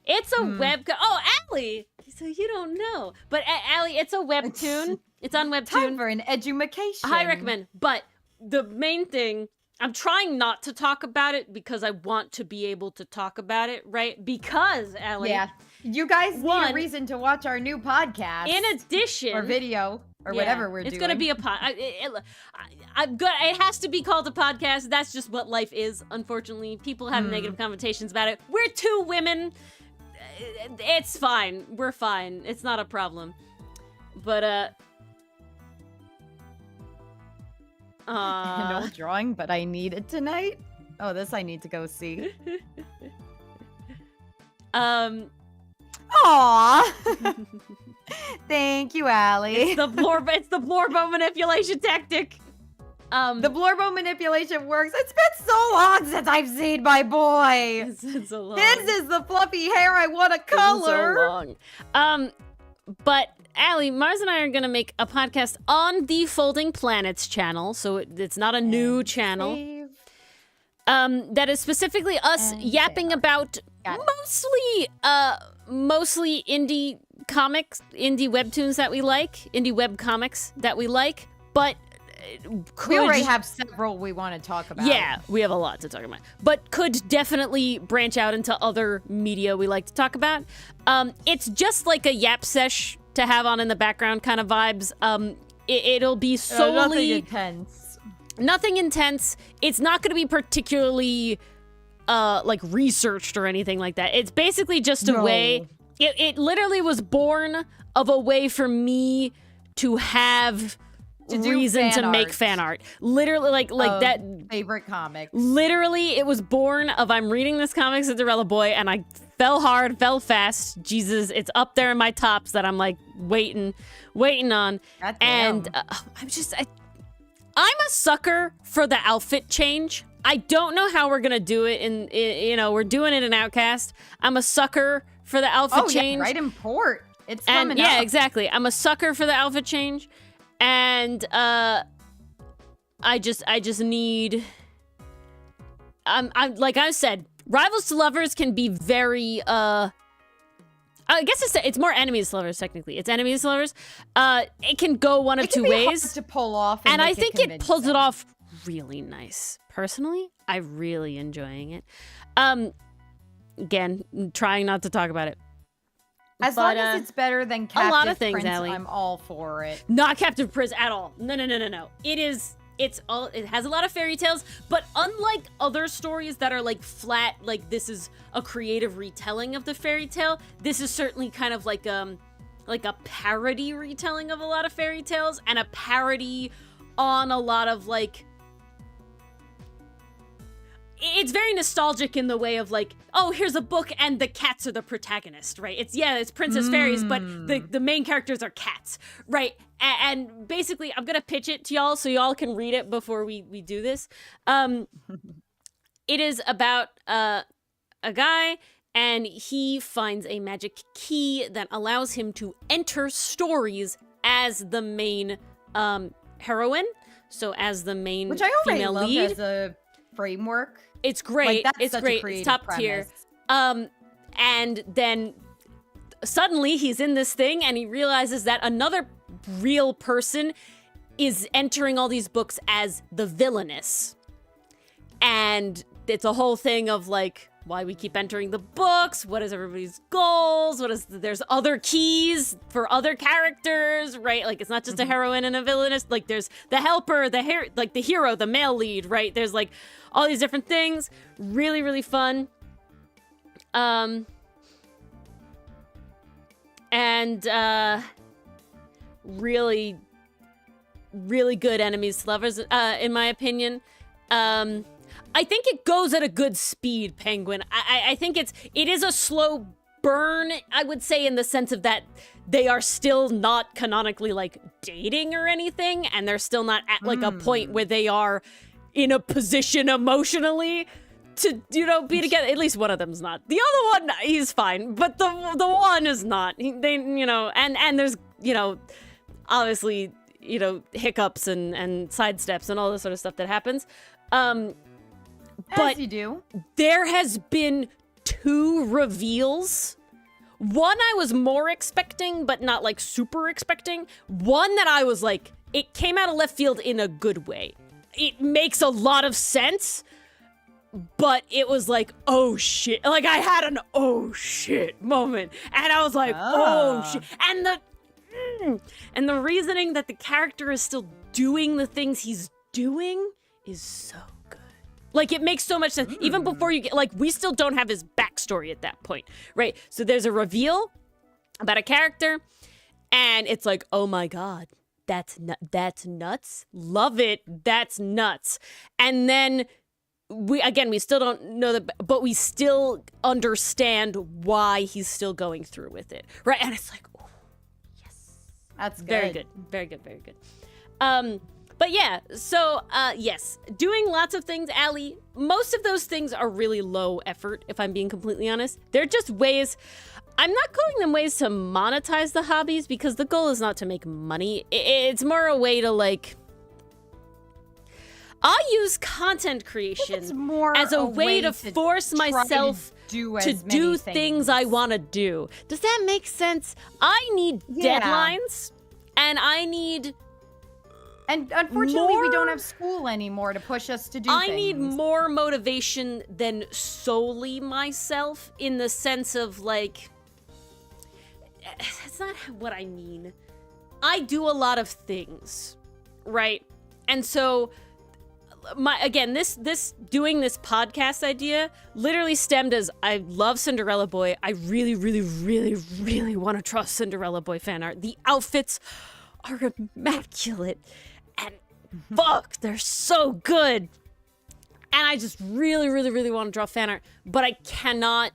It's a oh, Allie! So you don't know. But Allie, it's a webtoon. It's on webtoon. Time for an edumacation. I recommend. But the main thing, I'm trying not to talk about it because I want to be able to talk about it, right? Because, Allie. Yeah. You guys need One, a reason to watch our new podcast. In addition. Or video. Or whatever we're doing. It's going to be a I'm good. It has to be called a podcast. That's just what life is, unfortunately. People have negative connotations about it. We're 2 women. It's fine. We're fine. It's not a problem. But, An old drawing, but I need it tonight. Oh, this I need to go see. Aww. Thank you, Allie. It's the Blorbo manipulation tactic. The Blorbo manipulation works. It's been so long since I've seen my boy. It's been so long. His is the fluffy hair I want to color. So long. But Allie, Mars and I are gonna make a podcast on the Folding Planets channel, so it's not a new channel. That is specifically us yapping about mostly indie comics, indie webtoons that we like, indie web comics that we like, but we already have several we want to talk about. Yeah, we have a lot to talk about, but could definitely branch out into other media we like to talk about. It's just like a yap sesh to have on in the background kind of vibes. It'll be solely nothing intense. It's not going to be particularly like researched or anything like that. It's basically just a way. It literally was born of a way for me to have do to make fan art. Literally, like that. Favorite comics. Literally, it was born of I'm reading this comic Cinderella Boy, and I fell hard, fell fast. Jesus, it's up there in my tops that I'm like waiting on. God damn. And I'm a sucker for the outfit change. I don't know how we're gonna do it we're doing it in Outcast. I'm a sucker for the outfit change. Yeah, right in port. It's And coming yeah, up. exactly. I'm a sucker for the outfit change. And I just need I'm like I said, Rivals to Lovers can be very I guess it's more enemies to lovers technically. It's enemies to lovers. It can go one of two ways hard to pull off, and I make think it pulls convincing. it off really nice. Personally, I'm really enjoying it. Again, trying not to talk about it. As long as it's better than Captive lot of things, Prince, Allie. I'm all for it. Not Captive Prince at all. No. It has a lot of fairy tales, but unlike other stories that are like flat, like this is a creative retelling of the fairy tale, this is certainly kind of like a parody retelling of a lot of fairy tales and a parody on a lot of like it's very nostalgic in the way of like, oh, here's a book and the cats are the protagonist, right? It's princess fairies, but the main characters are cats, right? And basically, I'm gonna pitch it to y'all so y'all can read it before we do this. It is about a guy and he finds a magic key that allows him to enter stories as the main heroine, so as the main Which I already female love lead. as a framework. It's great. That's It's such a great. It's creative top premise. tier. And then suddenly he's in this thing and he realizes that another real person is entering all these books as the villainess. And it's a whole thing of like why we keep entering the books, what is everybody's goals, there's other keys for other characters, right? Like it's not just a heroine and a villainess, like there's the helper, the hero, the male lead, right? There's like all these different things. Really, really fun. Really, really good enemies to lovers, in my opinion. I think it goes at a good speed, Penguin. I think it is a slow burn, I would say, in the sense of that they are still not canonically like dating or anything, and they're still not at like a point where they are in a position emotionally to, be together. At least one of them's not. The other one, he's fine, but the one is not. And there's, obviously, hiccups and sidesteps and all this sort of stuff that happens. But As you do. There has been 2 reveals. One I was more expecting, but not like super expecting. One that I was like, it came out of left field in a good way. It makes a lot of sense, but it was like, oh shit. Like I had an oh shit moment. And I was like, oh shit. And the reasoning that the character is still doing the things he's doing is so good. Like, it makes so much sense. Even before you get, like, we still don't have his backstory at that point, right? So there's a reveal about a character, and it's like, oh my God, that's nuts. Love it. That's nuts. And then we still don't know but we still understand why he's still going through with it, right? And it's like, oh, yes. That's good. Very good. Very good. Very good. But yeah, so yes, doing lots of things, Allie. Most of those things are really low effort, if I'm being completely honest. They're just ways. I'm not calling them ways to monetize the hobbies because the goal is not to make money. It's more a way to like. I use content creation as a way to force myself to do things I want to do. Does that make sense? I need deadlines, and I need. And unfortunately, we don't have school anymore to push us to do things. I need more motivation than solely myself, in the sense of like, that's not what I mean. I do a lot of things, right? And so this doing this podcast idea literally stemmed as I love Cinderella Boy. I really, really, really, really want to draw Cinderella Boy fan art. The outfits are immaculate. And fuck, they're so good. And I just really, really, really want to draw fan art, but I cannot,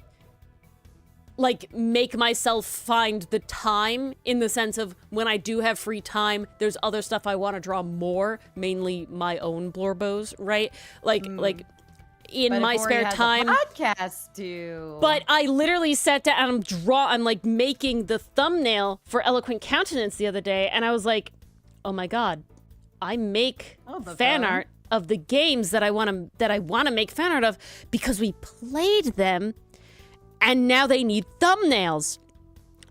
like, make myself find the time, in the sense of when I do have free time, there's other stuff I want to draw more, mainly my own blorbos, right? Like in my spare time. Podcast too. But I literally sat down and I'm like making the thumbnail for Eloquent Countenance the other day, and I was like, oh my god, I make fan art of the games that I want to make fan art of because we played them, and now they need thumbnails.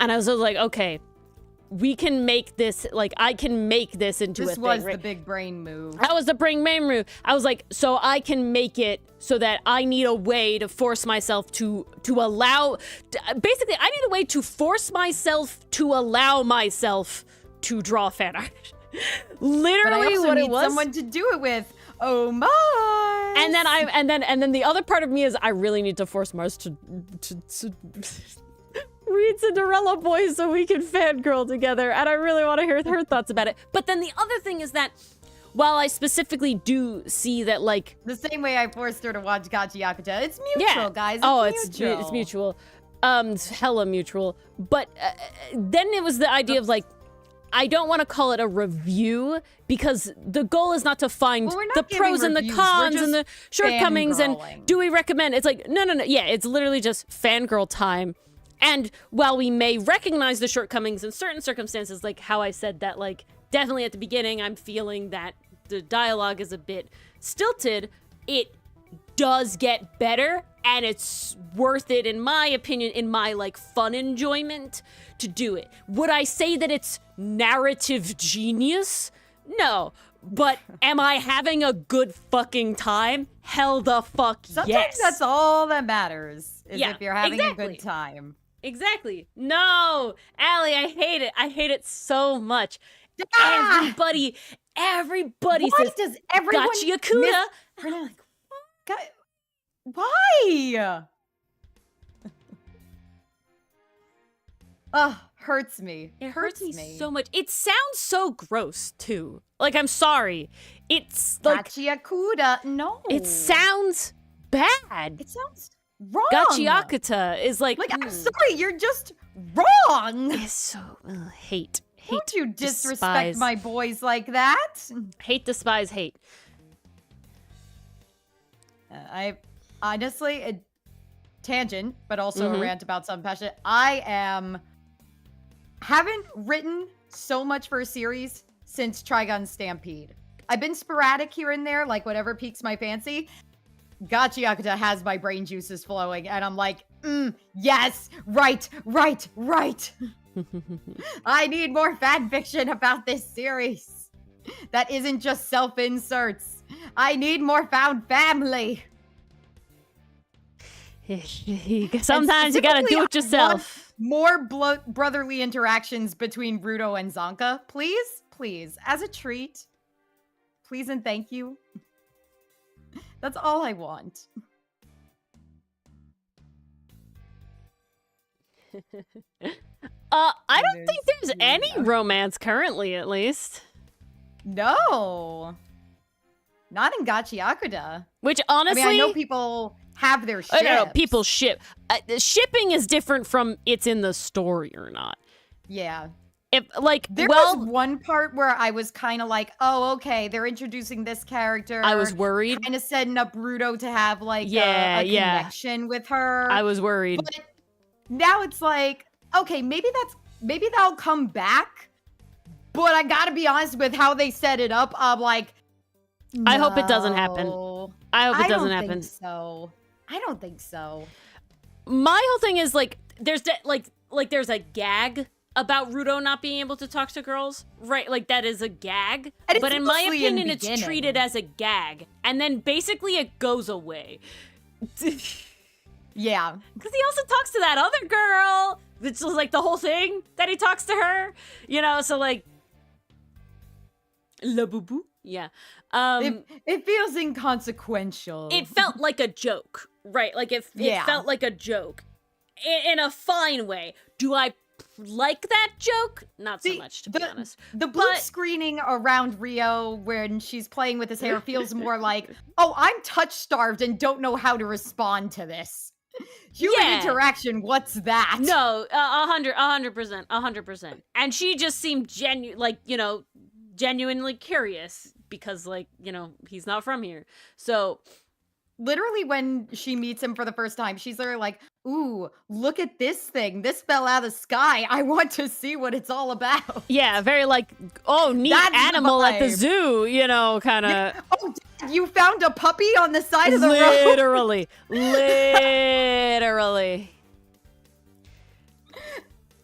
And I was like, okay, we can make this, like, I can make this into a thing. This was right? the big brain move. That was the brain move. I was like, so I can make it so that I need a way to force myself to allow, basically, I need a way to force myself to allow myself to draw fan art. Literally what it was. Someone to do it with. Oh my! And then the other part of me is I really need to force Mars to read Cinderella Boys so we can fangirl together, and I really want to hear her thoughts about it. But then the other thing is that while I specifically do see that, like, the same way I forced her to watch Gachi Yakuza, it's mutual, guys. It's mutual. It's hella mutual. But then it was the idea of, like, I don't want to call it a review because the goal is not to find the pros and the cons and the shortcomings and do we recommend. It's like, no. Yeah, it's literally just fangirl time. And while we may recognize the shortcomings in certain circumstances, like how I said that, like, definitely at the beginning, I'm feeling that the dialogue is a bit stilted, it does get better, and it's worth it, in my opinion, in my, like, fun enjoyment, to do it. Would I say that it's narrative genius? No. But am I having a good fucking time? Hell the fuck yes. Sometimes that's all that matters, is if you're having a good time. Exactly. No, Allie, I hate it. I hate it so much. Everybody Why says, does everyone Gachi Yakuza. And I'm like, why? Ugh, hurts me. It hurts me so much. It sounds so gross, too. Like, I'm sorry. It's like... Gachi Yakuza, no. It sounds bad. It sounds wrong. Gachi Yakuza is like... I'm sorry, you're just wrong. It's so... hate. Don't you disrespect my boys like that? Hate, despise, hate. I honestly, a tangent, but also a rant about something passionate. I haven't written so much for a series since Trigun Stampede. I've been sporadic here and there, like whatever piques my fancy. Gachi Yakuza has my brain juices flowing, and I'm like, yes, right. I need more fan fiction about this series that isn't just self-inserts. I need more found family. Sometimes you gotta do it yourself. More brotherly interactions between Ruto and Zonka. Please, as a treat. Please and thank you. That's all I want. I don't think there's any romance currently, at least. No. Not in Gachi Yakuza. Which, honestly... I mean, I know people have their ships. No, people ship. Shipping is different from it's in the story or not. Yeah. If, like, there was one part where I was kind of like, oh, okay, they're introducing this character. I was worried. Kind of setting up Ruto to have, like, a connection with her. I was worried. But now it's like, okay, maybe that'll come back. But I gotta be honest with how they set it up. I'm like, no, I hope it doesn't happen. I hope it doesn't happen. I don't think so. My whole thing is, like, there's a gag about Ruto not being able to talk to girls, right? Like, that is a gag. But in my opinion, it's treated as a gag. And then basically it goes away. Yeah. Because he also talks to that other girl. It's just, like, the whole thing that he talks to her. You know, so, like... La boo-boo? Yeah. It feels inconsequential. It felt like a joke, right? Like, it felt like a joke. In a fine way. Do I like that joke. Not so much, to be honest. The blue screening around Rio when she's playing with his hair feels more like, oh, I'm touch starved and don't know how to respond to this. Human interaction, what's that? No, 100%. And she just seemed genuinely curious because, like, you know, he's not from here. So literally when she meets him for the first time, she's literally like, ooh, look at this thing. This fell out of the sky. I want to see what it's all about. Yeah, very like, oh, neat animal at the zoo, you know, kind of. Oh, Dad, you found a puppy on the side of the road? Literally.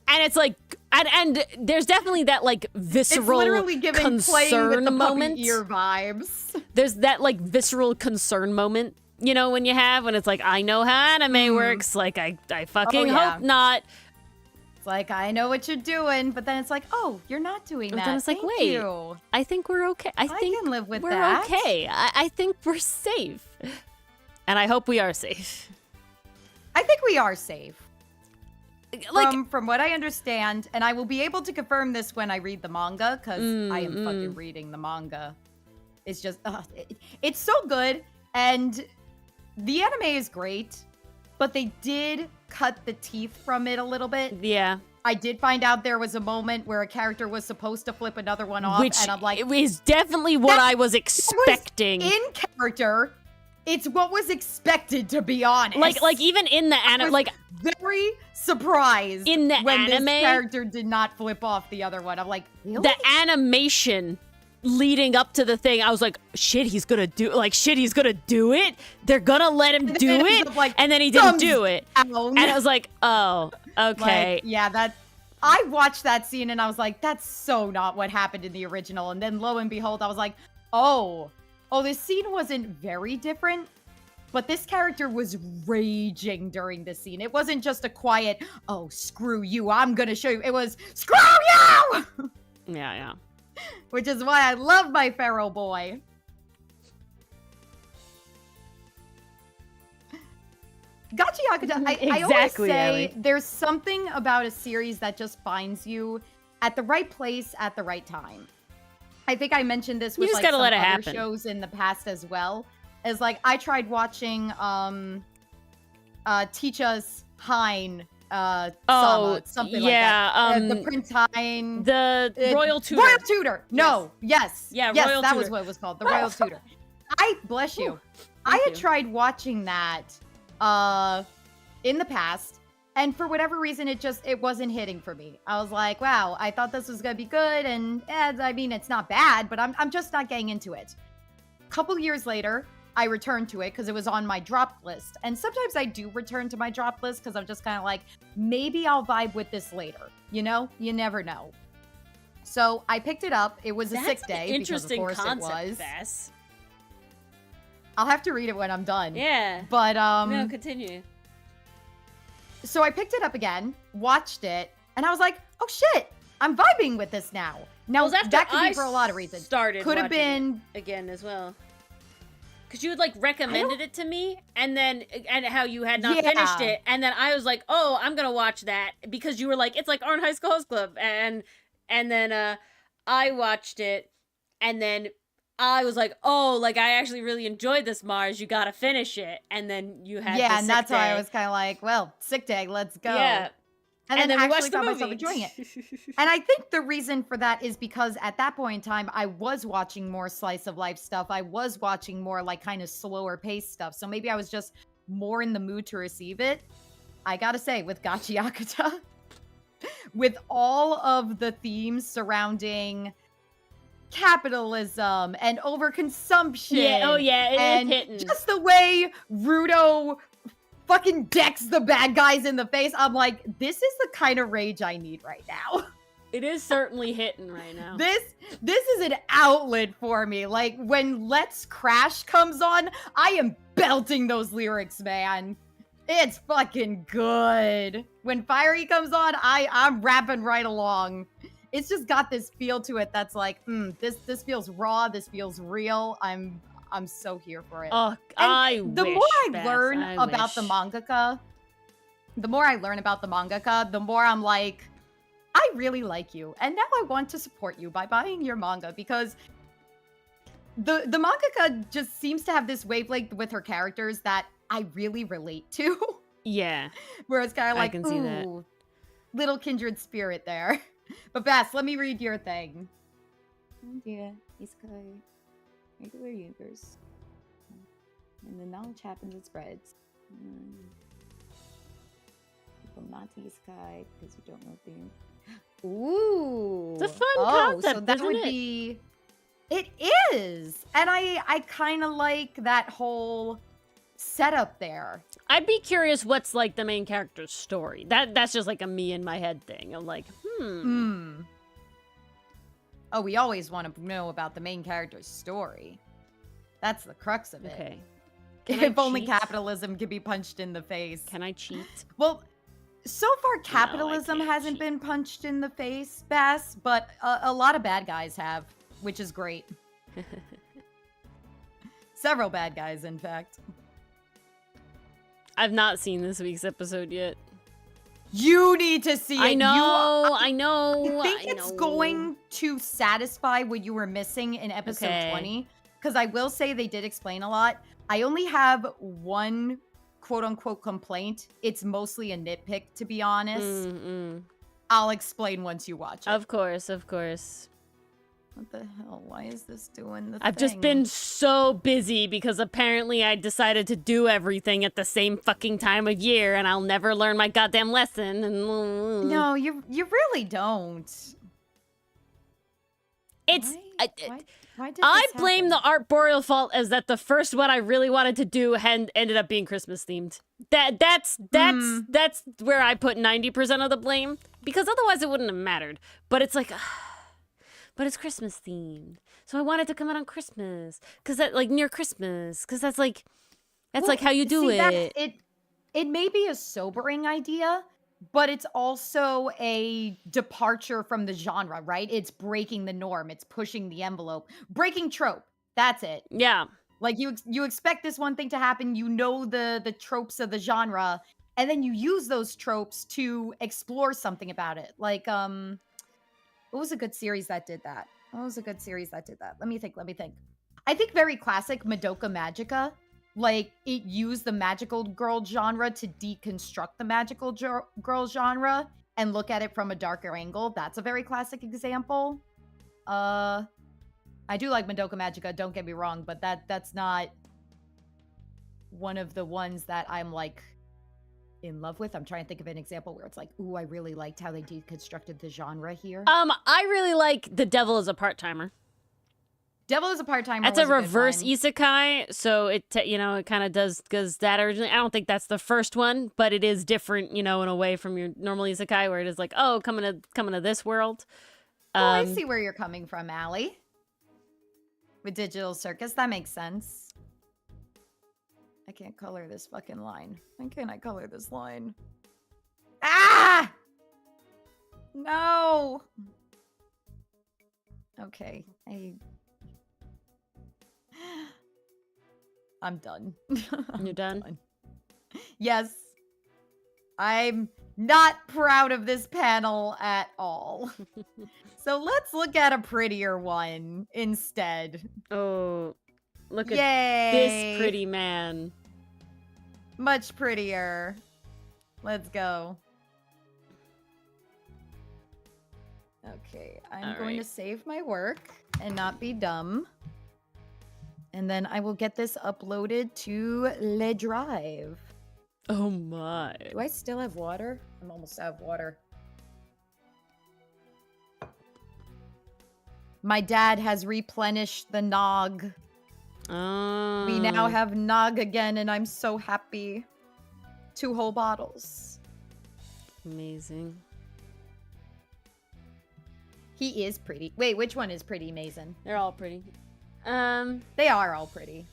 And it's like, and there's definitely that like visceral it's literally giving concern playing with the moment. Puppy ear vibes. There's that like visceral concern moment, you know, when it's like, I know how anime works. Like, I fucking hope not. It's like, I know what you're doing, but then it's like, oh, you're not doing that. But then it's like, Thank wait, you. I think we're okay. I think can live with we're that. okay. I think we're safe. And I hope we are safe. I think we are safe. Like, from what I understand, and I will be able to confirm this when I read the manga, because I am fucking reading the manga. It's just, it's so good, and the anime is great, but they did cut the teeth from it a little bit. Yeah. I did find out there was a moment where a character was supposed to flip another one off, and I'm like, it was definitely what I was expecting. In character, it's what was expected, to be honest. Like even in the anime, like very surprised in the when anime, this character did not flip off the other one. I'm like, really? The animation leading up to the thing, I was like, shit, he's gonna do it. They're gonna let him do it, like, and then he didn't do it. Down. And I was like, oh, okay. Like, yeah, I watched that scene and I was like, that's so not what happened in the original. And then lo and behold, I was like, oh, this scene wasn't very different, but this character was raging during this scene. It wasn't just a quiet, oh, screw you, I'm gonna show you. It was, screw you! Yeah. Which is why I love my feral boy. Gachi Yakuza, I always say there's something about a series that just finds you at the right place at the right time. I think I mentioned this with like some other shows in the past as well. As like I tried watching Teach Us Hein Sama, something like that. The Prince Hein, the Royal Tutor. Royal Tutor. No, yes. Yeah, yes, Royal that Tutor. was what it was called. The Royal Tutor. Bless you. I had tried watching that in the past, and for whatever reason, it wasn't hitting for me. I was like, wow, I thought this was gonna be good, and I mean, it's not bad, but I'm just not getting into it. A couple years later, I returned to it because it was on my drop list, and sometimes I do return to my drop list because I'm just kind of like, maybe I'll vibe with this later. You know, you never know. So I picked it up. It was a sick day. Interesting because, of course, concept, it was. Bess. I'll have to read it when I'm done. Yeah. But no, continue. So I picked it up again, watched it, and I was like, oh shit, I'm vibing with this now. Now, that could be for a lot of reasons. Could have been again as well. Because you had like recommended it to me, and how you had not finished it, and then I was like, oh, I'm gonna watch that because you were like, it's like Arn High School Host Club, and then I watched it, and then I was like, oh, like I actually really enjoyed this, Mars. You gotta finish it, and then you had and that's why I was kind of like, well, sick day, let's go. Yeah. And then I actually found myself enjoying it. And I think the reason for that is because at that point in time, I was watching more slice of life stuff. I was watching more like kind of slower paced stuff. So maybe I was just more in the mood to receive it. I gotta say, with Gachi Yakuza, with all of the themes surrounding capitalism and overconsumption. It's hitting. Just the way Rudo fucking decks the bad guys in the face. I'm like, this is the kind of rage I need right now. It is certainly hitting right now. This is an outlet for me. Like when Let's Crash comes on, I am belting those lyrics, man. It's fucking good. When Fiery comes on, I'm rapping right along. It's just got this feel to it that's like, this feels raw, this feels real. I'm so here for it. Oh, the more I learn about the mangaka, the more I'm like, I really like you, and now I want to support you by buying your manga because the mangaka just seems to have this wavelength with her characters that I really relate to. Yeah. Where it's kind of like, I can see that. ooh, little kindred spirit there. But Bass, let me read your thing. Dear Isekai, regular universe. And the knowledge happens, it spreads. People not to Isekai because you don't know things. Ooh. It's a fun concept, so that isn't would it? be... It is! And I kind of like that whole setup there. I'd be curious what's like the main character's story. That's just like a me in my head thing. I'm like, Oh, we always want to know about the main character's story. That's the crux of it. Okay. If only capitalism could be punched in the face. Can I cheat? Well, so far capitalism can't hasn't cheat. been punched in the face, Bass, but a lot of bad guys have, which is great. Several bad guys, in fact. I've not seen this week's episode yet. You need to see it. I know. I think I it's know. going to satisfy what you were missing in episode Okay. 20. Because I will say they did explain a lot. I only have one quote-unquote complaint. It's mostly a nitpick, to be honest. I'll explain once you watch it. Of course, of course. What the hell? Why is this doing the I've just been so busy because apparently I decided to do everything at the same fucking time of year and I'll never learn my goddamn lesson. And No, you really don't. It's... Why did I this blame happen? the Arboreal fault as that the first one I really wanted to do ended up being Christmas themed. That's where I put 90% of the blame because otherwise it wouldn't have mattered. But it's like, but it's Christmas themed, so I wanted to come out on Christmas because that like near Christmas because that's like how you do it. It may be a sobering idea, but it's also a departure from the genre, right? It's breaking the norm. It's pushing the envelope. Breaking trope. That's it. Yeah. Like you expect this one thing to happen, you know the tropes of the genre, and then you use those tropes to explore something about it. Like what was a good series that did that? Let me think. I think very classic Madoka Magica. Like, it used the magical girl genre to deconstruct the magical girl genre and look at it from a darker angle. That's a very classic example. I do like Madoka Magica, don't get me wrong, but that's not one of the ones that I'm, like, in love with. I'm trying to think of an example where it's like, ooh, I really liked how they deconstructed the genre here. I really like The Devil is a Part-Timer. Devil is a Part-Timer. That's a reverse isekai, so it it kind of does that originally. I don't think that's the first one, but it is different, in a way from your normal isekai where it is like, oh, coming to this world. Oh, I see where you're coming from, Allie. With Digital Circus, that makes sense. I can't color this fucking line. Why can't I color this line? Ah! No! Okay, I'm done. You're done? Yes. I'm not proud of this panel at all. So let's look at a prettier one instead. Oh, look Yay. at this pretty man. Much prettier. Let's go. Okay, I'm going to save my work and not be dumb. And then I will get this uploaded to Le Drive. Oh my. Do I still have water? I'm almost out of water. My dad has replenished the Nog. Oh. We now have Nog again, and I'm so happy. 2 whole bottles. Amazing. He is pretty. Wait, which one is pretty, Mason? They're all pretty. They are all pretty.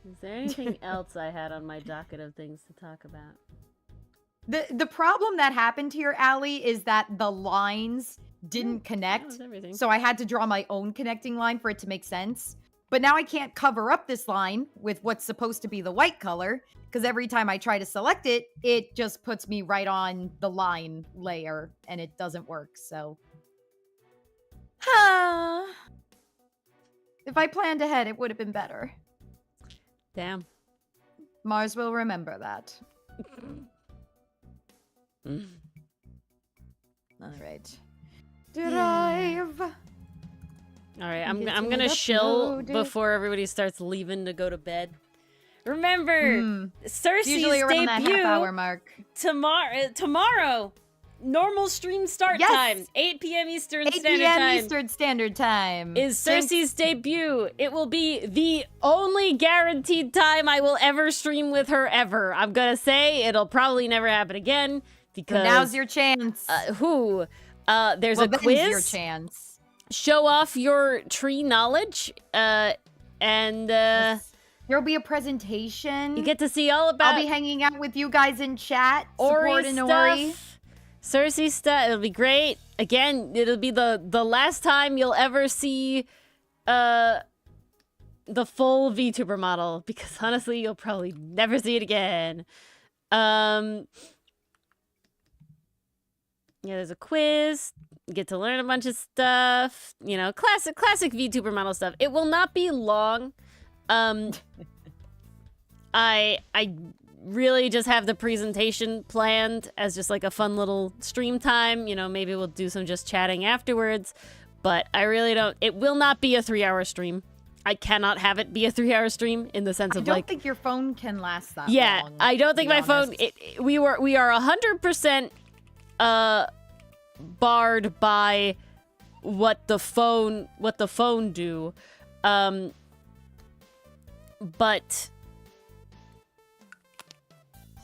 Is there anything else I had on my docket of things to talk about? The problem that happened here, Allie, is that the lines didn't connect. That was everything. So I had to draw my own connecting line for it to make sense. But now I can't cover up this line with what's supposed to be the white color, because every time I try to select it, it just puts me right on the line layer, and it doesn't work, so. If I planned ahead, it would have been better. Damn. Mars will remember that. All right. Drive. All right, I'm Get gonna it chill uploaded. before everybody starts leaving to go to bed. Remember, Cersei's Usually around that debut half-hour mark. tomorrow. Normal stream start Yes! time, 8 p.m. Eastern 8 Standard p.m. Time. Eastern Standard Time. Is Cersei's debut. It will be the only guaranteed time I will ever stream with her ever. I'm gonna say it'll probably never happen again because So now's your chance. there's well, a then's quiz. your chance. Show off your tree knowledge, and There'll be a presentation. you get to see all about I'll be hanging out with you guys in chat. Ori supporting stuff, Ori. Cersei stuff. It'll be great. Again, it'll be the last time you'll ever see the full VTuber model, because honestly, you'll probably never see it again. Yeah, there's a quiz. You get to learn a bunch of stuff. You know, classic VTuber model stuff. It will not be long. I really just have the presentation planned as just like a fun little stream time. You know, maybe we'll do some just chatting afterwards. But I really don't. It will not be a 3-hour stream. I cannot have it be a 3-hour stream in the sense of I like. don't think your phone can last that Yeah, long. I don't think to my be phone. honest. We are 100% barred by what the phone do, but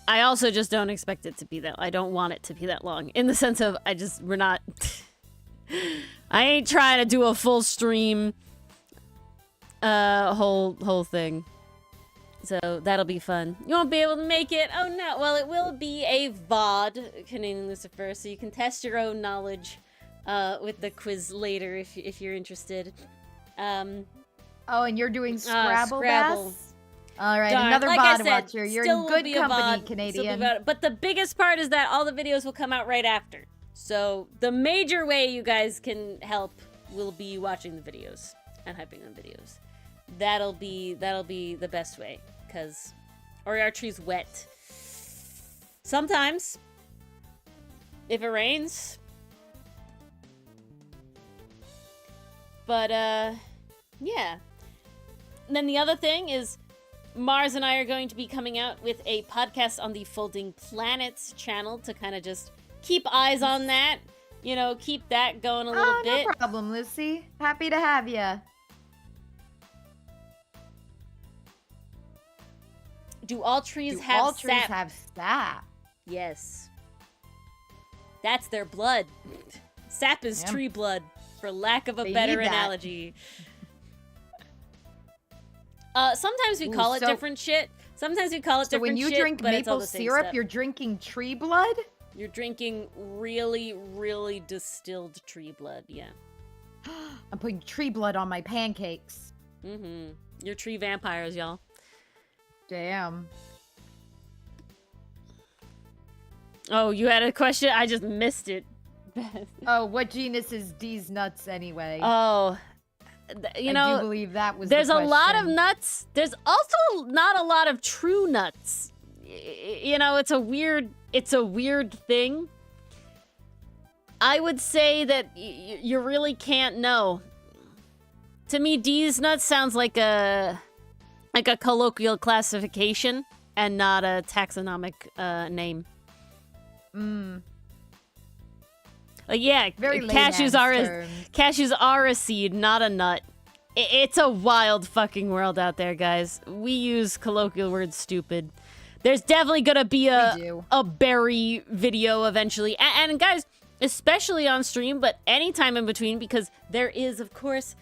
I also just don't expect it to be that. I don't want it to be that long. In the sense of we're not. I ain't trying to do a full stream. Whole thing. So that'll be fun. You won't be able to make it. Oh no. Well, it will be a VOD, Canadian Lucifer, so you can test your own knowledge with the quiz later if you're interested. Oh, and you're doing Scrabble, Scrabble. Bass? All right, Darn, another like I VOD said, watcher. You're still in will good be a company, VOD, still be Canadian. VOD. But the biggest part is that all the videos will come out right after. So the major way you guys can help will be watching the videos and hyping on videos. That'll be the best way, because our tree's wet. Sometimes, if it rains. But yeah. And then the other thing is, Mars and I are going to be coming out with a podcast on the Folding Planets channel to kind of just keep eyes on that. You know, keep that going a little bit. No problem, Lucy. Happy to have you. Do all trees Do have all trees sap? have sap? Yes. That's their blood. Sap is Yeah. tree blood, for lack of a They better need that. analogy. Sometimes we call it so- different shit. Sometimes we call it So different when you shit, drink but it's all maple the same syrup, stuff. you're drinking tree blood? You're drinking really, really distilled tree blood, yeah. I'm putting tree blood on my pancakes. Mm-hmm. You're tree vampires, y'all. Damn. Oh, you had a question? I just missed it. Oh, what genus is D's nuts anyway? Oh, you I know, do believe that was there's the a lot of question. nuts. There's also not a lot of true nuts. You know, it's a weird thing. I would say that you really can't know. To me, D's nuts sounds like a colloquial classification and not a taxonomic name. Like, yeah, Very cashews are a seed, not a nut. It's a wild fucking world out there, guys. We use colloquial words stupid. There's definitely gonna be a berry video eventually. And guys, especially on stream, but anytime in between, because there is, of course,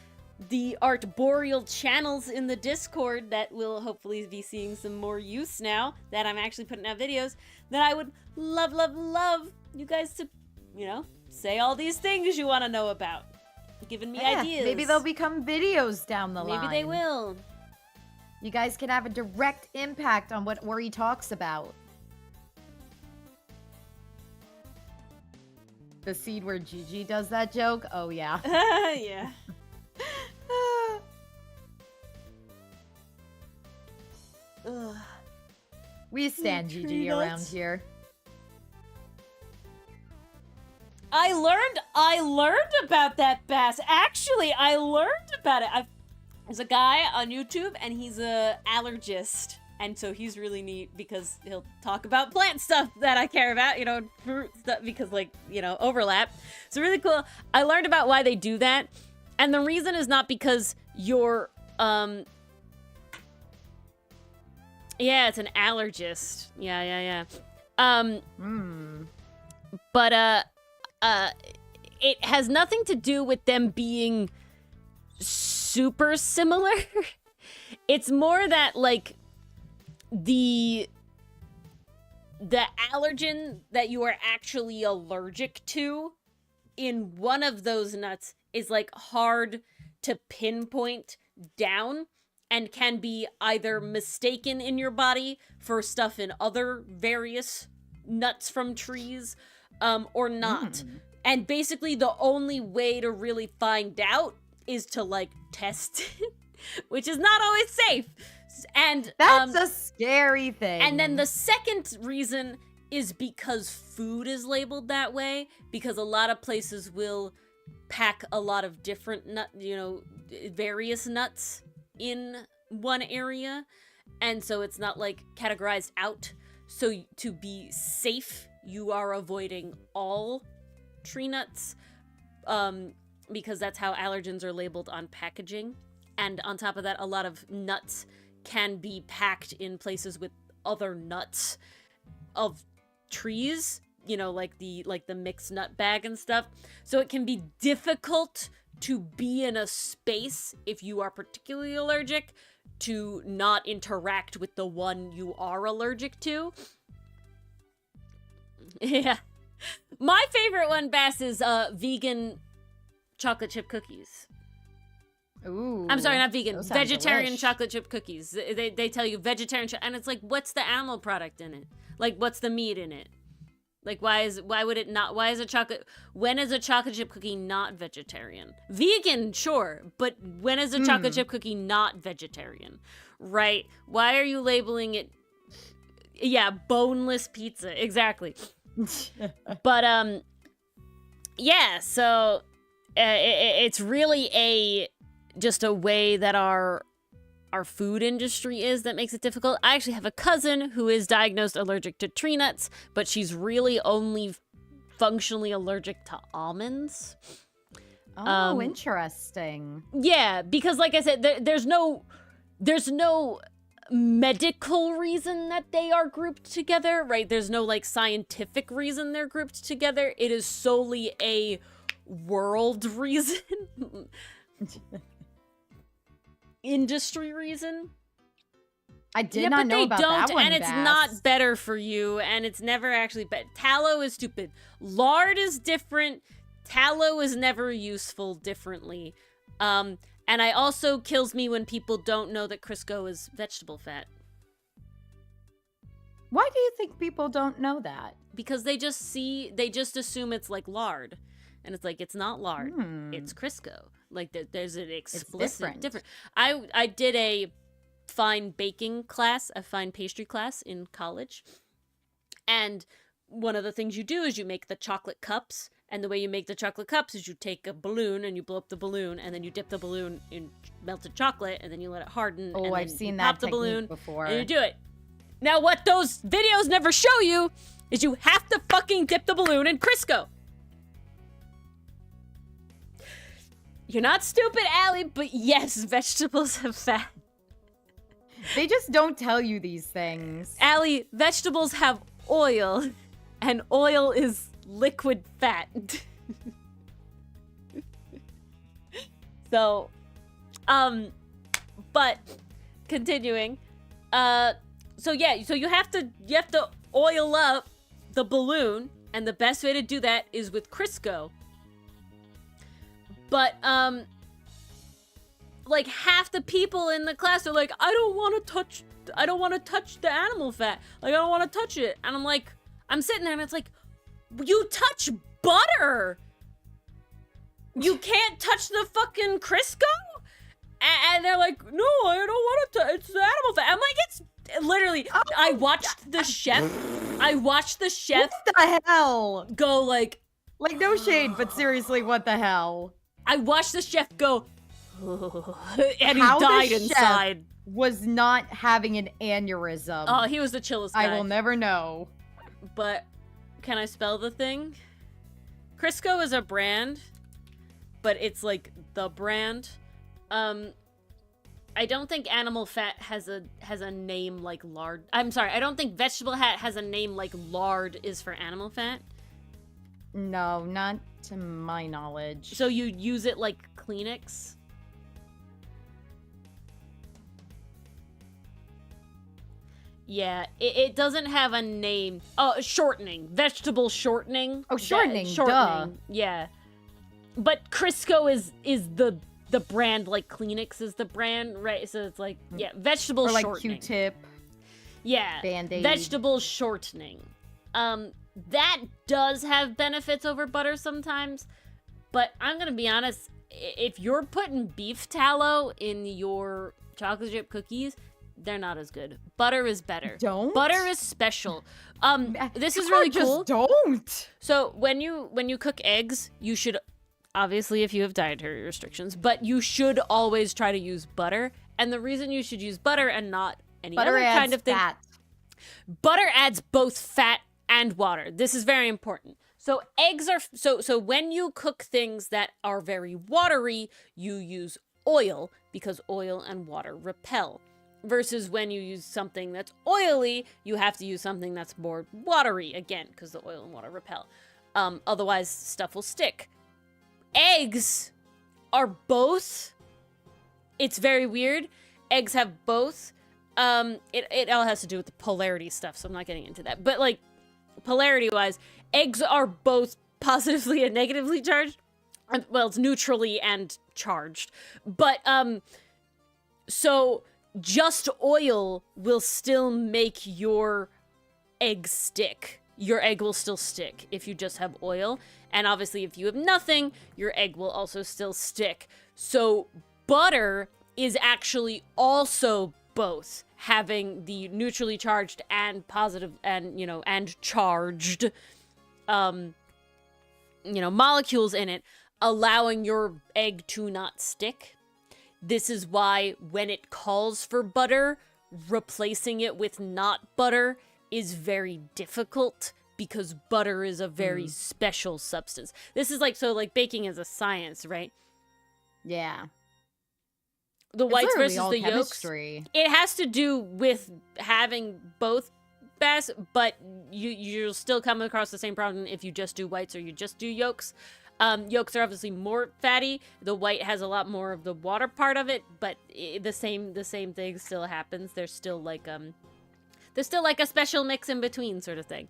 the Artboreal channels in the Discord that will hopefully be seeing some more use now that I'm actually putting out videos, that I would love you guys to, you know, say all these things you want to know about. giving me Yeah, ideas. maybe they'll become videos down the line. Maybe they will. You guys can have a direct impact on what Ori talks about. The seed where Gigi does that joke? Oh, yeah. Yeah. Ugh. We stand Tree Gigi nuts. around here. I learned about that bass. Actually, I learned about it. There's a guy on YouTube, and he's a allergist. And so he's really neat because he'll talk about plant stuff that I care about, fruit stuff, because, overlap. So really cool. I learned about why they do that. And the reason is not because you're, yeah, it's an allergist. Yeah. But, it has nothing to do with them being super similar. It's more that, like, the allergen that you are actually allergic to in one of those nuts is, like, hard to pinpoint down and can be either mistaken in your body for stuff in other various nuts from trees, or not. And basically the only way to really find out is to, like, test it, which is not always safe. And that's a scary thing. And then the second reason is because food is labeled that way, because a lot of places will pack a lot of different various nuts in one area, and so it's not, like, categorized out. So to be safe, you are avoiding all tree nuts, because that's how allergens are labeled on packaging. And on top of that, a lot of nuts can be packed in places with other nuts of trees, like the mixed nut bag and stuff. So it can be difficult to be in a space, if you are particularly allergic, to not interact with the one you are allergic to. Yeah. My favorite one, Bass, is vegan chocolate chip cookies. Ooh. I'm sorry, not vegan. Those sound Vegetarian delish. chocolate chip cookies. They tell you vegetarian, and it's like, what's the animal product in it? Like, what's the meat in it? Like, why is a chocolate chip cookie not vegetarian? Vegan, sure, but when is a chocolate chip cookie not vegetarian? Right? Why are you labeling it? Yeah, boneless pizza, exactly. But yeah. So it's really just a way that our food industry is that makes it difficult. I actually have a cousin who is diagnosed allergic to tree nuts, but she's really only functionally allergic to almonds. Oh, interesting. Yeah, because like I said, there's no medical reason that they are grouped together, right? There's no, like, scientific reason they're grouped together. It is solely a world reason. Industry reason. I did not know about that one, and it's Bass. not better for you, and it's never actually better. Tallow is stupid. Lard is different. Tallow is never useful differently. And I also kills me when people don't know that Crisco is vegetable fat. Why do you think people don't know that? Because they just assume it's like lard. And it's like, it's not lard. It's Crisco. Like, there's an explicit difference. I did a fine baking class, a fine pastry class in college. And one of the things you do is you make the chocolate cups. And the way you make the chocolate cups is you take a balloon and you blow up the balloon, and then you dip the balloon in melted chocolate, and then you let it harden. Oh, and I've then seen you that pop the technique balloon before. and you do it. Now, what those videos never show you is you have to fucking dip the balloon in Crisco. You're not stupid, Allie, but yes, vegetables have fat. They just don't tell you these things. Allie, vegetables have oil, and oil is liquid fat. So, but continuing, so you have to oil up the balloon, and the best way to do that is with Crisco. But like half the people in the class are like, I don't want to touch the animal fat. Like, I don't want to touch it. And I'm like, I'm sitting there and it's like, you touch butter. You can't touch the fucking Crisco? And they're like, no, I don't want to touch, it's the animal fat. I'm like, it's literally, I watched the chef What the hell? go like no shade, but seriously, what the hell? I watched the chef go, and he How died the chef inside. Was not having an aneurysm. Oh, he was the chillest guy. I will never know. But can I spell the thing? Crisco is a brand, but it's like the brand. I don't think animal fat has a name like lard. I'm sorry, I don't think vegetable fat has a name like lard is for animal fat. No, not to my knowledge. So you use it like Kleenex? Yeah, it doesn't have a name. Oh, shortening. Vegetable shortening. Oh, shortening, shortening. duh. Yeah. But Crisco is the brand, like Kleenex is the brand, right? So it's like, yeah, vegetable or like shortening. Q-tip. Yeah. Band-Aid. Vegetable shortening. That does have benefits over butter sometimes, but I'm gonna be honest, if you're putting beef tallow in your chocolate chip cookies, they're not as good. Butter is better. Don't? Butter is special. This is You really just cool. Don't. So when you cook eggs, you should, obviously if you have dietary restrictions, but you should always try to use butter. And the reason you should use butter and not any Butter other adds kind of thing. fat. Butter adds both fat and water. This is very important. So eggs are so when you cook things that are very watery, you use oil because oil and water repel. Versus when you use something that's oily, you have to use something that's more watery, again, because the oil and water repel. Otherwise, stuff will stick. Eggs are both. It's very weird. Eggs have both. It all has to do with the polarity stuff, so I'm not getting into that. But, like, polarity-wise, eggs are both positively and negatively charged. Well, it's neutrally and charged. But, so just oil will still make your egg stick. Your egg will still stick if you just have oil. And obviously, if you have nothing, your egg will also still stick. So butter is actually also both having the neutrally charged and positive and, and charged, molecules in it, allowing your egg to not stick. This is why when it calls for butter, replacing it with not butter is very difficult because butter is a very special substance. This is like baking is a science, right? Yeah. The whites versus all the chemistry. yolks. It has to do with having both best, but you'll still come across the same problem if you just do whites or you just do yolks. Yolks are obviously more fatty. The white has a lot more of the water part of it, but the same thing still happens. There's still like a special mix in between sort of thing.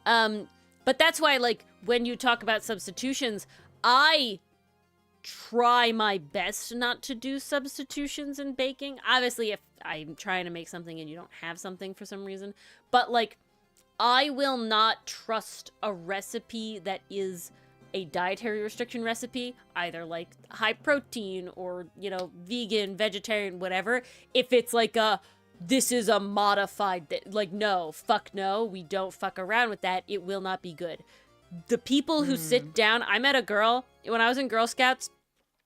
But that's why, like, when you talk about substitutions, I try my best not to do substitutions in baking. Obviously, if I'm trying to make something and you don't have something for some reason, but like, I will not trust a recipe that is a dietary restriction recipe, either like high protein or, vegan, vegetarian, whatever, if it's like this is a modified, no, we don't fuck around with that. It will not be good. The people who sit down, I met a girl, when I was in Girl Scouts,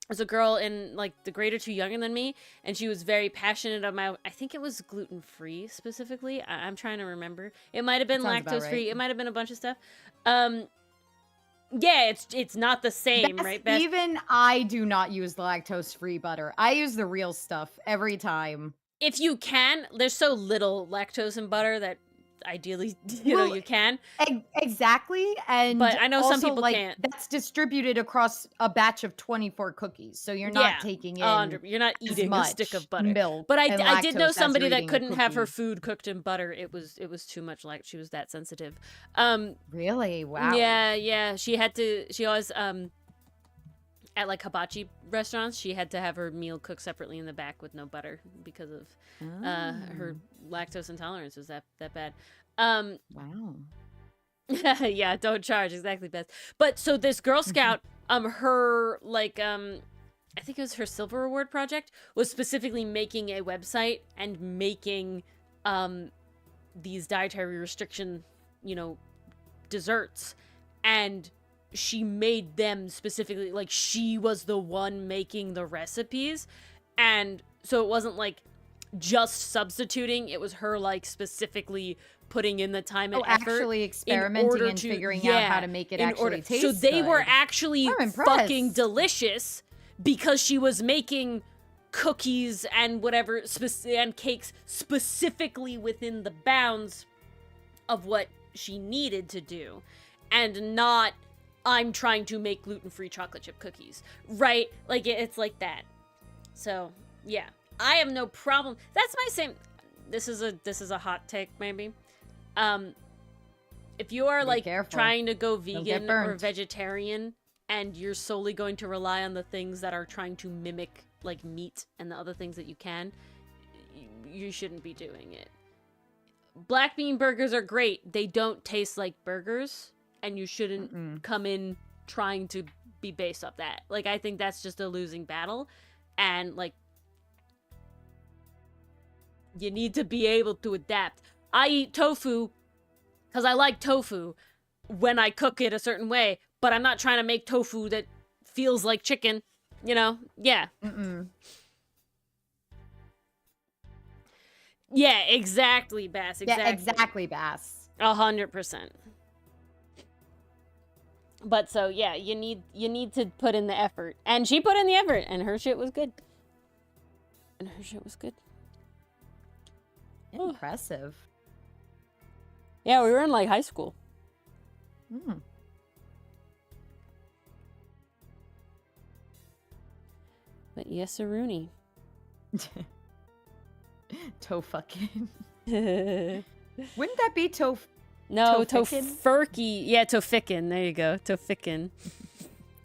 there's a girl in like the grade or two younger than me, and she was very passionate about, I think it was gluten-free specifically. I'm trying to remember. It might have been lactose-free. Right. It might have been a bunch of stuff. Yeah, it's not the same, right, Beth? Even I do not use the lactose-free butter. I use the real stuff every time. If you can, there's so little lactose in butter that ideally, you can. Exactly, and but I know also, some people like, can't. That's distributed across a batch of 24 cookies, so you're not taking in you're not eating a stick of butter. Milk but I did know somebody that couldn't have her cookie. food cooked in butter. It was too much, like she was that sensitive. Really? Wow. Yeah. She had to. She always at like hibachi restaurants, she had to have her meal cooked separately in the back with no butter because of her lactose intolerance was that bad. Wow. Yeah, don't charge, exactly, Beth. But so this Girl Scout, her like I think it was her Silver Award project was specifically making a website and making these dietary restriction, desserts, and she made them specifically, like she was the one making the recipes, and so it wasn't like just substituting, it was her like specifically putting in the time and effort, actually experimenting and figuring out how to make it actually taste good. So they were actually fucking delicious because she was making cookies and whatever and cakes specifically within the bounds of what she needed to do, and not I'm trying to make gluten-free chocolate chip cookies, right? Like it's like that. So yeah, I have no problem. That's my same. This is a hot take maybe. If you are like trying to go vegan or vegetarian and you're solely going to rely on the things that are trying to mimic like meat and the other things that you can, you shouldn't be doing it. Black bean burgers are great. They don't taste like burgers, and you shouldn't come in trying to be based off that. Like, I think that's just a losing battle, and like, you need to be able to adapt. I eat tofu because I like tofu when I cook it a certain way, but I'm not trying to make tofu that feels like chicken, Yeah. Yeah, exactly, Bass. Exactly. Yeah, exactly, Bass. 100%. But so yeah, you need to put in the effort, and she put in the effort, and her shit was good. Impressive. Yeah, we were in like high school. But yes, Rooney. Tofucking. Wouldn't that be No, tofurkey. Yeah, tofikin. There you go. Tofikin.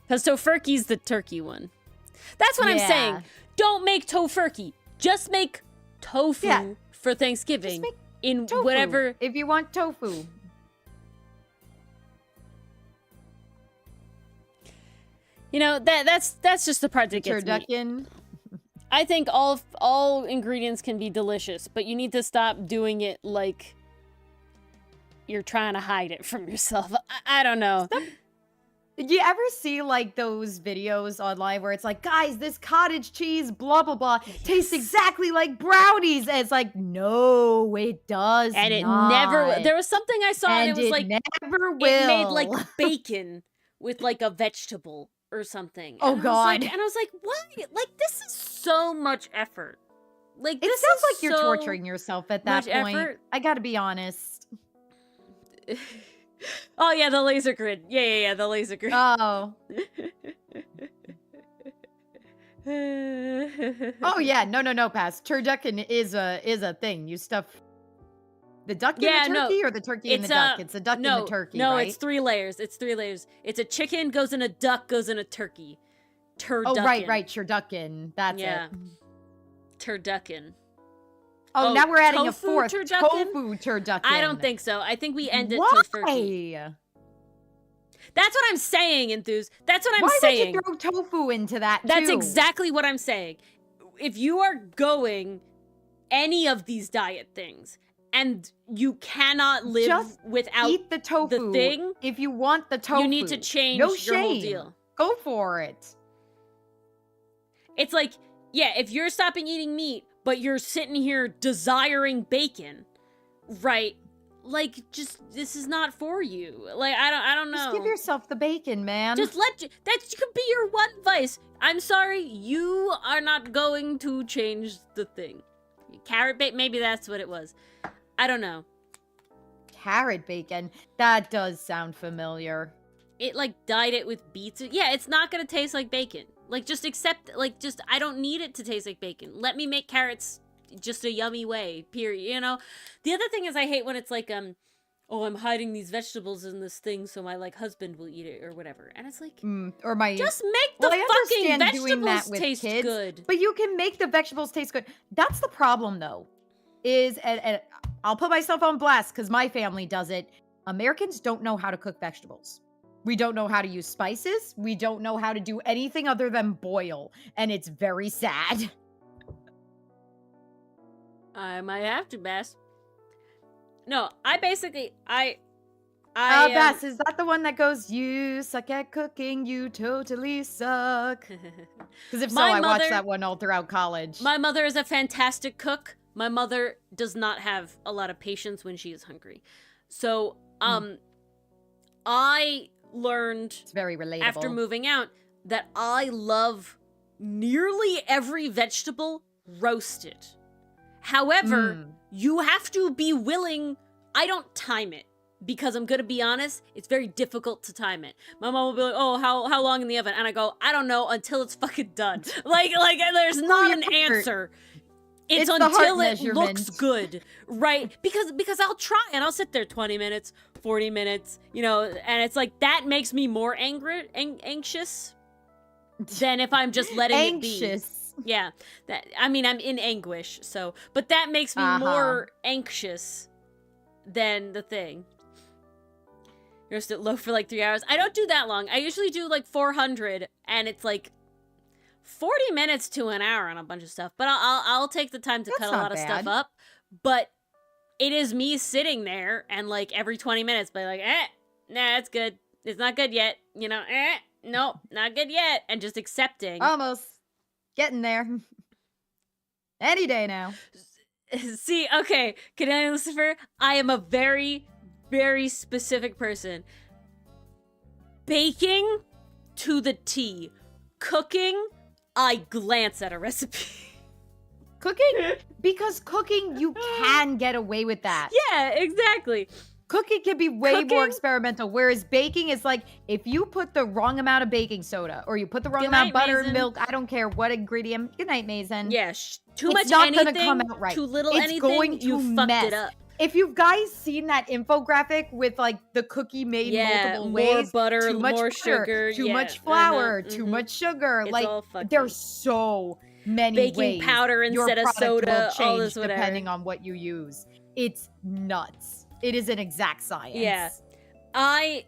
Because tofurkey's the turkey one. That's what I'm saying. Don't make tofurkey. Just make tofu for Thanksgiving. Just make tofu, whatever. If you want tofu. That's just the part that gets me. I think all ingredients can be delicious, but you need to stop doing it like you're trying to hide it from yourself. I don't know. Did you ever see like those videos online where it's like, guys, this cottage cheese, blah, blah, blah, tastes exactly like brownies? And it's like, no, it does and not. It never, there was something I saw and it was like, never will. It made like bacon with like a vegetable or something. Oh, God. And I was like, why? Like, this is so much effort. Like, it sounds like you're torturing yourself at that point. Effort. I gotta be honest. Oh, yeah, the laser grid. Yeah, the laser grid. Oh. Oh, yeah, no, Pass. Turducken is a thing. You stuff the duck in the turkey or the turkey in the duck? It's a duck in the turkey, No, right? it's 3 layers. It's a chicken, goes in a duck, goes in a turkey. Turducken. Oh, right, turducken. That's it. Turducken. Oh, now we're adding a fourth. Turducken? Tofu turducken. I don't think so. I think we ended tofurkey. Why? That's what I'm saying, Enthuse. That's what I'm saying. Why would you throw tofu into that, too? That's exactly what I'm saying. If you are going any of these diet things, and you cannot live without eat the tofu. The thing, if you want the tofu, you need to change your whole deal. Go for it. It's like, yeah, if you're stopping eating meat, but you're sitting here desiring bacon, right? Like, just, this is not for you. Like, I don't know. Just give yourself the bacon, man. Just that could be your one vice. I'm sorry, you are not going to change the thing. Carrot bacon, maybe that's what it was. I don't know. Carrot bacon? That does sound familiar. It, like, dyed it with beets. Yeah, it's not gonna taste like bacon. Like, just accept, like, just, I don't need it to taste like bacon. Let me make carrots just a yummy way, period, The other thing is I hate when it's like, oh, I'm hiding these vegetables in this thing so my like husband will eat it or whatever. And it's like, or my just make the I fucking understand doing that vegetables with taste kids, good. but you can make the vegetables taste good. That's the problem, though. And I'll put myself on blast because my family does it. Americans don't know how to cook vegetables. We don't know how to use spices. We don't know how to do anything other than boil, and it's very sad. I might have to, Bass. No, Bass, Is that the one that goes, you suck at cooking, you totally suck? Because if so, I watched that one all throughout college. My mother is a fantastic cook. My mother does not have a lot of patience when she is hungry. So, I learned, it's very relatable, after moving out, that I love nearly every vegetable roasted. However, you have to be willing. I don't time it because I'm gonna be honest, it's very difficult to time it. My mom will be like, "Oh, how long in the oven?" And I go, "I don't know until it's fucking done." like there's not an answer. It's until it looks good, right? Because I'll try and I'll sit there 20 minutes, 40 minutes, and it's like that makes me more anxious than if I'm just letting it be. Yeah, I'm in anguish. So, but that makes me more anxious than the thing. Roast it low for like 3 hours. I don't do that long. I usually do like 400, and it's like 40 minutes to an hour on a bunch of stuff, but I'll take the time to cut a lot of stuff up. But it is me sitting there and like every 20 minutes, but like, nah, it's good. It's not good yet. Nope, not good yet. And just accepting. Almost getting there. Any day now. See, okay, Cornelia Lucifer, I am a very, very specific person. Baking to the T. Cooking, I glance at a recipe. Because cooking, you can get away with that. Yeah, exactly. Cooking can be way more experimental, whereas baking is like, if you put the wrong amount of baking soda, or you put the wrong amount of butter and milk, I don't care what ingredient. Good night, Mason. Yeah, too much anything, gonna come out right. Too little anything, you fucked it up. If you guys seen that infographic with like the cookie made multiple ways, more butter, too much more sugar, sugar, too much flour, too much sugar, it's like there's so many baking ways powder instead of soda, all this whatever, depending on what you use. It's nuts. It is an exact science. Yeah, I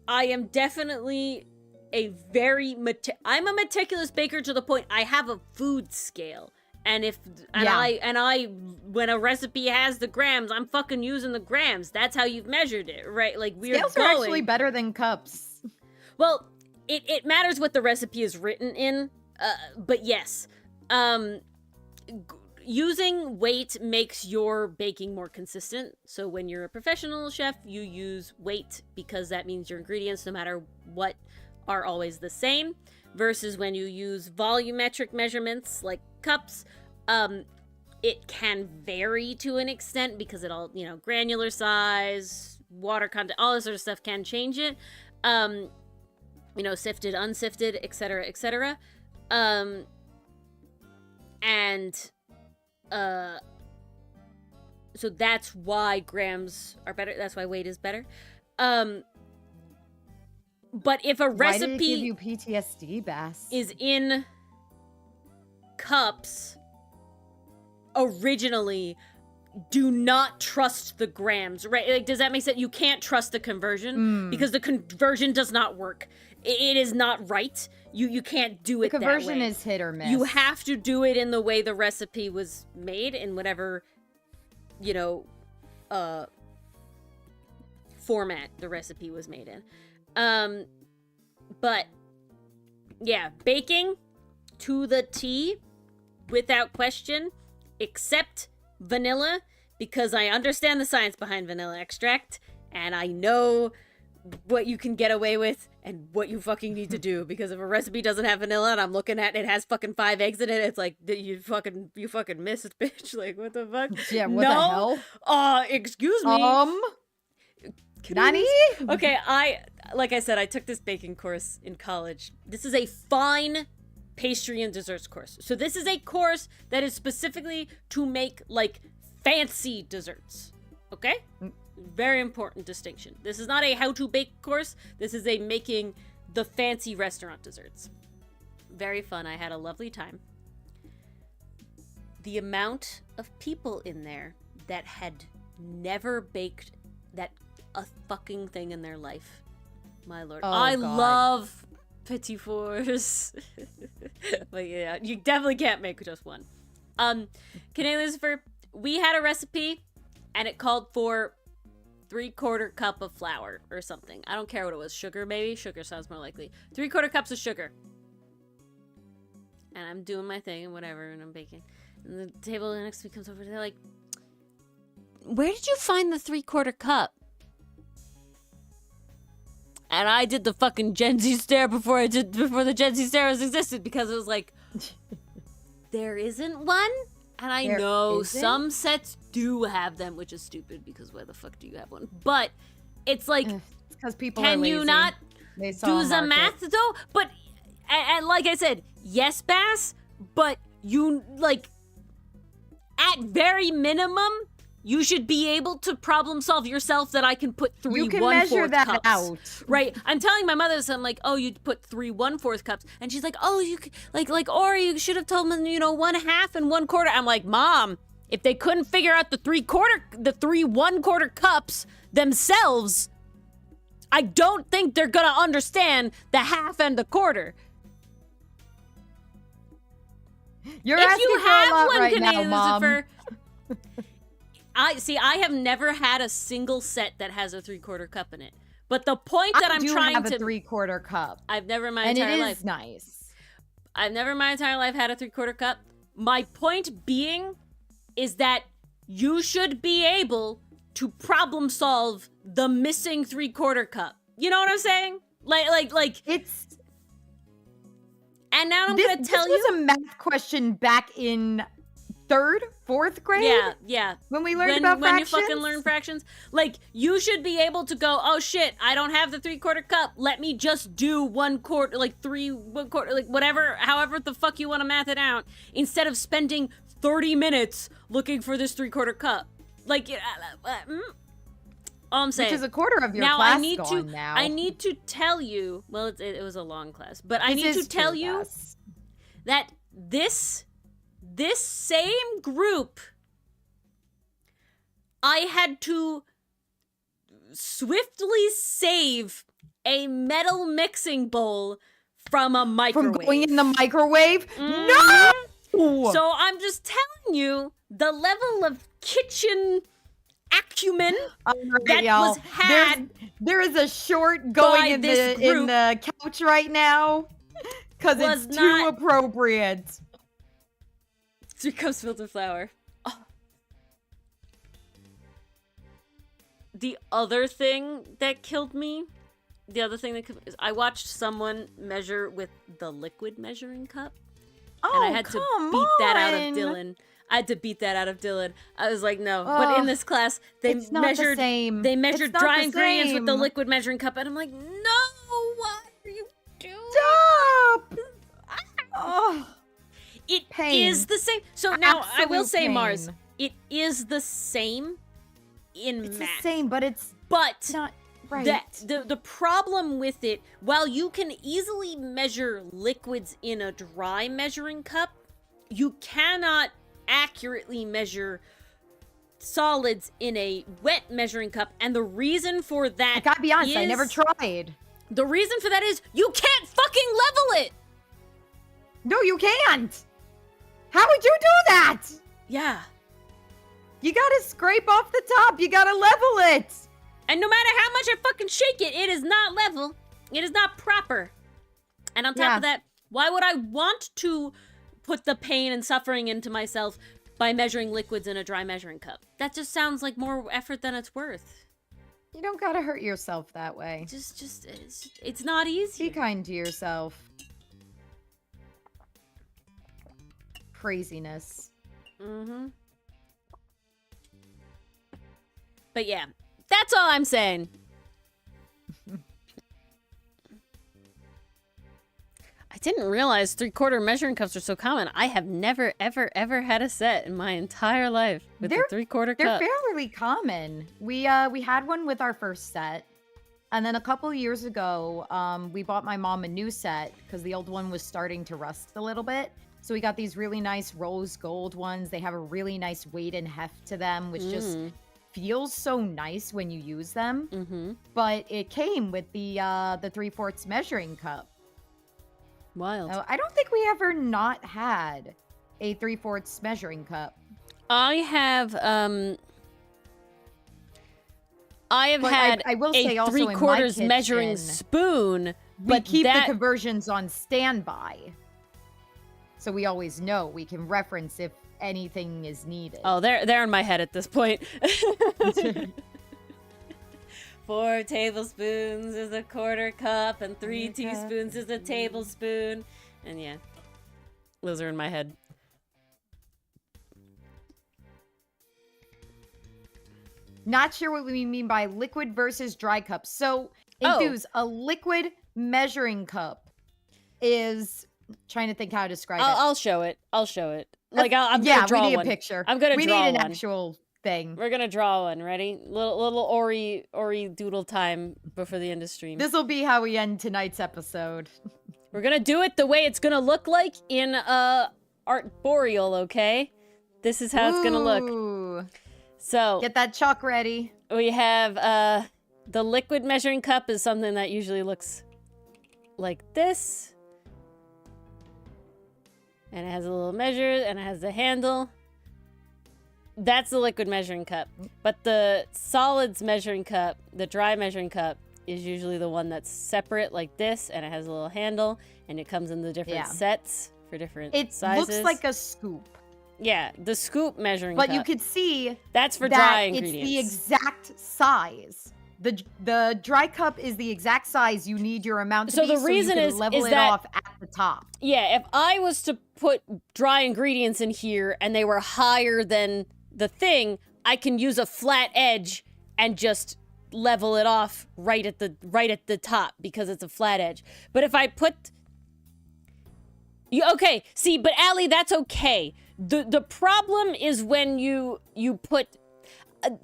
am definitely I'm a meticulous baker to the point I have a food scale. And I when a recipe has the grams, I'm fucking using the grams. That's how you've measured it, right? Like scales are actually better than cups. Well, it matters what the recipe is written in, but yes, using weight makes your baking more consistent. So when you're a professional chef, you use weight because that means your ingredients, no matter what, are always the same. Versus when you use volumetric measurements like cups, it can vary to an extent because it all, granular size, water content, all this sort of stuff can change it. Sifted, unsifted, etc., etc. So that's why grams are better. That's why weight is better. But if a recipe, why did it give you PTSD, Bass? Is in cups originally, do not trust the grams, right? Like, does that make sense? You can't trust the conversion because the conversion does not work. It is not right. You can't do it that way. The conversion is hit or miss. You have to do it in the way the recipe was made, in whatever, format the recipe was made in. But yeah, baking to the T without question, except vanilla, because I understand the science behind vanilla extract and I know what you can get away with and what you fucking need to do, because if a recipe doesn't have vanilla and I'm looking at it has fucking 5 eggs in it, it's like, you fucking missed, bitch. Like, what the fuck? Yeah, what the hell? Excuse me. Nani? Okay, like I said, I took this baking course in college. This is a fine pastry and desserts course. So this is a course that is specifically to make, like, fancy desserts. Okay? Very important distinction. This is not a how to bake course. This is a making the fancy restaurant desserts. Very fun. I had a lovely time. The amount of people in there that had never baked a fucking thing in their life. My lord. Oh, I God. love petit fours. But yeah, you definitely can't make just one. Canadian Lucifer, we had a recipe and it called for 3/4 cup of flour or something. I don't care what it was. Sugar, maybe? Sugar sounds more likely. 3/4 cups of sugar. And I'm doing my thing and whatever, and I'm baking. And the table next to me comes over, they're like, where did you find the 3/4 cup? And I did the fucking Gen Z stare before the Gen Z stare existed, because it was like, there isn't one? And I know some sets do have them, which is stupid, because where the fuck do you have one? But it's like, because people are can lazy. you not They saw do a the market. math though? But, and like I said, yes, Bass, but you, like, at very minimum, you should be able to problem solve yourself that I can put 3 You can 1/4 measure that cups. out. Right. I'm telling my mother this, I'm like, oh, you put 3 1/4 cups. And she's like, oh, you like Ori, you should have told me, 1/2 and 1/4. I'm like, Mom, if they couldn't figure out the 3 1/4 cups themselves, I don't think they're gonna understand the half and the quarter. You're If asking you for a have lot one, right now, Canadian Mom. Lucifer, I have never had a single set that has a 3/4 cup in it. But the point that I'm trying have to a 3/4 cup, I've never in my and entire it life. is nice. I've never in my entire life had a 3/4 cup. My point being is that you should be able to problem solve the missing 3/4 cup. You know what I'm saying? Like It's and now I'm gonna tell this you. was a math question back in 3rd, 4th grade. Yeah. When we learned about when fractions. you fucking learn fractions, like, you should be able to go, oh shit, I don't have the 3/4 cup. Let me just do 1/4, like 3 1/4, like whatever, however the fuck you want to math it out, instead of spending 30 minutes looking for this 3/4 cup. Like, all I'm saying. Which is a quarter of your now class I need gone to. now. I need to tell you. Well, it was a long class, but I This need to is tell true, you Bess. that this same group, I had to swiftly save a metal mixing bowl from a microwave. From going in the microwave? Mhm. No! So I'm just telling you the level of kitchen acumen All right, that y'all. was had There is a short by going in this the group couch right now because was it's too not- appropriate. 3 cups filled with flour. Oh. The other thing that killed me, is I watched someone measure with the liquid measuring cup. Oh, And I had to come beat that out of on. Dylan. I was like, no. But in this class, they it's not the measured same. they measured It's not dry the ingredients with the same. liquid measuring cup, and I'm like, no, what are you doing? Stop! Oh, It Pain. is the same. So now I will Absolute say, Mars, pain. it is the same in it's math. the same, but it's But not right. the problem with it, while you can easily measure liquids in a dry measuring cup, you cannot accurately measure solids in a wet measuring cup. And the reason for that I gotta be honest, I never is- tried. The reason for that is you can't fucking level it. No, you can't. How would you do that? Yeah. You gotta scrape off the top. You gotta level it. And no matter how much I fucking shake it, it is not level. It is not proper. And on top of that, why would I want to put the pain and suffering into myself by measuring liquids in a dry measuring cup? That just sounds like more effort than it's worth. You don't gotta hurt yourself that way. It's not easy. Be kind to yourself. Craziness. Mm-hmm. But yeah, that's all I'm saying. I didn't realize 3/4 measuring cups are so common. I have never, ever, ever had a set in my entire life with a 3/4 cup. They're fairly common. We had one with our first set. And then a couple years ago, we bought my mom a new set because the old one was starting to rust a little bit. So we got these really nice rose gold ones. They have a really nice weight and heft to them, which just feels so nice when you use them. But it came with the 3/4 measuring cup. Wild. I don't think we ever not had a 3/4 measuring cup. I have had I will say a also 3/4 in my measuring kitchen, spoon, we but keep that the conversions on standby. So we always know we can reference if anything is needed. oh, they're in my head at this point. 4 tablespoons is a 1/4 cup, and 3 teaspoons is a tablespoon, and yeah, those are in my head. Not sure what we mean by liquid versus dry cups. So, Enthuse, a liquid measuring cup is trying to think how to describe it. I'll show it. Like I'm gonna draw we need one. a picture. I'm gonna we draw need an one. actual thing. We're gonna draw one. Ready? Little Ori doodle time before the end of stream. This will be how we end tonight's episode. We're gonna do it the way it's gonna look like in Arboreal, okay? This is how it's gonna look. Ooh. So Get that chalk ready. we have the liquid measuring cup is something that usually looks like this. And it has a little measure, and it has the handle. That's the liquid measuring cup. But the solids measuring cup, the dry measuring cup, is usually the one that's separate like this, and it has a little handle, and it comes in the different sets for different sizes. It looks like a scoop. Yeah, the scoop measuring cup. But you could see that's for that dry it's ingredients. the exact size. The dry cup is the exact size you need your amount to So be, the reason you can is level it that- off at the top. Yeah, if I was to put dry ingredients in here and they were higher than the thing, I can use a flat edge and just level it off right at the top because it's a flat edge. But if I put okay, see, but Allie, that's okay. The problem is when you put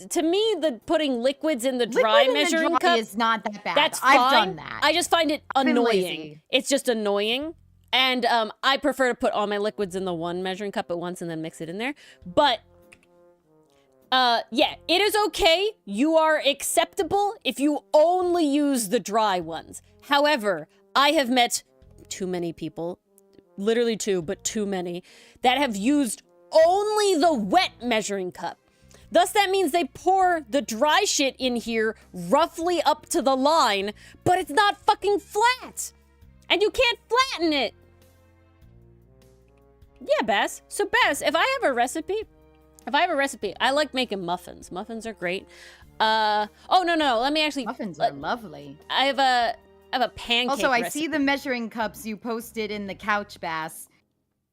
to me, the putting liquids in the dry Liquid in measuring the dry cup is not that bad. That's I've fine. done that. I just find it been annoying. lazy. It's just annoying. And I prefer to put all my liquids in the one measuring cup at once and then mix it in there. But yeah, it is okay. You are acceptable if you only use the dry ones. However, I have met too many people, literally 2, but too many, that have used only the wet measuring cup. Thus, that means they pour the dry shit in here roughly up to the line, but it's not fucking flat. And you can't flatten it. Yeah, Bess. So, Bess, if I have a recipe, I like making muffins. Muffins are great. Oh, no. Let me actually... Muffins are lovely. I have a pancake Also, I recipe. see the measuring cups you posted in the couch bass.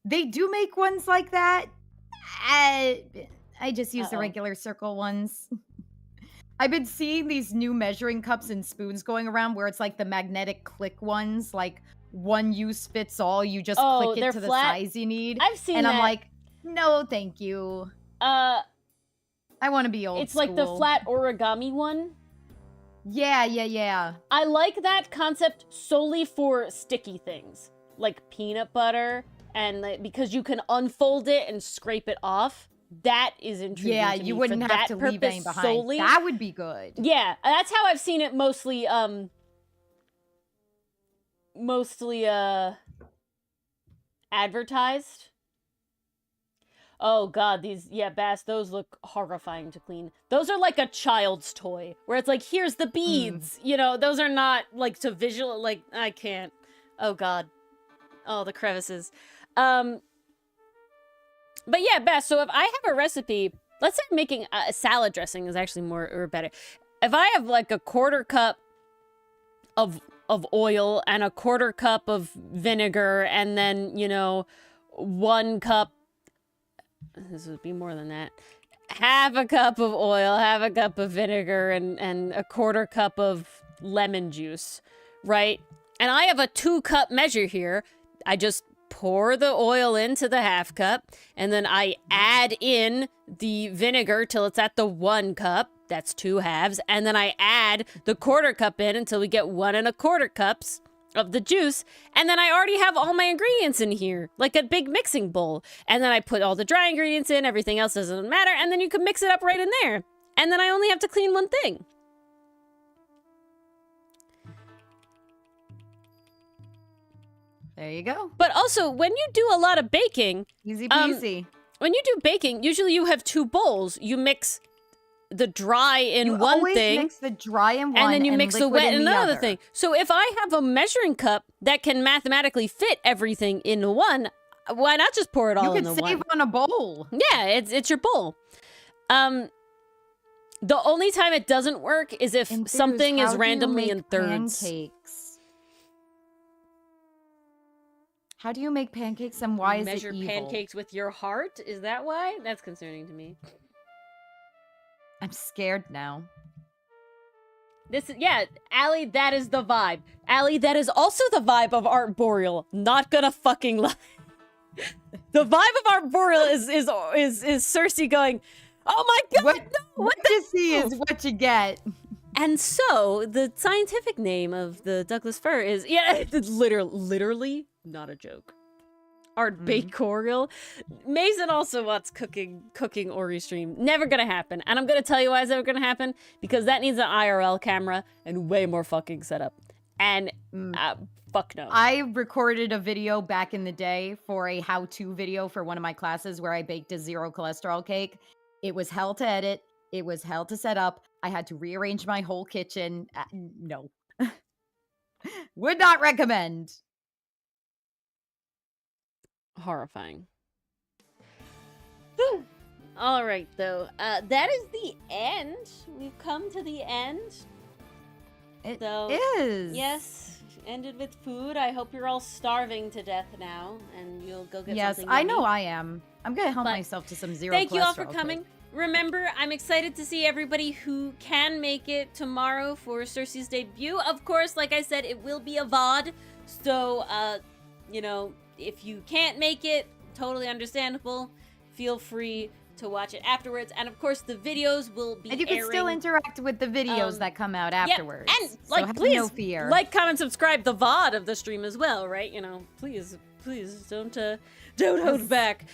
They do make ones like that. I just use the regular circle ones. I've been seeing these new measuring cups and spoons going around where it's like the magnetic click ones, like one use fits all. You just click it to the size you need. I've seen and that. I'm like, no, thank you. I want to be old It's school. like the flat origami one. Yeah. I like that concept solely for sticky things, like peanut butter, and because you can unfold it and scrape it off. That is intriguing. Yeah, to me you for wouldn't have that to leave purpose any behind. solely. That would be good. Yeah, that's how I've seen it mostly advertised. Oh god, Bass, those look horrifying to clean. Those are like a child's toy, where it's like, here's the beads. You know, those are not like to visual, like, I can't. Oh god. Oh, the crevices. But yeah, Bess, so if I have a recipe, let's say making a salad dressing is actually more or better. If I have like a 1/4 cup of oil and a 1/4 cup of vinegar and then, 1 cup, this would be more than that, 1/2 cup of oil, 1/2 cup of vinegar, and a 1/4 cup of lemon juice, right? And I have a 2-cup measure here. I just pour the oil into the half cup, and then I add in the vinegar till it's at the 1 cup. That's 2 halves. And then I add the 1/4 cup in until we get 1 1/4 cups of the juice. And then I already have all my ingredients in here, like a big mixing bowl. And then I put all the dry ingredients in, everything else doesn't matter. And then you can mix it up right in there. And then I only have to clean one thing. There you go. But also, when you do a lot of baking, Easy peasy. when you do baking, usually you have 2 bowls. You mix the dry in one always thing, mix the dry in one, and then you mix the wet in another other thing. So if I have a measuring cup that can mathematically fit everything in one, why not just pour it all in the You could save one? on a bowl. Yeah, it's your bowl. The only time it doesn't work is if Enthuse, something how is do you randomly make in thirds. Pancakes? How do you make pancakes, and why is Measure it evil? pancakes with your heart? Is that why? That's concerning to me. I'm scared now. Yeah, Allie, that is the vibe. Allie, that is also the vibe of Arboreal. Not gonna fucking lie. The vibe of Arboreal is Cersei going, "Oh my god, no, what you see is what you get." And so, the scientific name of the Douglas fir is, it's literally not a joke. Arboreal. Mason also wants cooking Ori stream. Never gonna happen. And I'm gonna tell you why it's never gonna happen. Because that needs an IRL camera and way more fucking setup. And fuck no. I recorded a video back in the day for a how-to video for one of my classes where I baked a 0 cholesterol cake. It was hell to edit. It was hell to set up. I had to rearrange my whole kitchen. No. Would not recommend. Horrifying. All right, though. That is the end. We've come to the end. It So, is. Yes, ended with food. I hope you're all starving to death now, and you'll go get Yes, something I know yummy. I am. I'm gonna help But myself to some 0 Thank you all cholesterol for coming. cake. Remember, I'm excited to see everybody who can make it tomorrow for Cersei's debut. Of course, like I said, it will be a VOD. So, you know, if you can't make it, totally understandable. Feel free to watch it afterwards. And of course, the videos will be And you can still airing. interact with the videos that come out afterwards. And So like, have please no fear. like, comment, subscribe the VOD of the stream as well, right? You know, please don't hold back.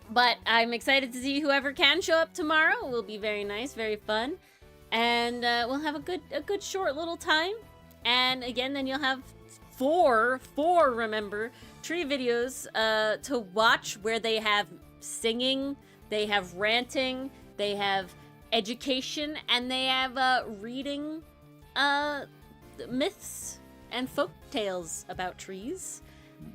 But I'm excited to see whoever can show up tomorrow. It will be very nice, very fun, and we'll have a good short little time. And again, then you'll have four remember tree videos to watch where they have singing, they have ranting, they have education, and they have reading myths and folk tales about trees.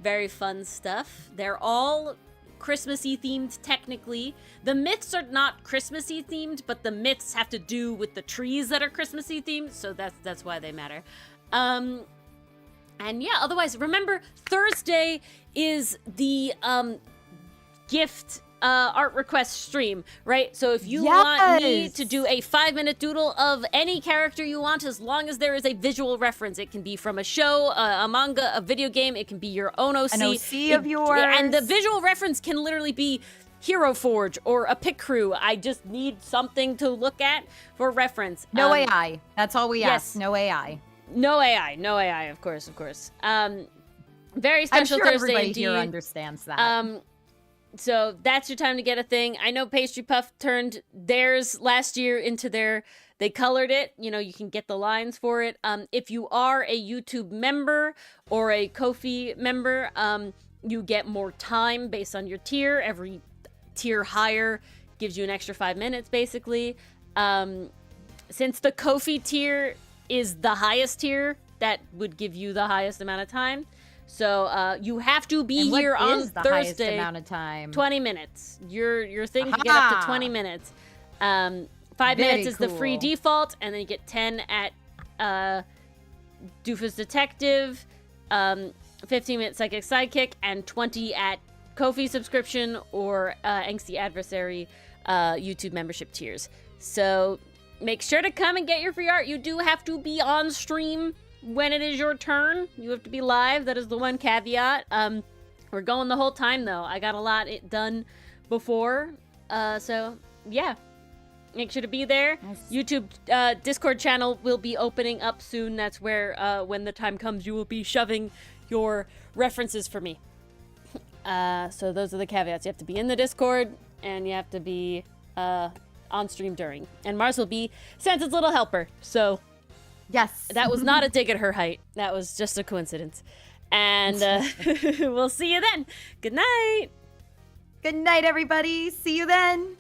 Very fun stuff. They're all Christmassy themed, technically. The myths are not Christmassy themed, but the myths have to do with the trees that are Christmassy themed, so that's why they matter. And yeah, otherwise, remember, Thursday is the gift art request stream, right? So if you want me to do a 5-minute doodle of any character you want, as long as there is a visual reference, it can be from a show, a manga, a video game, it can be your own OC. An OC of yours. And the visual reference can literally be Hero Forge or a Pit Crew. I just need something to look at for reference. No AI. That's all we ask. No AI. No AI, of course. Very special I'm sure Thursday everybody indeed. here understands that. So that's your time to get a thing. I know Pastry Puff turned theirs last year into they colored it. You know, you can get the lines for it. If you are a YouTube member or a Ko-fi member, you get more time based on your tier. Every tier higher gives you an extra 5 minutes, basically. Since the Ko-fi tier is the highest tier, that would give you the highest amount of time. So you have to be and what here on is the Thursday. highest amount of time? 20 minutes. Your thing can get up to 20 minutes. 5 minutes is the free default, and then you get 10 at Doofus Detective, 15-minute Psychic Sidekick, and 20 at Ko-fi subscription or Angsty Adversary YouTube membership tiers. So make sure to come and get your free art. You do have to be on stream when it is your turn. You have to be live. That is the one caveat. We're going the whole time, though. I got a lot done before. So, yeah. Make sure to be there. Nice. YouTube Discord channel will be opening up soon. That's where, when the time comes, you will be shoving your references for me. So those are the caveats. You have to be in the Discord, and you have to be on stream during. And Mars will be Santa's little helper. So Yes. that was not a dig at her height. That was just a coincidence. And we'll see you then. Good night. Good night, everybody. See you then.